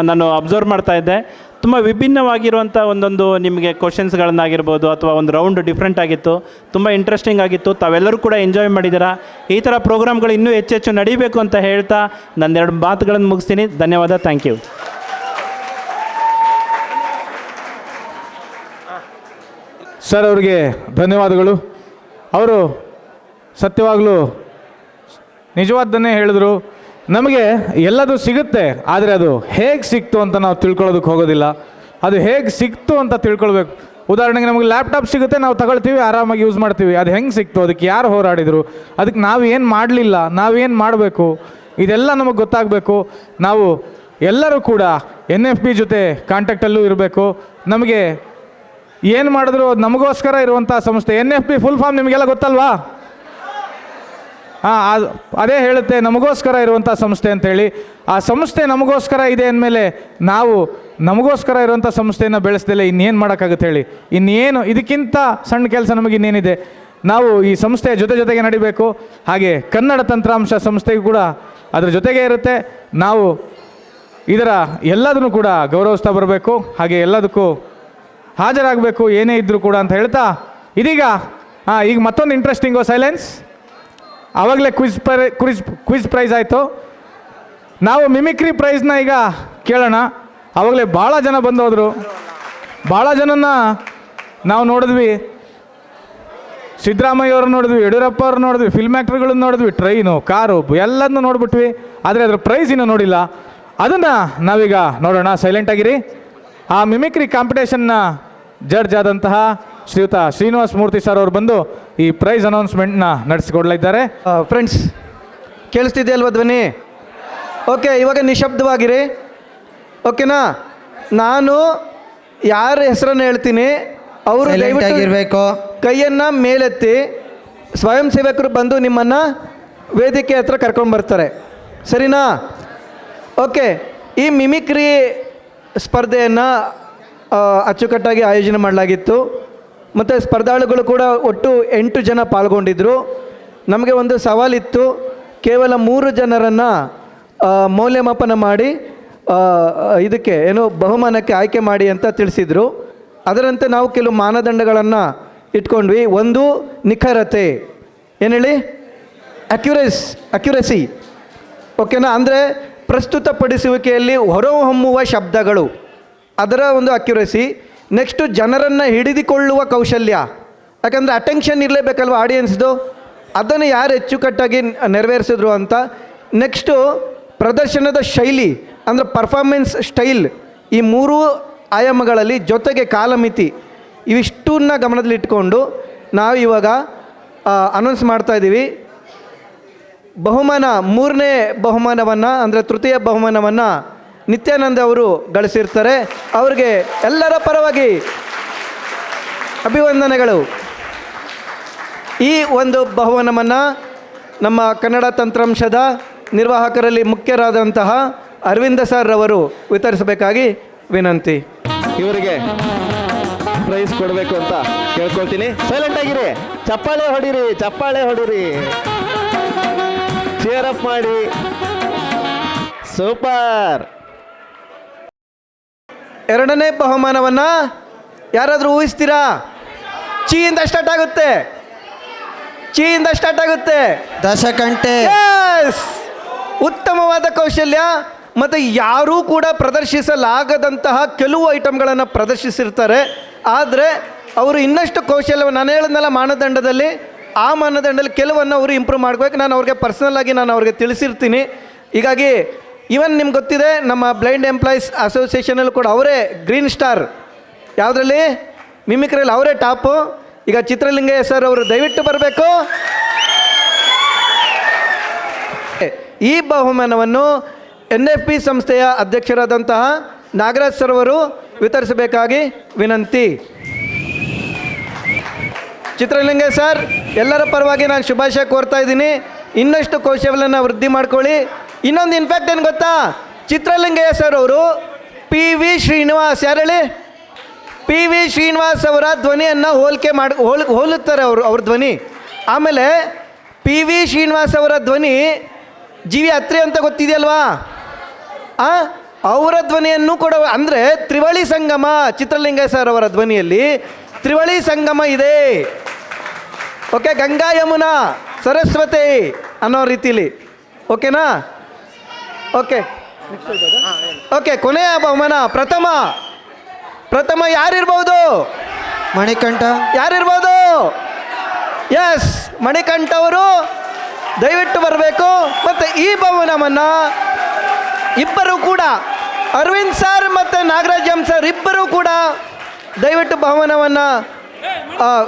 ನಾನು ಅಬ್ಸರ್ವ್ ಮಾಡ್ತಾ ಇದ್ದೆ. ತುಂಬ ವಿಭಿನ್ನವಾಗಿರುವಂಥ ಒಂದೊಂದು ನಿಮಗೆ ಕ್ವಶನ್ಸ್ಗಳನ್ನಾಗಿರ್ಬೋದು ಅಥವಾ ಒಂದು ರೌಂಡ್ ಡಿಫ್ರೆಂಟ್ ಆಗಿತ್ತು, ತುಂಬ ಇಂಟ್ರೆಸ್ಟಿಂಗ್ ಆಗಿತ್ತು. ತಾವೆಲ್ಲರೂ ಕೂಡ ಎಂಜಾಯ್ ಮಾಡಿದ್ದೀರಾ. ಈ ಥರ ಪ್ರೋಗ್ರಾಮ್ಗಳು ಇನ್ನೂ ಹೆಚ್ಚೆಚ್ಚು ನಡೀಬೇಕು ಅಂತ ಹೇಳ್ತಾ ನನ್ನ 2 ಮಾತುಗಳನ್ನು ಮುಗಿಸ್ತೀನಿ. ಧನ್ಯವಾದ. Thank you. ಸರ್ ಅವ್ರಿಗೆ ಧನ್ಯವಾದಗಳು. ಅವರು ಸತ್ಯವಾಗಲೂ ನಿಜವಾದ್ದನ್ನೇ ಹೇಳಿದ್ರು. ನಮಗೆ ಎಲ್ಲದೂ ಸಿಗುತ್ತೆ, ಆದರೆ ಅದು ಹೇಗೆ ಸಿಕ್ತು ಅಂತ ನಾವು ತಿಳ್ಕೊಳ್ಳೋದಕ್ಕೆ ಹೋಗೋದಿಲ್ಲ. ಅದು ಹೇಗೆ ಸಿಕ್ತು ಅಂತ ತಿಳ್ಕೊಳ್ಬೇಕು. ಉದಾಹರಣೆಗೆ ನಮಗೆ ಲ್ಯಾಪ್ಟಾಪ್ ಸಿಗುತ್ತೆ, ನಾವು ತಗೊಳ್ತೀವಿ, ಆರಾಮಾಗಿ ಯೂಸ್ ಮಾಡ್ತೀವಿ. ಅದು ಹೆಂಗೆ ಸಿಕ್ತು, ಅದಕ್ಕೆ ಯಾರು ಹೋರಾಡಿದರು, ಅದಕ್ಕೆ ನಾವೇನು ಮಾಡಲಿಲ್ಲ, ನಾವೇನು ಮಾಡಬೇಕು, ಇದೆಲ್ಲ ನಮಗೆ ಗೊತ್ತಾಗಬೇಕು. ನಾವು ಎಲ್ಲರೂ ಕೂಡ NFB ಜೊತೆ ಕಾಂಟ್ಯಾಕ್ಟಲ್ಲೂ ಇರಬೇಕು. ನಮಗೆ ಏನು ಮಾಡಿದ್ರು ಅದು ನಮಗೋಸ್ಕರ ಇರುವಂಥ ಸಂಸ್ಥೆ. NFB ಫುಲ್ ಫಾರ್ಮ್ ನಿಮಗೆಲ್ಲ ಗೊತ್ತಲ್ವಾ? ಅದೇ ಹೇಳುತ್ತೆ, ನಮಗೋಸ್ಕರ ಇರುವಂಥ ಸಂಸ್ಥೆ ಅಂತೇಳಿ. ಆ ಸಂಸ್ಥೆ ನಮಗೋಸ್ಕರ ಇದೆ ಅಂದಮೇಲೆ ನಾವು ನಮಗೋಸ್ಕರ ಇರುವಂಥ ಸಂಸ್ಥೆಯನ್ನು ಬೆಳೆಸ್ದಲೇ ಇನ್ನೇನು ಮಾಡೋಕ್ಕಾಗುತ್ತೆ ಹೇಳಿ? ಇನ್ನೇನು ಇದಕ್ಕಿಂತ ಸಣ್ಣ ಕೆಲಸ ನಮಗೆ ಇನ್ನೇನಿದೆ? ನಾವು ಈ ಸಂಸ್ಥೆಯ ಜೊತೆಗೆ ನಡಿಬೇಕು. ಹಾಗೆ ಕನ್ನಡ ತಂತ್ರಾಂಶ ಸಂಸ್ಥೆಗೂ ಕೂಡ ಅದರ ಜೊತೆಗೆ ಇರುತ್ತೆ. ನಾವು ಇದರ ಎಲ್ಲದನ್ನು ಕೂಡ ಗೌರವಿಸ್ತಾ ಬರಬೇಕು, ಹಾಗೆ ಎಲ್ಲದಕ್ಕೂ ಹಾಜರಾಗಬೇಕು, ಏನೇ ಇದ್ದರೂ ಕೂಡ ಅಂತ ಹೇಳ್ತಾ, ಇದೀಗ ಈಗ ಮತ್ತೊಂದು ಇಂಟ್ರೆಸ್ಟಿಂಗು ಸೈಲೆನ್ಸ್. ಆವಾಗಲೇ ಕ್ವಿಜ್ ಪ್ರೈಸ್ ಆಯಿತು. ನಾವು ಮಿಮಿಕ್ರಿ ಪ್ರೈಸ್ನ ಈಗ ಕೇಳೋಣ. ಆವಾಗಲೇ ಭಾಳ ಜನ ಬಂದೋದ್ರು, ಭಾಳ ಜನನ ನಾವು ನೋಡಿದ್ವಿ. ಸಿದ್ದರಾಮಯ್ಯ ಅವ್ರನ್ನ ನೋಡಿದ್ವಿ, ಯಡಿಯೂರಪ್ಪ ಅವ್ರನ್ನ ನೋಡಿದ್ವಿ, ಫಿಲ್ಮ್ ಆ್ಯಕ್ಟರ್ಗಳನ್ನ ನೋಡಿದ್ವಿ, ಟ್ರೈನು, ಕಾರು ಎಲ್ಲದನ್ನೂ ನೋಡ್ಬಿಟ್ವಿ. ಆದರೆ ಅದರ ಪ್ರೈಸ್ ಇನ್ನೂ ನೋಡಿಲ್ಲ. ಅದನ್ನು ನಾವೀಗ ನೋಡೋಣ. ಸೈಲೆಂಟಾಗಿರಿ. ಆ ಮಿಮಿಕ್ರಿ ಕಾಂಪಿಟೇಷನ್ನ ಜಡ್ಜ್ ಆದಂತಹ ಶ್ರೀಯುತ ಶ್ರೀನಿವಾಸ್ ಮೂರ್ತಿ ಸರ್ ಅವರು ಬಂದು ಈ ಪ್ರೈಸ್ ಅನೌನ್ಸ್ಮೆಂಟ್ನ ನಡೆಸಿಕೊಡ್ಲಿದ್ದಾರೆ. ಫ್ರೆಂಡ್ಸ್, ಕೇಳಿಸ್ತಿದೆ ಅಲ್ವಾ ಧ್ವನಿ? ಓಕೆ, ಇವಾಗ ನಿಶಬ್ದವಾಗಿರಿ. ಓಕೆನಾ? ನಾನು ಯಾರ ಹೆಸರನ್ನು ಹೇಳ್ತೀನಿ ಅವರು ಆಗಿರಬೇಕು. ಕೈಯನ್ನು ಮೇಲೆತ್ತಿ ಸ್ವಯಂ ಸೇವಕರು ಬಂದು ನಿಮ್ಮನ್ನು ವೇದಿಕೆ ಹತ್ರ ಕರ್ಕೊಂಡು ಬರ್ತಾರೆ. ಸರಿನಾ? ಓಕೆ. ಈ ಮಿಮಿಕ್ರಿ ಸ್ಪರ್ಧೆಯನ್ನು ಅಚ್ಚುಕಟ್ಟಾಗಿ ಆಯೋಜನೆ ಮಾಡಲಾಗಿತ್ತು. ಮತ್ತು ಸ್ಪರ್ಧಾಳುಗಳು ಕೂಡ ಒಟ್ಟು 8 ಜನ ಪಾಲ್ಗೊಂಡಿದ್ದರು. ನಮಗೆ ಒಂದು ಸವಾಲಿತ್ತು. ಕೇವಲ 3 ಜನರನ್ನು ಮೌಲ್ಯಮಾಪನ ಮಾಡಿ ಇದಕ್ಕೆ ಏನು ಬಹುಮಾನಕ್ಕೆ ಆಯ್ಕೆ ಮಾಡಿ ಅಂತ ತಿಳಿಸಿದರು. ಅದರಂತೆ ನಾವು ಕೆಲವು ಮಾನದಂಡಗಳನ್ನು ಇಟ್ಕೊಂಡ್ವಿ. ಒಂದು ನಿಖರತೆ, ಏನು ಹೇಳಿ, ಅಕ್ಯುರೆಸಿ. ಓಕೆನಾ? ಅಂದರೆ ಪ್ರಸ್ತುತಪಡಿಸುವಿಕೆಯಲ್ಲಿ ಹೊರಹೊಮ್ಮುವ ಶಬ್ದಗಳು, ಅದರ ಒಂದು ಅಕ್ಯುರೆಸಿ. ನೆಕ್ಸ್ಟು ಜನರನ್ನು ಹಿಡಿದುಕೊಳ್ಳುವ ಕೌಶಲ್ಯ, ಯಾಕಂದರೆ ಅಟೆನ್ಷನ್ ಇರಲೇಬೇಕಲ್ವ ಆಡಿಯನ್ಸ್ದು, ಅದನ್ನು ಯಾರು ಅಚ್ಚುಕಟ್ಟಾಗಿ ನೆರವೇರಿಸಿದ್ರು ಅಂತ. ನೆಕ್ಸ್ಟು ಪ್ರದರ್ಶನದ ಶೈಲಿ ಅಂದರೆ ಪರ್ಫಾರ್ಮೆನ್ಸ್ ಸ್ಟೈಲ್, ಈ ಮೂರೂ ಆಯಾಮಗಳಲ್ಲಿ ಜೊತೆಗೆ ಕಾಲಮಿತಿ ಇವಿಷ್ಟನ್ನ ಗಮನದಲ್ಲಿಟ್ಕೊಂಡು ನಾವು ಇವಾಗ ಅನೌನ್ಸ್ ಮಾಡ್ತಾಯಿದ್ದೀವಿ. ಬಹುಮಾನ 3ನೇ ಬಹುಮಾನವನ್ನು ಅಂದರೆ ತೃತೀಯ ಬಹುಮಾನವನ್ನು ನಿತ್ಯಾನಂದ ಅವರು ಗಳಿಸಿರ್ತಾರೆ. ಅವರಿಗೆ ಎಲ್ಲರ ಪರವಾಗಿ ಅಭಿವಂದನೆಗಳು. ಈ ಒಂದು ಬಹುಮಾನವನ್ನು ನಮ್ಮ ಕನ್ನಡ ತಂತ್ರಾಂಶದ ನಿರ್ವಾಹಕರಲ್ಲಿ ಮುಖ್ಯರಾದಂತಹ ಅರವಿಂದ ಸರ್ ಅವರು ವಿತರಿಸಬೇಕಾಗಿ ವಿನಂತಿ. ಇವರಿಗೆ ಪ್ರೈಸ್ ಕೊಡಬೇಕು ಅಂತ ಕೇಳ್ಕೊಳ್ತೀನಿ. ಸೈಲೆಂಟ್ ಆಗಿರಿ, ಚಪ್ಪಾಳೆ ಹೊಡೀರಿ, ಚಪ್ಪಾಳೆ ಹೊಡೀರಿ, ಚೇರ್ ಅಪ್ ಮಾಡಿ. ಸೂಪರ್. 2ನೇ ಬಹುಮಾನವನ್ನು ಯಾರಾದರೂ ಊಹಿಸ್ತೀರಾ? ಚೀಯಿಂದ ಸ್ಟಾರ್ಟ್ ಆಗುತ್ತೆ, ಚೀಯಿಂದ ಸ್ಟಾರ್ಟ್ ಆಗುತ್ತೆ. ದಶಕಂಠೆ. Yes! ಉತ್ತಮವಾದ ಕೌಶಲ್ಯ ಮತ್ತು ಯಾರೂ ಕೂಡ ಪ್ರದರ್ಶಿಸಲಾಗದಂತಹ ಕೆಲವು ಐಟಮ್ಗಳನ್ನು ಪ್ರದರ್ಶಿಸಿರ್ತಾರೆ. ಆದರೆ ಅವರು ಇನ್ನಷ್ಟು ಕೌಶಲ್ಯವನ್ನು, ನಾನು ಹೇಳಿದ್ನಲ್ಲ ಮಾನದಂಡದಲ್ಲಿ, ಆ ಮಾನದಂಡದಲ್ಲಿ ಕೆಲವನ್ನು ಅವರು ಇಂಪ್ರೂವ್ ಮಾಡಬೇಕು. ನಾನು ಅವ್ರಿಗೆ ಪರ್ಸನಲಾಗಿ ನಾನು ಅವ್ರಿಗೆ ತಿಳಿಸಿರ್ತೀನಿ. ಹೀಗಾಗಿ ಈವನ್ ನಿಮ್ಗೆ ಗೊತ್ತಿದೆ, ನಮ್ಮ ಬ್ಲೈಂಡ್ ಎಂಪ್ಲಾಯೀಸ್ ಅಸೋಸಿಯೇಷನಲ್ಲಿ ಕೂಡ ಅವರೇ ಗ್ರೀನ್ ಸ್ಟಾರ್, ಯಾವುದರಲ್ಲಿ ಮಿಮಿಕ್ರಲ್ಲಿ ಅವರೇ ಟಾಪು. ಈಗ ಚಿತ್ರಲಿಂಗಯ್ಯ ಸರ್ ಅವರು ದಯವಿಟ್ಟು ಬರಬೇಕು. ಈ ಬಹುಮಾನವನ್ನು NFP ಸಂಸ್ಥೆಯ ಅಧ್ಯಕ್ಷರಾದಂತಹ ನಾಗರಾಜ್ ಸರ್ ಅವರು ವಿತರಿಸಬೇಕಾಗಿ ವಿನಂತಿ. ಚಿತ್ರಲಿಂಗಯ್ಯ ಸರ್, ಎಲ್ಲರ ಪರವಾಗಿ ನಾನು ಶುಭಾಶಯ ಕೋರ್ತಾ ಇದ್ದೀನಿ. ಇನ್ನಷ್ಟು ಕೌಶಲ್ಯವನ್ನು ವೃದ್ಧಿ ಮಾಡ್ಕೊಳ್ಳಿ. ಇನ್ನೊಂದು ಇನ್ಫ್ಯಾಕ್ಟ್ ಏನು ಗೊತ್ತಾ, ಚಿತ್ರಲಿಂಗಯ್ಯ ಸರ್ ಅವರು PV ಶ್ರೀನಿವಾಸ್, ಯಾರು ಹೇಳಿ, PV ಶ್ರೀನಿವಾಸ್ ಅವರ ಧ್ವನಿಯನ್ನು ಹೋಲುತ್ತಾರೆ ಅವ್ರ ಧ್ವನಿ. ಆಮೇಲೆ PV ಶ್ರೀನಿವಾಸ್ ಅವರ ಧ್ವನಿ GV ಅತ್ರಿ ಅಂತ ಗೊತ್ತಿದೆಯಲ್ವಾ, ಅವರ ಧ್ವನಿಯನ್ನು ಕೂಡ, ಅಂದರೆ ತ್ರಿವಳಿ ಸಂಗಮ, ಚಿತ್ರಲಿಂಗಯ್ಯ ಸರ್ ಅವರ ಧ್ವನಿಯಲ್ಲಿ ತ್ರಿವಳಿ ಸಂಗಮ ಇದೆ. ಓಕೆ, ಗಂಗಾ ಯಮುನಾ ಸರಸ್ವತಿ ಅನ್ನೋ ರೀತಿಲಿ. ಓಕೆನಾ? Okay okay. ಕೊನೆಯ ಬಹುಮಾನ ಪ್ರಥಮ ಯಾರಿರ್ಬೋದು? ಮಣಿಕಂಠ. ಯಾರಿರ್ಬೋದು? ಎಸ್, ಮಣಿಕಂಠ ಅವರು ದಯವಿಟ್ಟು ಬರಬೇಕು. ಮತ್ತು ಈ ಬಹುಮಾನವನ್ನು ಇಬ್ಬರು ಕೂಡ, ಅರವಿಂದ್ ಸರ್ ಮತ್ತು ನಾಗರಾಜ್ ಎಂ ಸರ್ ಇಬ್ಬರೂ ಕೂಡ ದಯವಿಟ್ಟು ಬಹುಮಾನವನ್ನು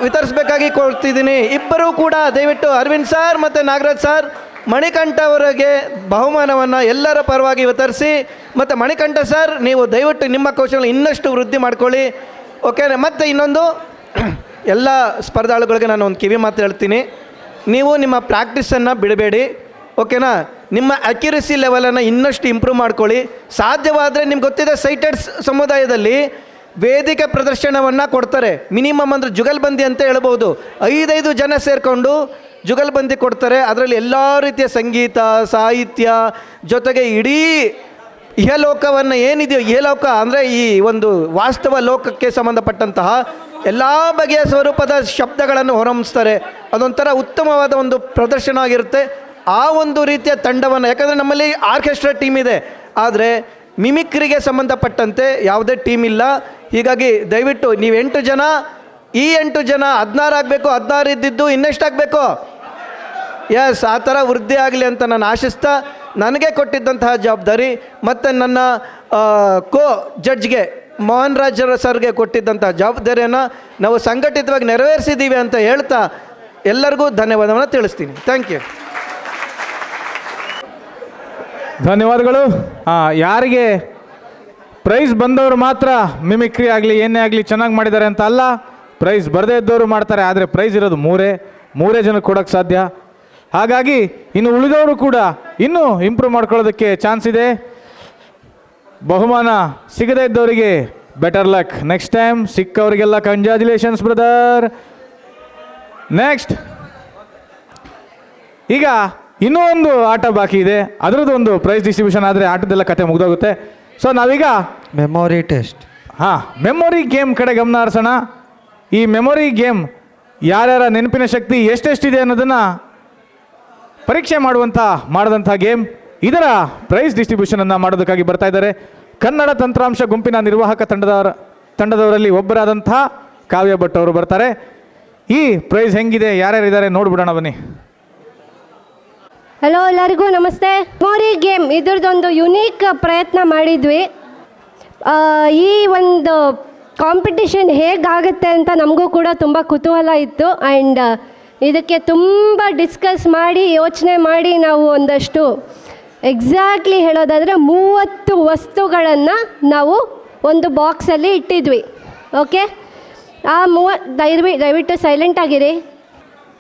ವಿತರಿಸಬೇಕಾಗಿ ಕೊಡ್ತಿದ್ದೀನಿ. ಇಬ್ಬರೂ ಕೂಡ ದಯವಿಟ್ಟು ಅರವಿಂದ್ ಸರ್ ಮತ್ತು ನಾಗರಾಜ್ ಸರ್ ಮಣಿಕಂಠ ಅವರಿಗೆ ಬಹುಮಾನವನ್ನು ಎಲ್ಲರ ಪರವಾಗಿ ವಿತರಿಸಿ. ಮತ್ತು ಮಣಿಕಂಠ ಸರ್, ನೀವು ದಯವಿಟ್ಟು ನಿಮ್ಮ ಕೌಶಲ್ಯ ಇನ್ನಷ್ಟು ವೃದ್ಧಿ ಮಾಡ್ಕೊಳ್ಳಿ. ಓಕೆ. ಮತ್ತು ಇನ್ನೊಂದು, ಎಲ್ಲ ಸ್ಪರ್ಧಾಳುಗಳಿಗೆ ನಾನು ಒಂದು ಕಿವಿ ಮಾತು ಹೇಳ್ತೀನಿ, ನೀವು ನಿಮ್ಮ ಪ್ರಾಕ್ಟೀಸನ್ನು ಬಿಡಬೇಡಿ. ಓಕೆನಾ? ನಿಮ್ಮ ಅಕ್ಯುರಸಿ ಲೆವೆಲನ್ನು ಇನ್ನಷ್ಟು ಇಂಪ್ರೂವ್ ಮಾಡ್ಕೊಳ್ಳಿ. ಸಾಧ್ಯವಾದರೆ ನಿಮ್ಗೆ ಗೊತ್ತಿದೆ, ಸೈಟೆಡ್ಸ್ ಸಮುದಾಯದಲ್ಲಿ ವೇದಿಕೆ ಪ್ರದರ್ಶನವನ್ನು ಕೊಡ್ತಾರೆ. ಮಿನಿಮಮ್ ಅಂದರೆ ಜುಗಲ್ಬಂದಿ ಅಂತ ಹೇಳ್ಬೋದು. 5 ಜನ ಸೇರಿಕೊಂಡು ಜುಗಲ್ಬಂದಿ ಕೊಡ್ತಾರೆ. ಅದರಲ್ಲಿ ಎಲ್ಲ ರೀತಿಯ ಸಂಗೀತ, ಸಾಹಿತ್ಯ, ಜೊತೆಗೆ ಇಡೀ ಇಹಲೋಕವನ್ನು ಏನಿದೆಯೋ, ಇಹಲೋಕ ಅಂದರೆ ಈ ಒಂದು ವಾಸ್ತವ ಲೋಕಕ್ಕೆ ಸಂಬಂಧಪಟ್ಟಂತಹ ಎಲ್ಲ ಬಗೆಯ ಸ್ವರೂಪದ ಶಬ್ದಗಳನ್ನು ಹೊರಹೊಮ್ಮಿಸ್ತಾರೆ. ಅದೊಂಥರ ಉತ್ತಮವಾದ ಒಂದು ಪ್ರದರ್ಶನ ಆಗಿರುತ್ತೆ. ಆ ಒಂದು ರೀತಿಯ ತಂಡವನ್ನು, ಯಾಕಂದರೆ ನಮ್ಮಲ್ಲಿ ಆರ್ಕೆಸ್ಟ್ರಾ ಟೀಮ್ ಇದೆ, ಆದರೆ ಮಿಮಿಕ್ರಿಗೆ ಸಂಬಂಧಪಟ್ಟಂತೆ ಯಾವುದೇ ಟೀಮ್ ಇಲ್ಲ. ಹೀಗಾಗಿ ದಯವಿಟ್ಟು ನೀವು 8 ಜನ, ಈ 8 ಜನ 16 ಆಗಬೇಕು. 16 ಇದ್ದಿದ್ದು ಇನ್ನೆಷ್ಟಾಗಬೇಕು? ಎಸ್, ಆ ಥರ ವೃದ್ಧಿ ಆಗಲಿ ಅಂತ ನಾನು ಆಶಿಸ್ತಾ, ನನಗೆ ಕೊಟ್ಟಿದ್ದಂತಹ ಜವಾಬ್ದಾರಿ ಮತ್ತು ನನ್ನ ಕೋ ಜಡ್ಜ್ಗೆ ಮೋಹನ್ ರಾಜ್ ಸರ್ಗೆ ಕೊಟ್ಟಿದ್ದಂಥ ಜವಾಬ್ದಾರಿಯನ್ನು ನಾವು ಸಂಘಟಿತವಾಗಿ ನೆರವೇರಿಸಿದ್ದೀವಿ ಅಂತ ಹೇಳ್ತಾ ಎಲ್ಲರಿಗೂ ಧನ್ಯವಾದವನ್ನು ತಿಳಿಸ್ತೀನಿ. Thank you. ಧನ್ಯವಾದಗಳು. ಯಾರಿಗೆ ಪ್ರೈಸ್ ಬಂದವರು ಮಾತ್ರ ಮಿಮಿಕ್ರಿ ಆಗಲಿ ಏನೇ ಆಗಲಿ ಚೆನ್ನಾಗಿ ಮಾಡಿದ್ದಾರೆ ಅಂತ ಅಲ್ಲ, ಪ್ರೈಸ್ ಬರದೇ ಇದ್ದವರು ಮಾಡ್ತಾರೆ. ಆದರೆ ಪ್ರೈಸ್ ಇರೋದು ಮೂರೇ ಜನಕ್ಕೆ ಕೊಡೋಕ್ಕೆ ಸಾಧ್ಯ. ಹಾಗಾಗಿ ಇನ್ನು ಉಳಿದವರು ಕೂಡ ಇನ್ನೂ ಇಂಪ್ರೂವ್ ಮಾಡ್ಕೊಳ್ಳೋದಕ್ಕೆ ಚಾನ್ಸ್ ಇದೆ. ಬಹುಮಾನ ಸಿಗದೇ ಇದ್ದವರಿಗೆ ಬೆಟರ್ ಲಕ್. ನೆಕ್ಸ್ಟ್ ಟೈಮ್ ಸಿಕ್ಕವರಿಗೆಲ್ಲ ಕಂಗ್ರ್ಯಾಚುಲೇಷನ್ಸ್ ಬ್ರದರ್. ನೆಕ್ಸ್ಟ್, ಈಗ ಇನ್ನೂ ಒಂದು ಆಟ ಬಾಕಿ ಇದೆ. ಅದರದ್ದು ಒಂದು ಪ್ರೈಸ್ ಡಿಸ್ಟ್ರಿಬ್ಯೂಷನ್ ಆದರೆ ಆಟದೆಲ್ಲ ಕತೆ ಮುಗಿದೋಗುತ್ತೆ. ಸೊ ನಾವೀಗ ಮೆಮೊರಿ ಟೆಸ್ಟ್, ಮೆಮೊರಿ ಗೇಮ್ ಕಡೆ ಗಮನ ಹರಿಸೋಣ. ಈ ಮೆಮೊರಿ ಗೇಮ್ ಯಾರ್ಯಾರ ನೆನಪಿನ ಶಕ್ತಿ ಎಷ್ಟೆಷ್ಟಿದೆ ಅನ್ನೋದನ್ನು ಪರೀಕ್ಷೆ ಮಾಡಿದಂಥ ಗೇಮ್. ಇದರ ಪ್ರೈಸ್ ಡಿಸ್ಟ್ರಿಬ್ಯೂಷನನ್ನು ಮಾಡೋದಕ್ಕಾಗಿ ಬರ್ತಾ ಇದ್ದಾರೆ ಕನ್ನಡ ತಂತ್ರಾಂಶ ಗುಂಪಿನ ನಿರ್ವಾಹಕ ತಂಡದವರಲ್ಲಿ ಒಬ್ಬರಾದಂತಹ ಕಾವ್ಯ ಭಟ್ ಅವರು ಬರ್ತಾರೆ. ಈ ಪ್ರೈಸ್ ಹೆಂಗಿದೆ, ಯಾರ್ಯಾರಿದ್ದಾರೆ ನೋಡ್ಬಿಡೋಣ ಬನ್ನಿ. ಹಲೋ ಎಲ್ಲರಿಗೂ ನಮಸ್ತೆ. ಮೆಮೊರಿ ಗೇಮ್ ಇದ್ರದ್ದೊಂದು ಯುನೀಕ್ ಪ್ರಯತ್ನ ಮಾಡಿದ್ವಿ. ಈ ಒಂದು ಕಾಂಪಿಟಿಷನ್ ಹೇಗಾಗುತ್ತೆ ಅಂತ ನಮಗೂ ಕೂಡ ತುಂಬ ಕುತೂಹಲ ಇತ್ತು. ಆ್ಯಂಡ್ ಇದಕ್ಕೆ ತುಂಬ ಡಿಸ್ಕಸ್ ಮಾಡಿ ಯೋಚನೆ ಮಾಡಿ ನಾವು ಒಂದಷ್ಟು ಎಕ್ಸಾಕ್ಟ್ಲಿ ಹೇಳೋದಾದರೆ 30 ವಸ್ತುಗಳನ್ನು ನಾವು ಒಂದು ಬಾಕ್ಸಲ್ಲಿ ಇಟ್ಟಿದ್ವಿ. ಓಕೆ, ಆ ದಯವಿಟ್ಟು ಸೈಲೆಂಟ್ ಆಗಿರಿ.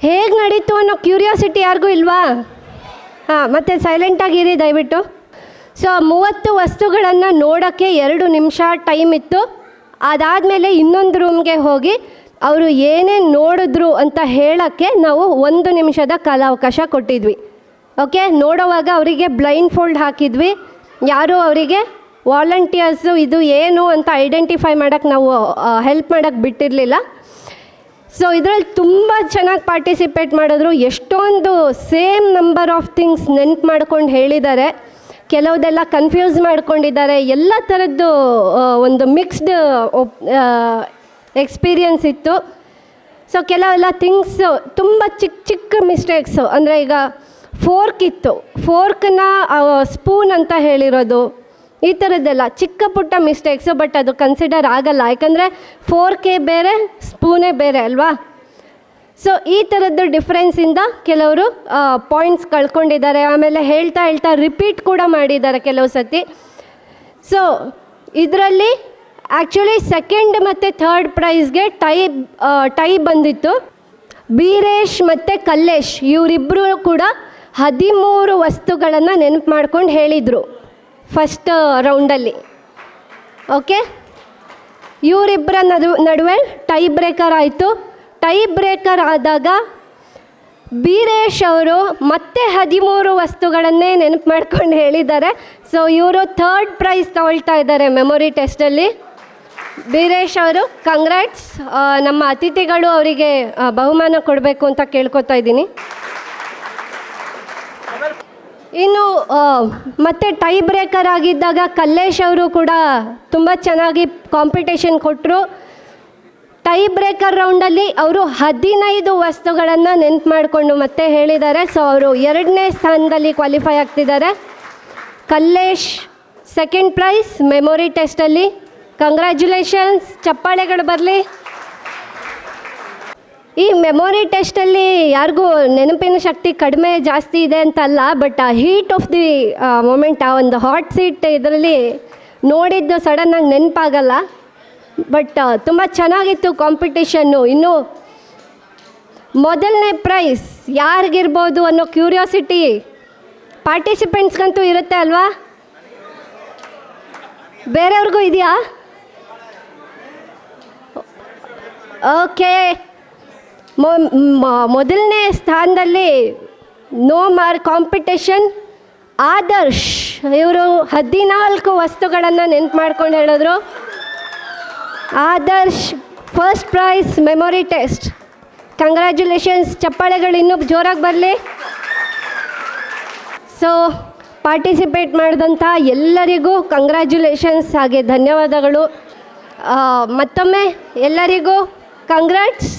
ಹೇಗೆ ನಡೀತು ಅನ್ನೋ ಕ್ಯೂರಿಯಾಸಿಟಿ ಯಾರಿಗೂ ಇಲ್ವಾ? ಹಾಂ, ಮತ್ತು ಸೈಲೆಂಟಾಗಿರಿ ದಯವಿಟ್ಟು. ಸೊ 30 ವಸ್ತುಗಳನ್ನು ನೋಡೋಕ್ಕೆ 2 ನಿಮಿಷ ಟೈಮ್ ಇತ್ತು. ಅದಾದಮೇಲೆ ಇನ್ನೊಂದು ರೂಮ್ಗೆ ಹೋಗಿ ಅವರು ಏನೇನು ನೋಡಿದ್ರು ಅಂತ ಹೇಳೋಕ್ಕೆ ನಾವು 1 ನಿಮಿಷದ ಕಾಲಾವಕಾಶ ಕೊಟ್ಟಿದ್ವಿ. ಓಕೆ, ನೋಡೋವಾಗ ಅವರಿಗೆ ಬ್ಲೈಂಡ್ ಫೋಲ್ಡ್ ಹಾಕಿದ್ವಿ. ಯಾರೂ ಅವರಿಗೆ ವಾಲಂಟಿಯರ್ಸು ಇದು ಏನು ಅಂತ ಐಡೆಂಟಿಫೈ ಮಾಡೋಕ್ಕೆ ನಾವು ಹೆಲ್ಪ್ ಮಾಡೋಕ್ಕೆ ಬಿಟ್ಟಿರಲಿಲ್ಲ. ಸೊ ಇದರಲ್ಲಿ ತುಂಬ ಚೆನ್ನಾಗಿ ಪಾರ್ಟಿಸಿಪೇಟ್ ಮಾಡಿದ್ರು. ಎಷ್ಟೊಂದು ಸೇಮ್ ನಂಬರ್ ಆಫ್ ಥಿಂಗ್ಸ್ ನೆನ್ಪು ಮಾಡ್ಕೊಂಡು ಹೇಳಿದ್ದಾರೆ. ಕೆಲವುದೆಲ್ಲ ಕನ್ಫ್ಯೂಸ್ ಮಾಡ್ಕೊಂಡಿದ್ದಾರೆ. ಎಲ್ಲ ಥರದ್ದು ಒಂದು ಮಿಕ್ಸ್ಡ್ ಎಕ್ಸ್ಪೀರಿಯನ್ಸ್ ಇತ್ತು. ಸೊ ಕೆಲವೆಲ್ಲ ಥಿಂಗ್ಸು ತುಂಬ ಚಿಕ್ಕ ಮಿಸ್ಟೇಕ್ಸು, ಅಂದರೆ ಈಗ ಫೋರ್ಕ್ ಇತ್ತು, ಫೋರ್ಕನ್ನ ಸ್ಪೂನ್ ಅಂತ ಹೇಳಿರೋದು, ಈ ಥರದ್ದೆಲ್ಲ ಚಿಕ್ಕ ಪುಟ್ಟ ಮಿಸ್ಟೇಕ್ಸು. ಬಟ್ ಅದು ಕನ್ಸಿಡರ್ ಆಗಲ್ಲ, ಯಾಕಂದರೆ ಫೋರ್ಕೇ ಬೇರೆ ಸ್ಪೂನೇ ಬೇರೆ ಅಲ್ವಾ. ಸೊ ಈ ಥರದ್ದು ಡಿಫ್ರೆನ್ಸಿಂದ ಕೆಲವರು ಪಾಯಿಂಟ್ಸ್ ಕಳ್ಕೊಂಡಿದ್ದಾರೆ. ಆಮೇಲೆ ಹೇಳ್ತಾ ರಿಪೀಟ್ ಕೂಡ ಮಾಡಿದ್ದಾರೆ ಕೆಲವು ಸತಿ. ಸೊ ಇದರಲ್ಲಿ ಆ್ಯಕ್ಚುಲಿ ಸೆಕೆಂಡ್ ಮತ್ತು ಥರ್ಡ್ ಪ್ರೈಸ್ಗೆ ಟೈ ಬಂದಿತ್ತು. ಬೀರೇಶ್ ಮತ್ತು ಕಲ್ಲೇಶ್ ಇವರಿಬ್ಬರು ಕೂಡ 13 ವಸ್ತುಗಳನ್ನು ನೆನಪು ಮಾಡ್ಕೊಂಡು ಹೇಳಿದರು ಫಸ್ಟ್ ರೌಂಡಲ್ಲಿ. ಓಕೆ, ಇವರಿಬ್ಬರ ನಡುವೆ ಟೈ ಬ್ರೇಕರ್ ಆಯಿತು. ಟೈ ಬ್ರೇಕರ್ ಆದಾಗ ಬೀರೇಶ್ ಅವರು ಮತ್ತೆ 13 ವಸ್ತುಗಳನ್ನೇ ನೆನಪು ಮಾಡ್ಕೊಂಡು ಹೇಳಿದ್ದಾರೆ. ಸೊ ಇವರು ಥರ್ಡ್ ಪ್ರೈಸ್ ತಗೊಳ್ತಾ ಇದ್ದಾರೆ ಮೆಮೊರಿ ಟೆಸ್ಟಲ್ಲಿ. ಬೀರೇಶ್ ಅವರು ಕಂಗ್ರಾಟ್ಸ್. ನಮ್ಮ ಅತಿಥಿಗಳು ಅವರಿಗೆ ಬಹುಮಾನ ಕೊಡಬೇಕು ಅಂತ ಕೇಳ್ಕೊತಾ ಇದ್ದೀನಿ. ಇನ್ನು ಮತ್ತೆ ಟೈ ಬ್ರೇಕರ್ ಆಗಿದ್ದಾಗ ಕಲ್ಲೇಶ್ ಅವರು ಕೂಡ ತುಂಬ ಚೆನ್ನಾಗಿ ಕಾಂಪಿಟೇಷನ್ ಕೊಟ್ಟರು. ಟೈ ಬ್ರೇಕರ್ ರೌಂಡಲ್ಲಿ ಅವರು 15 ವಸ್ತುಗಳನ್ನು ನೆನ್ಪು ಮಾಡಿಕೊಂಡು ಮತ್ತೆ ಹೇಳಿದ್ದಾರೆ. ಸೊ ಅವರು 2ನೇ ಸ್ಥಾನದಲ್ಲಿ ಕ್ವಾಲಿಫೈ ಆಗ್ತಿದ್ದಾರೆ. ಕಲ್ಲೇಶ್ ಸೆಕೆಂಡ್ ಪ್ರೈಸ್ ಮೆಮೊರಿ ಟೆಸ್ಟಲ್ಲಿ. ಕಂಗ್ರ್ಯಾಚುಲೇಷನ್ಸ್, ಚಪ್ಪಾಳೆಗಳು ಬರಲಿ. ಈ ಮೆಮೊರಿ ಟೆಸ್ಟಲ್ಲಿ ಯಾರಿಗೂ ನೆನಪಿನ ಶಕ್ತಿ ಕಡಿಮೆ ಜಾಸ್ತಿ ಇದೆ ಅಂತಲ್ಲ, ಬಟ್ ಆ ಹೀಟ್ ಆಫ್ ದಿ ಮೊಮೆಂಟ್, ಆ ಒಂದು ಹಾಟ್ ಸೀಟ್ ಇದರಲ್ಲಿ ನೋಡಿದ್ದು ಸಡನ್ನಾಗಿ ನೆನಪಾಗಲ್ಲ. ಬಟ್ ತುಂಬ ಚೆನ್ನಾಗಿತ್ತು ಕಾಂಪಿಟೇಷನ್ನು. ಇನ್ನು ಮೊದಲನೇ ಪ್ರೈಸ್ ಯಾರಿಗಿರ್ಬೋದು ಅನ್ನೋ ಕ್ಯೂರಿಯಾಸಿಟಿ ಪಾರ್ಟಿಸಿಪೆಂಟ್ಸ್ಗಂತೂ ಇರುತ್ತೆ ಅಲ್ವಾ? ಬೇರೆಯವ್ರಿಗೂ ಇದೆಯಾ? ಓಕೆ, ಮೊದಲನೇ ಸ್ಥಾನದಲ್ಲಿ ನೋ ಮಾರ್ಕ್ ಕಾಂಪಿಟೇಷನ್ ಆದರ್ಶ್. ಇವರು 14 ವಸ್ತುಗಳನ್ನು ನೆನ್ಪು ಮಾಡ್ಕೊಂಡು ಹೇಳಿದ್ರು. Adarsh first prize memory test. Congratulations, ಚಪ್ಪಾಳೆಗಳು ಇನ್ನೂ ಜೋರಾಗಿ ಬರಲಿ. ಸೊ ಪಾರ್ಟಿಸಿಪೇಟ್ ಮಾಡಿದಂಥ ಎಲ್ಲರಿಗೂ ಕಂಗ್ರ್ಯಾಚುಲೇಷನ್ಸ್, ಹಾಗೆ ಧನ್ಯವಾದಗಳು. ಮತ್ತೊಮ್ಮೆ ಎಲ್ಲರಿಗೂ ಕಂಗ್ರಾಟ್ಸ್.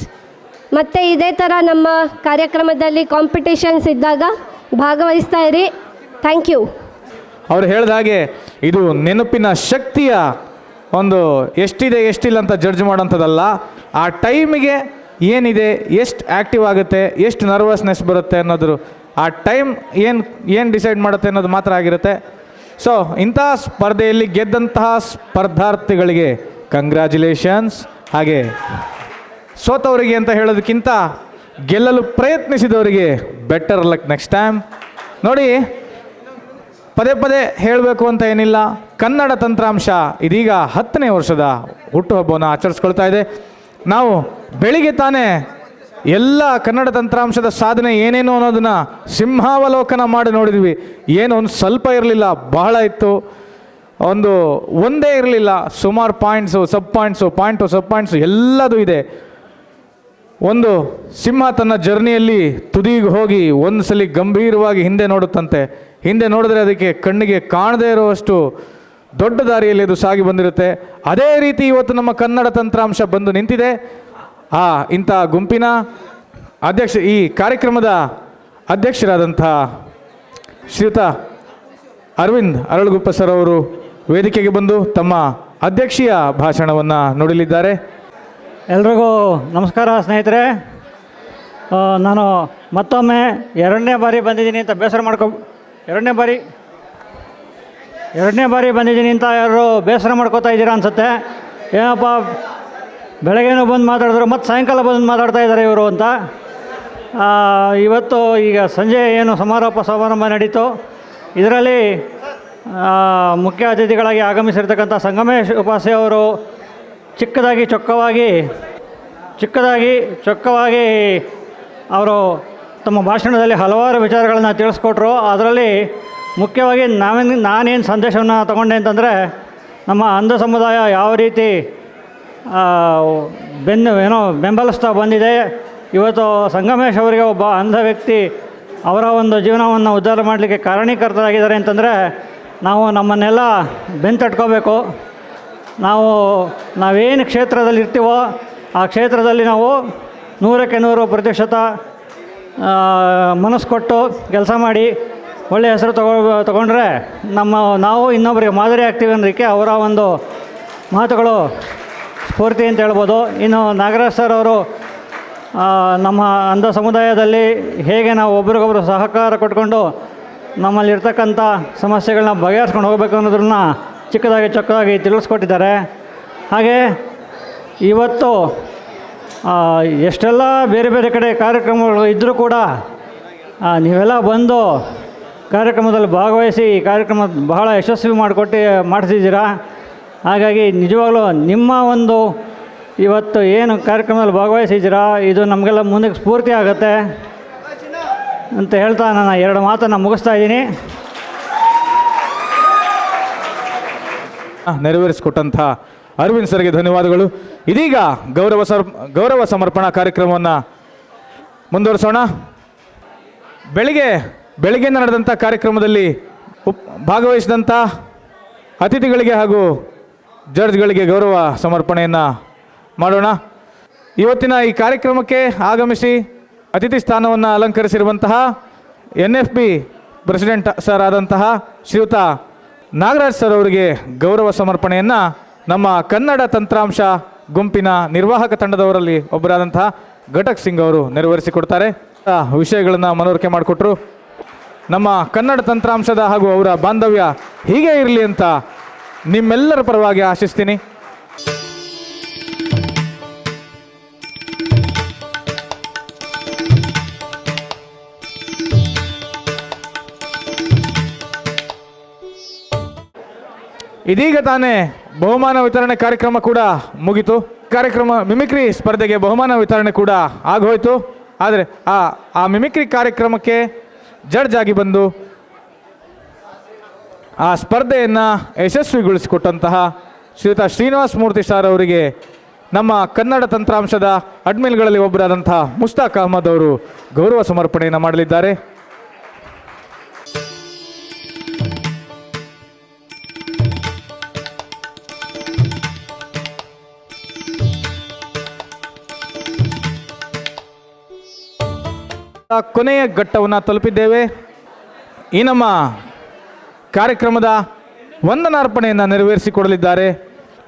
ಮತ್ತು ಇದೇ ಥರ ನಮ್ಮ ಕಾರ್ಯಕ್ರಮದಲ್ಲಿ ಕಾಂಪಿಟೇಷನ್ಸ್ ಇದ್ದಾಗ ಭಾಗವಹಿಸ್ತಾ ಇರಿ. Thank you. ಅವ್ರು ಹೇಳಿದ ಹಾಗೆ ಇದು ನೆನಪಿನ ಶಕ್ತಿಯ ಒಂದು ಎಷ್ಟಿದೆ ಎಷ್ಟಿಲ್ಲ ಅಂತ ಜಡ್ಜ್ ಮಾಡೋಂಥದ್ದಲ್ಲ. ಆ ಟೈಮಿಗೆ ಏನಿದೆ, ಎಷ್ಟು ಆ್ಯಕ್ಟಿವ್ ಆಗುತ್ತೆ, ಎಷ್ಟು ನರ್ವಸ್ನೆಸ್ ಬರುತ್ತೆ ಅನ್ನೋದು ಆ ಟೈಮ್ ಏನು ಡಿಸೈಡ್ ಮಾಡುತ್ತೆ ಅನ್ನೋದು ಮಾತ್ರ ಆಗಿರುತ್ತೆ. ಸೊ ಇಂಥ ಸ್ಪರ್ಧೆಯಲ್ಲಿ ಗೆದ್ದಂತಹ ಸ್ಪರ್ಧಾರ್ಥಿಗಳಿಗೆ ಕಂಗ್ರ್ಯಾಚುಲೇಷನ್ಸ್. ಹಾಗೆ ಸೋತವರಿಗೆ ಅಂತ ಹೇಳೋದಕ್ಕಿಂತ ಗೆಲ್ಲಲು ಪ್ರಯತ್ನಿಸಿದವರಿಗೆ ಬೆಟರ್ ಲಕ್ ನೆಕ್ಸ್ಟ್ ಟೈಮ್. ನೋಡಿ, ಪದೇ ಹೇಳಬೇಕು ಅಂತ ಏನಿಲ್ಲ, ಕನ್ನಡ ತಂತ್ರಾಂಶ ಇದೀಗ 10ನೇ ವರ್ಷದ ಹುಟ್ಟುಹಬ್ಬವನ್ನು ಆಚರಿಸ್ಕೊಳ್ತಾ ಇದೆ. ನಾವು ಬೆಳಿಗ್ಗೆ ತಾನೇ ಎಲ್ಲ ಕನ್ನಡ ತಂತ್ರಾಂಶದ ಸಾಧನೆ ಏನೇನು ಅನ್ನೋದನ್ನು ಸಿಂಹಾವಲೋಕನ ಮಾಡಿ ನೋಡಿದ್ವಿ. ಏನು ಒಂದು ಸ್ವಲ್ಪ ಇರಲಿಲ್ಲ, ಬಹಳ ಇತ್ತು. ಒಂದೇ ಇರಲಿಲ್ಲ, ಸುಮಾರು ಪಾಯಿಂಟ್ಸು, ಸಬ್ ಪಾಯಿಂಟ್ಸು ಎಲ್ಲದೂ ಇದೆ. ಒಂದು ಸಿಂಹ ತನ್ನ ಜರ್ನಿಯಲ್ಲಿ ತುದಿಗೆ ಹೋಗಿ ಒಂದು ಸಲ ಗಂಭೀರವಾಗಿ ಹಿಂದೆ ನೋಡುತ್ತಂತೆ. ಹಿಂದೆ ನೋಡಿದ್ರೆ ಅದಕ್ಕೆ ಕಣ್ಣಿಗೆ ಕಾಣದೇ ಇರುವಷ್ಟು ದೊಡ್ಡ ದಾರಿಯಲ್ಲಿ ಅದು ಸಾಗಿ ಬಂದಿರುತ್ತೆ. ಅದೇ ರೀತಿ ಇವತ್ತು ನಮ್ಮ ಕನ್ನಡ ತಂತ್ರಾಂಶ ಬಂದು ನಿಂತಿದೆ. ಇಂಥ ಗುಂಪಿನ ಈ ಕಾರ್ಯಕ್ರಮದ ಅಧ್ಯಕ್ಷರಾದಂಥ ಶ್ರೀಯುತ ಅರವಿಂದ್ ಅರಳುಗುಪ್ಪ ಸರ್ ಅವರು ವೇದಿಕೆಗೆ ಬಂದು ತಮ್ಮ ಅಧ್ಯಕ್ಷೀಯ ಭಾಷಣವನ್ನು ನುಡಿಲಿದ್ದಾರೆ. ಎಲ್ರಿಗೂ ನಮಸ್ಕಾರ ಸ್ನೇಹಿತರೆ. ನಾನು ಮತ್ತೊಮ್ಮೆ ಎರಡನೇ ಬಾರಿ ಬಂದಿದ್ದೀನಿ ಅಂತ ಎರಡನೇ ಬಾರಿ ಬಂದಿದ್ದೀನಿ ಅಂತ ಯಾರು ಬೇಸರ ಮಾಡ್ಕೋತಾ ಇದ್ದೀರಾ ಅನಿಸುತ್ತೆ. ಏನಪ್ಪ ಬೆಳಗ್ಗೆನೂ ಬಂದು ಮಾತಾಡಿದ್ರು ಮತ್ತು ಸಾಯಂಕಾಲ ಬಂದು ಮಾತಾಡ್ತಾ ಇದ್ದಾರೆ ಇವರು ಅಂತ. ಇವತ್ತು ಈಗ ಸಂಜೆ ಏನು ಸಮಾರಂಭ ನಡೀತು, ಇದರಲ್ಲಿ ಮುಖ್ಯ ಅತಿಥಿಗಳಾಗಿ ಆಗಮಿಸಿರ್ತಕ್ಕಂಥ ಸಂಗಮೇಶ್ ಉಪಾಸೆ ಅವರು ಚಿಕ್ಕದಾಗಿ ಚೊಕ್ಕವಾಗಿ ಅವರು ತಮ್ಮ ಭಾಷಣದಲ್ಲಿ ಹಲವಾರು ವಿಚಾರಗಳನ್ನು ತಿಳಿಸ್ಕೊಟ್ರು. ಅದರಲ್ಲಿ ಮುಖ್ಯವಾಗಿ ನಾನೇನು ಸಂದೇಶವನ್ನು ತಗೊಂಡೆ ಅಂತಂದರೆ, ನಮ್ಮ ಅಂಧ ಸಮುದಾಯ ಯಾವ ರೀತಿ ಬೆಂಬಲಿಸ್ತಾ ಬಂದಿದೆ. ಇವತ್ತು ಸಂಗಮೇಶ್ ಅವರಿಗೆ ಒಬ್ಬ ಅಂಧ ವ್ಯಕ್ತಿ ಅವರ ಒಂದು ಜೀವನವನ್ನು ಉದ್ಧಾರ ಮಾಡಲಿಕ್ಕೆ ಕಾರಣೀಕರ್ತರಾಗಿದ್ದಾರೆ ಅಂತಂದರೆ ನಾವು ನಮ್ಮನ್ನೆಲ್ಲ ಬೆಂತಟ್ಕೋಬೇಕು. ನಾವೇನು ಕ್ಷೇತ್ರದಲ್ಲಿ ಇರ್ತೀವೋ ಆ ಕ್ಷೇತ್ರದಲ್ಲಿ ನಾವು 100% ಮನಸ್ಸು ಕೊಟ್ಟು ಕೆಲಸ ಮಾಡಿ ಒಳ್ಳೆಯ ಹೆಸರು ತಗೊಂಡ್ರೆ ನಾವು ಇನ್ನೊಬ್ಬರಿಗೆ ಮಾದರಿ ಆಗ್ತೀವಿ ಅನ್ನೋದಕ್ಕೆ ಅವರ ಒಂದು ಮಾತುಗಳು ಸ್ಫೂರ್ತಿ ಅಂತ ಹೇಳ್ಬೋದು. ಇನ್ನು ನಾಗರಾಜ್ ಸರ್ ಅವರು ನಮ್ಮ ಅಂಧ ಸಮುದಾಯದಲ್ಲಿ ಹೇಗೆ ನಾವು ಒಬ್ರಿಗೊಬ್ಬರು ಸಹಕಾರ ಕೊಟ್ಕೊಂಡು ನಮ್ಮಲ್ಲಿರ್ತಕ್ಕಂಥ ಸಮಸ್ಯೆಗಳನ್ನ ಬಗೆಹರಿಸ್ಕೊಂಡು ಹೋಗಬೇಕು ಅನ್ನೋದನ್ನ ಚೊಕ್ಕದಾಗಿ ತಿಳಿಸ್ಕೊಟ್ಟಿದ್ದಾರೆ. ಹಾಗೆ ಇವತ್ತು ಎಷ್ಟೆಲ್ಲ ಬೇರೆ ಬೇರೆ ಕಡೆ ಕಾರ್ಯಕ್ರಮಗಳು ಇದ್ದರೂ ಕೂಡ ನೀವೆಲ್ಲ ಬಂದು ಕಾರ್ಯಕ್ರಮದಲ್ಲಿ ಭಾಗವಹಿಸಿ ಈ ಕಾರ್ಯಕ್ರಮ ಬಹಳ ಯಶಸ್ವಿ ಮಾಡಿಸಿದ್ದೀರಾ. ಹಾಗಾಗಿ ನಿಜವಾಗ್ಲೂ ನಿಮ್ಮ ಒಂದು ಇವತ್ತು ಏನು ಕಾರ್ಯಕ್ರಮದಲ್ಲಿ ಭಾಗವಹಿಸಿದ್ದೀರಾ ಇದು ನಮಗೆಲ್ಲ ಮುಂದಕ್ಕೆ ಸ್ಫೂರ್ತಿ ಆಗುತ್ತೆ ಅಂತ ಹೇಳ್ತಾ ನಾನು 2 ಮಾತನ್ನು ಮುಗಿಸ್ತಾ ಇದ್ದೀನಿ. ನೆರವೇರಿಸಿಕೊಟ್ಟಂಥ ಅರವಿಂದ್ ಸರ್ಗೆ ಧನ್ಯವಾದಗಳು. ಇದೀಗ ಗೌರವ ಸಮರ್ಪಣಾ ಕಾರ್ಯಕ್ರಮವನ್ನು ಮುಂದುವರಿಸೋಣ. ಬೆಳಿಗ್ಗೆ ನಡೆದಂಥ ಕಾರ್ಯಕ್ರಮದಲ್ಲಿ ಭಾಗವಹಿಸಿದಂಥ ಅತಿಥಿಗಳಿಗೆ ಹಾಗೂ ಜಡ್ಜ್ಗಳಿಗೆ ಗೌರವ ಸಮರ್ಪಣೆಯನ್ನು ಮಾಡೋಣ. ಇವತ್ತಿನ ಈ ಕಾರ್ಯಕ್ರಮಕ್ಕೆ ಆಗಮಿಸಿ ಅತಿಥಿ ಸ್ಥಾನವನ್ನು ಅಲಂಕರಿಸಿರುವಂತಹ NFB ಪ್ರೆಸಿಡೆಂಟ್ ಸರ್ ಆದಂತಹ ಶ್ರೀಯುತ ನಾಗರಾಜ್ ಸರ್ ಅವರಿಗೆ ಗೌರವ ಸಮರ್ಪಣೆಯನ್ನು ನಮ್ಮ ಕನ್ನಡ ತಂತ್ರಾಂಶ ಗುಂಪಿನ ನಿರ್ವಾಹಕ ತಂಡದವರಲ್ಲಿ ಒಬ್ಬರಾದಂತಹ ಘಟಕ್ ಸಿಂಗ್ ಅವರು ನೆರವೇರಿಸಿಕೊಡ್ತಾರೆ. ವಿಷಯಗಳನ್ನು ಮನವರಿಕೆ ಮಾಡಿಕೊಟ್ರು. ನಮ್ಮ ಕನ್ನಡ ತಂತ್ರಾಂಶದ ಹಾಗೂ ಅವರ ಬಾಂಧವ್ಯ ಹೀಗೆ ಇರಲಿ ಅಂತ ನಿಮ್ಮೆಲ್ಲರ ಪರವಾಗಿ ಆಶಿಸ್ತೀನಿ. ಇದೀಗ ತಾನೇ ಬಹುಮಾನ ವಿತರಣೆ ಕಾರ್ಯಕ್ರಮ ಕೂಡ ಮುಗಿತು. ಮಿಮಿಕ್ರಿ ಸ್ಪರ್ಧೆಗೆ ಬಹುಮಾನ ವಿತರಣೆ ಕೂಡ ಆಗೋಯ್ತು. ಆದರೆ ಆ ಮಿಮಿಕ್ರಿ ಕಾರ್ಯಕ್ರಮಕ್ಕೆ ಜಡ್ಜ್ ಆಗಿ ಬಂದು ಆ ಸ್ಪರ್ಧೆಯನ್ನು ಯಶಸ್ವಿಗೊಳಿಸಿಕೊಟ್ಟಂತಹ ಶ್ರೀಯುತ ಶ್ರೀನಿವಾಸ ಮೂರ್ತಿ ಸರ್ ಅವರಿಗೆ ನಮ್ಮ ಕನ್ನಡ ತಂತ್ರಾಂಶದ ಅಡ್ಮಿನ್ಗಳಲ್ಲಿ ಒಬ್ಬರಾದಂತಹ ಮುಸ್ತಾಕ್ ಅಹಮದ್ ಅವರು ಗೌರವ ಸಮರ್ಪಣೆಯನ್ನು ಮಾಡಲಿದ್ದಾರೆ. ಕೊನೆಯ ಘಟ್ಟವನ್ನು ತಲುಪಿದ್ದೇವೆ. ಈ ನಮ್ಮ ಕಾರ್ಯಕ್ರಮದ ವಂದನಾರ್ಪಣೆಯನ್ನು ನೆರವೇರಿಸಿಕೊಡಲಿದ್ದಾರೆ.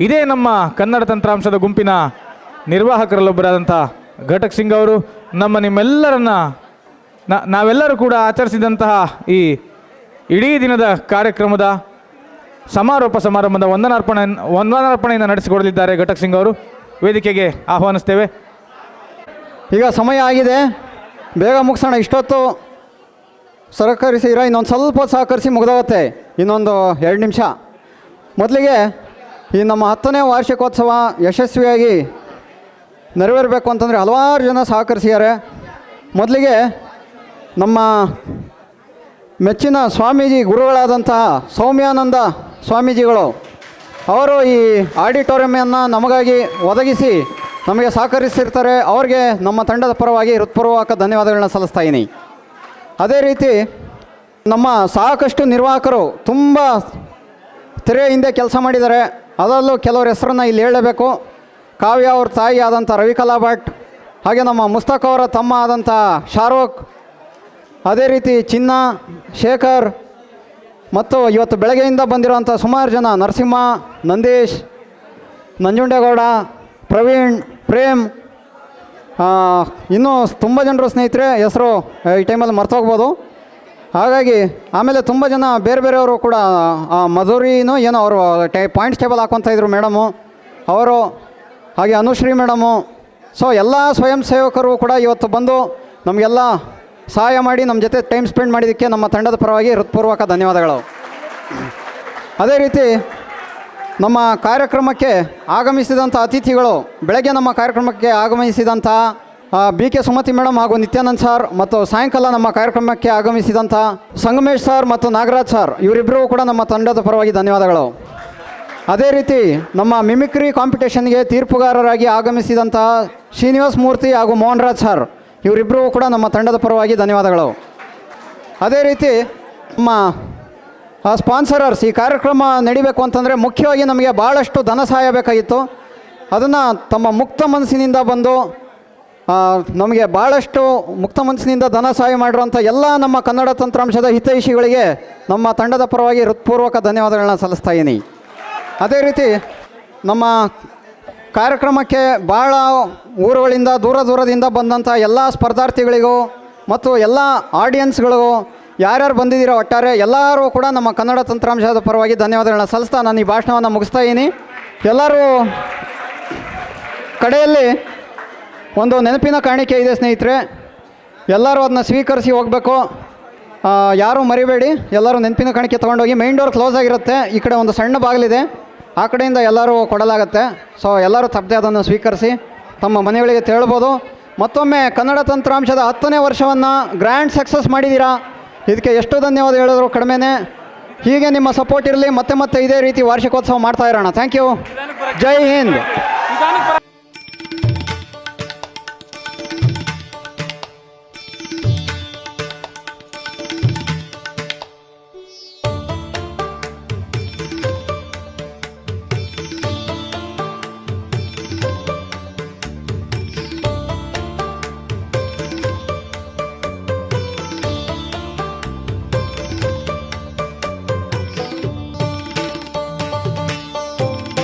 ಇದೇ ನಮ್ಮ ಕನ್ನಡ ತಂತ್ರಾಂಶದ ಗುಂಪಿನ ನಿರ್ವಾಹಕರಲ್ಲೊಬ್ಬರಾದಂಥ ಘಟಕ್ ಸಿಂಗ್ ಅವರು ನಿಮ್ಮೆಲ್ಲರನ್ನ ನಾವೆಲ್ಲರೂ ಕೂಡ ಆಚರಿಸಿದಂತಹ ಈ ಇಡೀ ದಿನದ ಕಾರ್ಯಕ್ರಮದ ಸಮಾರೋಪ ಸಮಾರಂಭದ ವಂದನಾರ್ಪಣೆಯನ್ನು ನಡೆಸಿಕೊಡಲಿದ್ದಾರೆ. ಘಟಕ್ ಸಿಂಗ್ ಅವರು ವೇದಿಕೆಗೆ ಆಹ್ವಾನಿಸ್ತೇವೆ. ಈಗ ಸಮಯ ಆಗಿದೆ, ಬೇಗ ಮುಗಿಸೋಣ. ಇಷ್ಟೊತ್ತು ಸಹಕರಿಸಿರೋ ಇನ್ನೊಂದು ಸ್ವಲ್ಪ ಸಹಕರಿಸಿ ಮುಗಿದೋಗುತ್ತೆ. ಇನ್ನೊಂದು 2 ನಿಮಿಷ. ಮೊದಲಿಗೆ ಈ ನಮ್ಮ 10ನೇ ವಾರ್ಷಿಕೋತ್ಸವ ಯಶಸ್ವಿಯಾಗಿ ನೆರವೇರಬೇಕು ಅಂತಂದರೆ ಹಲವಾರು ಜನ ಸಹಕರಿಸಿದ್ದಾರೆ. ಮೊದಲಿಗೆ ನಮ್ಮ ಮೆಚ್ಚಿನ ಸ್ವಾಮೀಜಿ ಗುರುಗಳಾದಂತಹ ಸೌಮ್ಯಾನಂದ ಸ್ವಾಮೀಜಿಗಳು ಅವರು ಈ ಆಡಿಟೋರಿಯಮನ್ನು ನಮಗಾಗಿ ಒದಗಿಸಿ ನಮಗೆ ಸಹಕರಿಸಿರ್ತಾರೆ. ಅವ್ರಿಗೆ ನಮ್ಮ ತಂಡದ ಪರವಾಗಿ ಹೃತ್ಪೂರ್ವಕ ಧನ್ಯವಾದಗಳನ್ನ ಸಲ್ಲಿಸ್ತಾ ಇದ್ದೀನಿ. ಅದೇ ರೀತಿ ನಮ್ಮ ಸಾಕಷ್ಟು ನಿರ್ವಾಹಕರು ತುಂಬ ತೆರೆ ಹಿಂದೆ ಕೆಲಸ ಮಾಡಿದ್ದಾರೆ. ಅದರಲ್ಲೂ ಕೆಲವರ ಹೆಸರನ್ನು ಇಲ್ಲಿ ಹೇಳಲೇಬೇಕು. ಕಾವ್ಯ ಅವ್ರ ತಾಯಿ ಆದಂಥ ರವಿಕಲಾ ಭಟ್, ಹಾಗೆ ನಮ್ಮ ಮುಸ್ತಕ್ ಅವರ ತಮ್ಮ ಆದಂಥ ಶಾರುಖ್, ಅದೇ ರೀತಿ ಚಿನ್ನ, ಶೇಖರ್ ಮತ್ತು ಇವತ್ತು ಬೆಳಗ್ಗೆಯಿಂದ ಬಂದಿರೋಂಥ ಸುಮಾರು ಜನ ನರಸಿಂಹ, ನಂದೀಶ್, ನಂಜುಂಡೇಗೌಡ, ಪ್ರವೀಣ್, ಪ್ರೇಮ್, ಇನ್ನೂ ತುಂಬ ಜನರು ಸ್ನೇಹಿತರೆ ಹೆಸರು ಈ ಟೈಮಲ್ಲಿ ಮರ್ತೋಗ್ಬೋದು. ಹಾಗಾಗಿ ಆಮೇಲೆ ತುಂಬ ಜನ ಬೇರೆ ಬೇರೆಯವರು ಕೂಡ ಮಧುರಿನೋ ಏನೋ ಅವರು ಪಾಯಿಂಟ್ಸ್ ಟೇಬಲ್ ಹಾಕ್ಕೊತಾ ಇದ್ರು ಮೇಡಮು ಅವರು, ಹಾಗೆ ಅನುಶ್ರೀ ಮೇಡಮು. ಸೊ ಎಲ್ಲ ಸ್ವಯಂ ಸೇವಕರು ಕೂಡ ಇವತ್ತು ಬಂದು ನಮಗೆಲ್ಲ ಸಹಾಯ ಮಾಡಿ ನಮ್ಮ ಜೊತೆ ಟೈಮ್ ಸ್ಪೆಂಡ್ ಮಾಡಿದ್ದಕ್ಕೆ ನಮ್ಮ ತಂಡದ ಪರವಾಗಿ ಹೃತ್ಪೂರ್ವಕ ಧನ್ಯವಾದಗಳು. ಅದೇ ರೀತಿ ನಮ್ಮ ಕಾರ್ಯಕ್ರಮಕ್ಕೆ ಆಗಮಿಸಿದಂಥ ಅತಿಥಿಗಳು, ಬೆಳಗ್ಗೆ ನಮ್ಮ ಕಾರ್ಯಕ್ರಮಕ್ಕೆ ಆಗಮಿಸಿದಂಥ BK ಸುಮತಿ ಮೇಡಮ್ ಹಾಗೂ ನಿತ್ಯಾನಂದ್ ಸರ್, ಮತ್ತು ಸಾಯಂಕಾಲ ನಮ್ಮ ಕಾರ್ಯಕ್ರಮಕ್ಕೆ ಆಗಮಿಸಿದಂಥ ಸಂಗಮೇಶ್ ಸರ್ ಮತ್ತು ನಾಗರಾಜ್ ಸರ್, ಇವರಿಬ್ಬರೂ ಕೂಡ ನಮ್ಮ ತಂಡದ ಪರವಾಗಿ ಧನ್ಯವಾದಗಳು. ಅದೇ ರೀತಿ ನಮ್ಮ ಮಿಮಿಕ್ರಿ ಕಾಂಪಿಟೇಷನ್ಗೆ ತೀರ್ಪುಗಾರರಾಗಿ ಆಗಮಿಸಿದಂಥ ಶ್ರೀನಿವಾಸ್ ಮೂರ್ತಿ ಹಾಗೂ ಮೋಹನ್ ರಾಜ್ ಸರ್, ಇವರಿಬ್ಬರೂ ಕೂಡ ನಮ್ಮ ತಂಡದ ಪರವಾಗಿ ಧನ್ಯವಾದಗಳು. ಅದೇ ರೀತಿ ನಮ್ಮ ಸ್ಪಾನ್ಸರರ್ಸ್, ಈ ಕಾರ್ಯಕ್ರಮ ನಡಿಬೇಕು ಅಂತಂದರೆ ಮುಖ್ಯವಾಗಿ ನಮಗೆ ಭಾಳಷ್ಟು ಧನ ಸಹಾಯ ಬೇಕಾಗಿತ್ತು. ಅದನ್ನು ತಮ್ಮ ಮುಕ್ತ ಮನಸ್ಸಿನಿಂದ ಬಂದು ನಮಗೆ ಭಾಳಷ್ಟು ಮುಕ್ತ ಮನಸ್ಸಿನಿಂದ ಧನ ಸಹಾಯ ಮಾಡಿರುವಂಥ ಎಲ್ಲ ನಮ್ಮ ಕನ್ನಡ ತಂತ್ರಾಂಶದ ಹಿತೈಷಿಗಳಿಗೆ ನಮ್ಮ ತಂಡದ ಪರವಾಗಿ ಹೃತ್ಪೂರ್ವಕ ಧನ್ಯವಾದಗಳನ್ನ ಸಲ್ಲಿಸ್ತಾ ಇದ್ದೀನಿ. ಅದೇ ರೀತಿ ನಮ್ಮ ಕಾರ್ಯಕ್ರಮಕ್ಕೆ ಭಾಳ ಊರುಗಳಿಂದ ದೂರದಿಂದ ಬಂದಂಥ ಎಲ್ಲ ಸ್ಪರ್ಧಾರ್ಥಿಗಳಿಗೂ ಮತ್ತು ಎಲ್ಲ ಆಡಿಯನ್ಸ್ಗಳಿಗೂ ಯಾರ್ಯಾರು ಬಂದಿದ್ದೀರೋ ಒಟ್ಟಾರೆ ಎಲ್ಲರೂ ಕೂಡ ನಮ್ಮ ಕನ್ನಡ ತಂತ್ರಾಂಶದ ಪರವಾಗಿ ಧನ್ಯವಾದಗಳನ್ನ ಸಲ್ಲಿಸ್ತಾ ನಾನು ಈ ಭಾಷಣವನ್ನು ಮುಗಿಸ್ತಾ ಇದ್ದೀನಿ. ಎಲ್ಲರೂ ಕಡೆಯಲ್ಲಿ ಒಂದು ನೆನಪಿನ ಕಾಣಿಕೆ ಇದೆ ಸ್ನೇಹಿತರೆ, ಎಲ್ಲರೂ ಅದನ್ನ ಸ್ವೀಕರಿಸಿ ಹೋಗಬೇಕು. ಯಾರೂ ಮರಿಬೇಡಿ, ಎಲ್ಲರೂ ನೆನಪಿನ ಕಾಣಿಕೆ ತೊಗೊಂಡೋಗಿ. ಮೈನ್ ಡೋರ್ ಕ್ಲೋಸ್ ಆಗಿರುತ್ತೆ, ಈ ಕಡೆ ಒಂದು ಸಣ್ಣ ಬಾಗಿಲಿದೆ, ಆ ಕಡೆಯಿಂದ ಎಲ್ಲರೂ ಕೊಡಲಾಗತ್ತೆ. ಸೊ ಎಲ್ಲರೂ ತಪ್ಪದೆ ಅದನ್ನು ಸ್ವೀಕರಿಸಿ ತಮ್ಮ ಮನೆಗಳಿಗೆ ತೆರಳ್ಬೋದು. ಮತ್ತೊಮ್ಮೆ ಕನ್ನಡ ತಂತ್ರಾಂಶದ 10ನೇ ವರ್ಷವನ್ನು ಗ್ರ್ಯಾಂಡ್ ಸಕ್ಸಸ್ ಮಾಡಿದ್ದೀರಾ. ಇದಕ್ಕೆ ಎಷ್ಟು ಧನ್ಯವಾದ ಹೇಳಿದ್ರು ಕಡಿಮೆನೇ. ಹೀಗೆ ನಿಮ್ಮ ಸಪೋರ್ಟ್ ಇರಲಿ, ಮತ್ತೆ ಇದೇ ರೀತಿ ವಾರ್ಷಿಕೋತ್ಸವ ಮಾಡ್ತಾ ಇರೋಣ. Thank you. ಜೈ ಹಿಂದ್.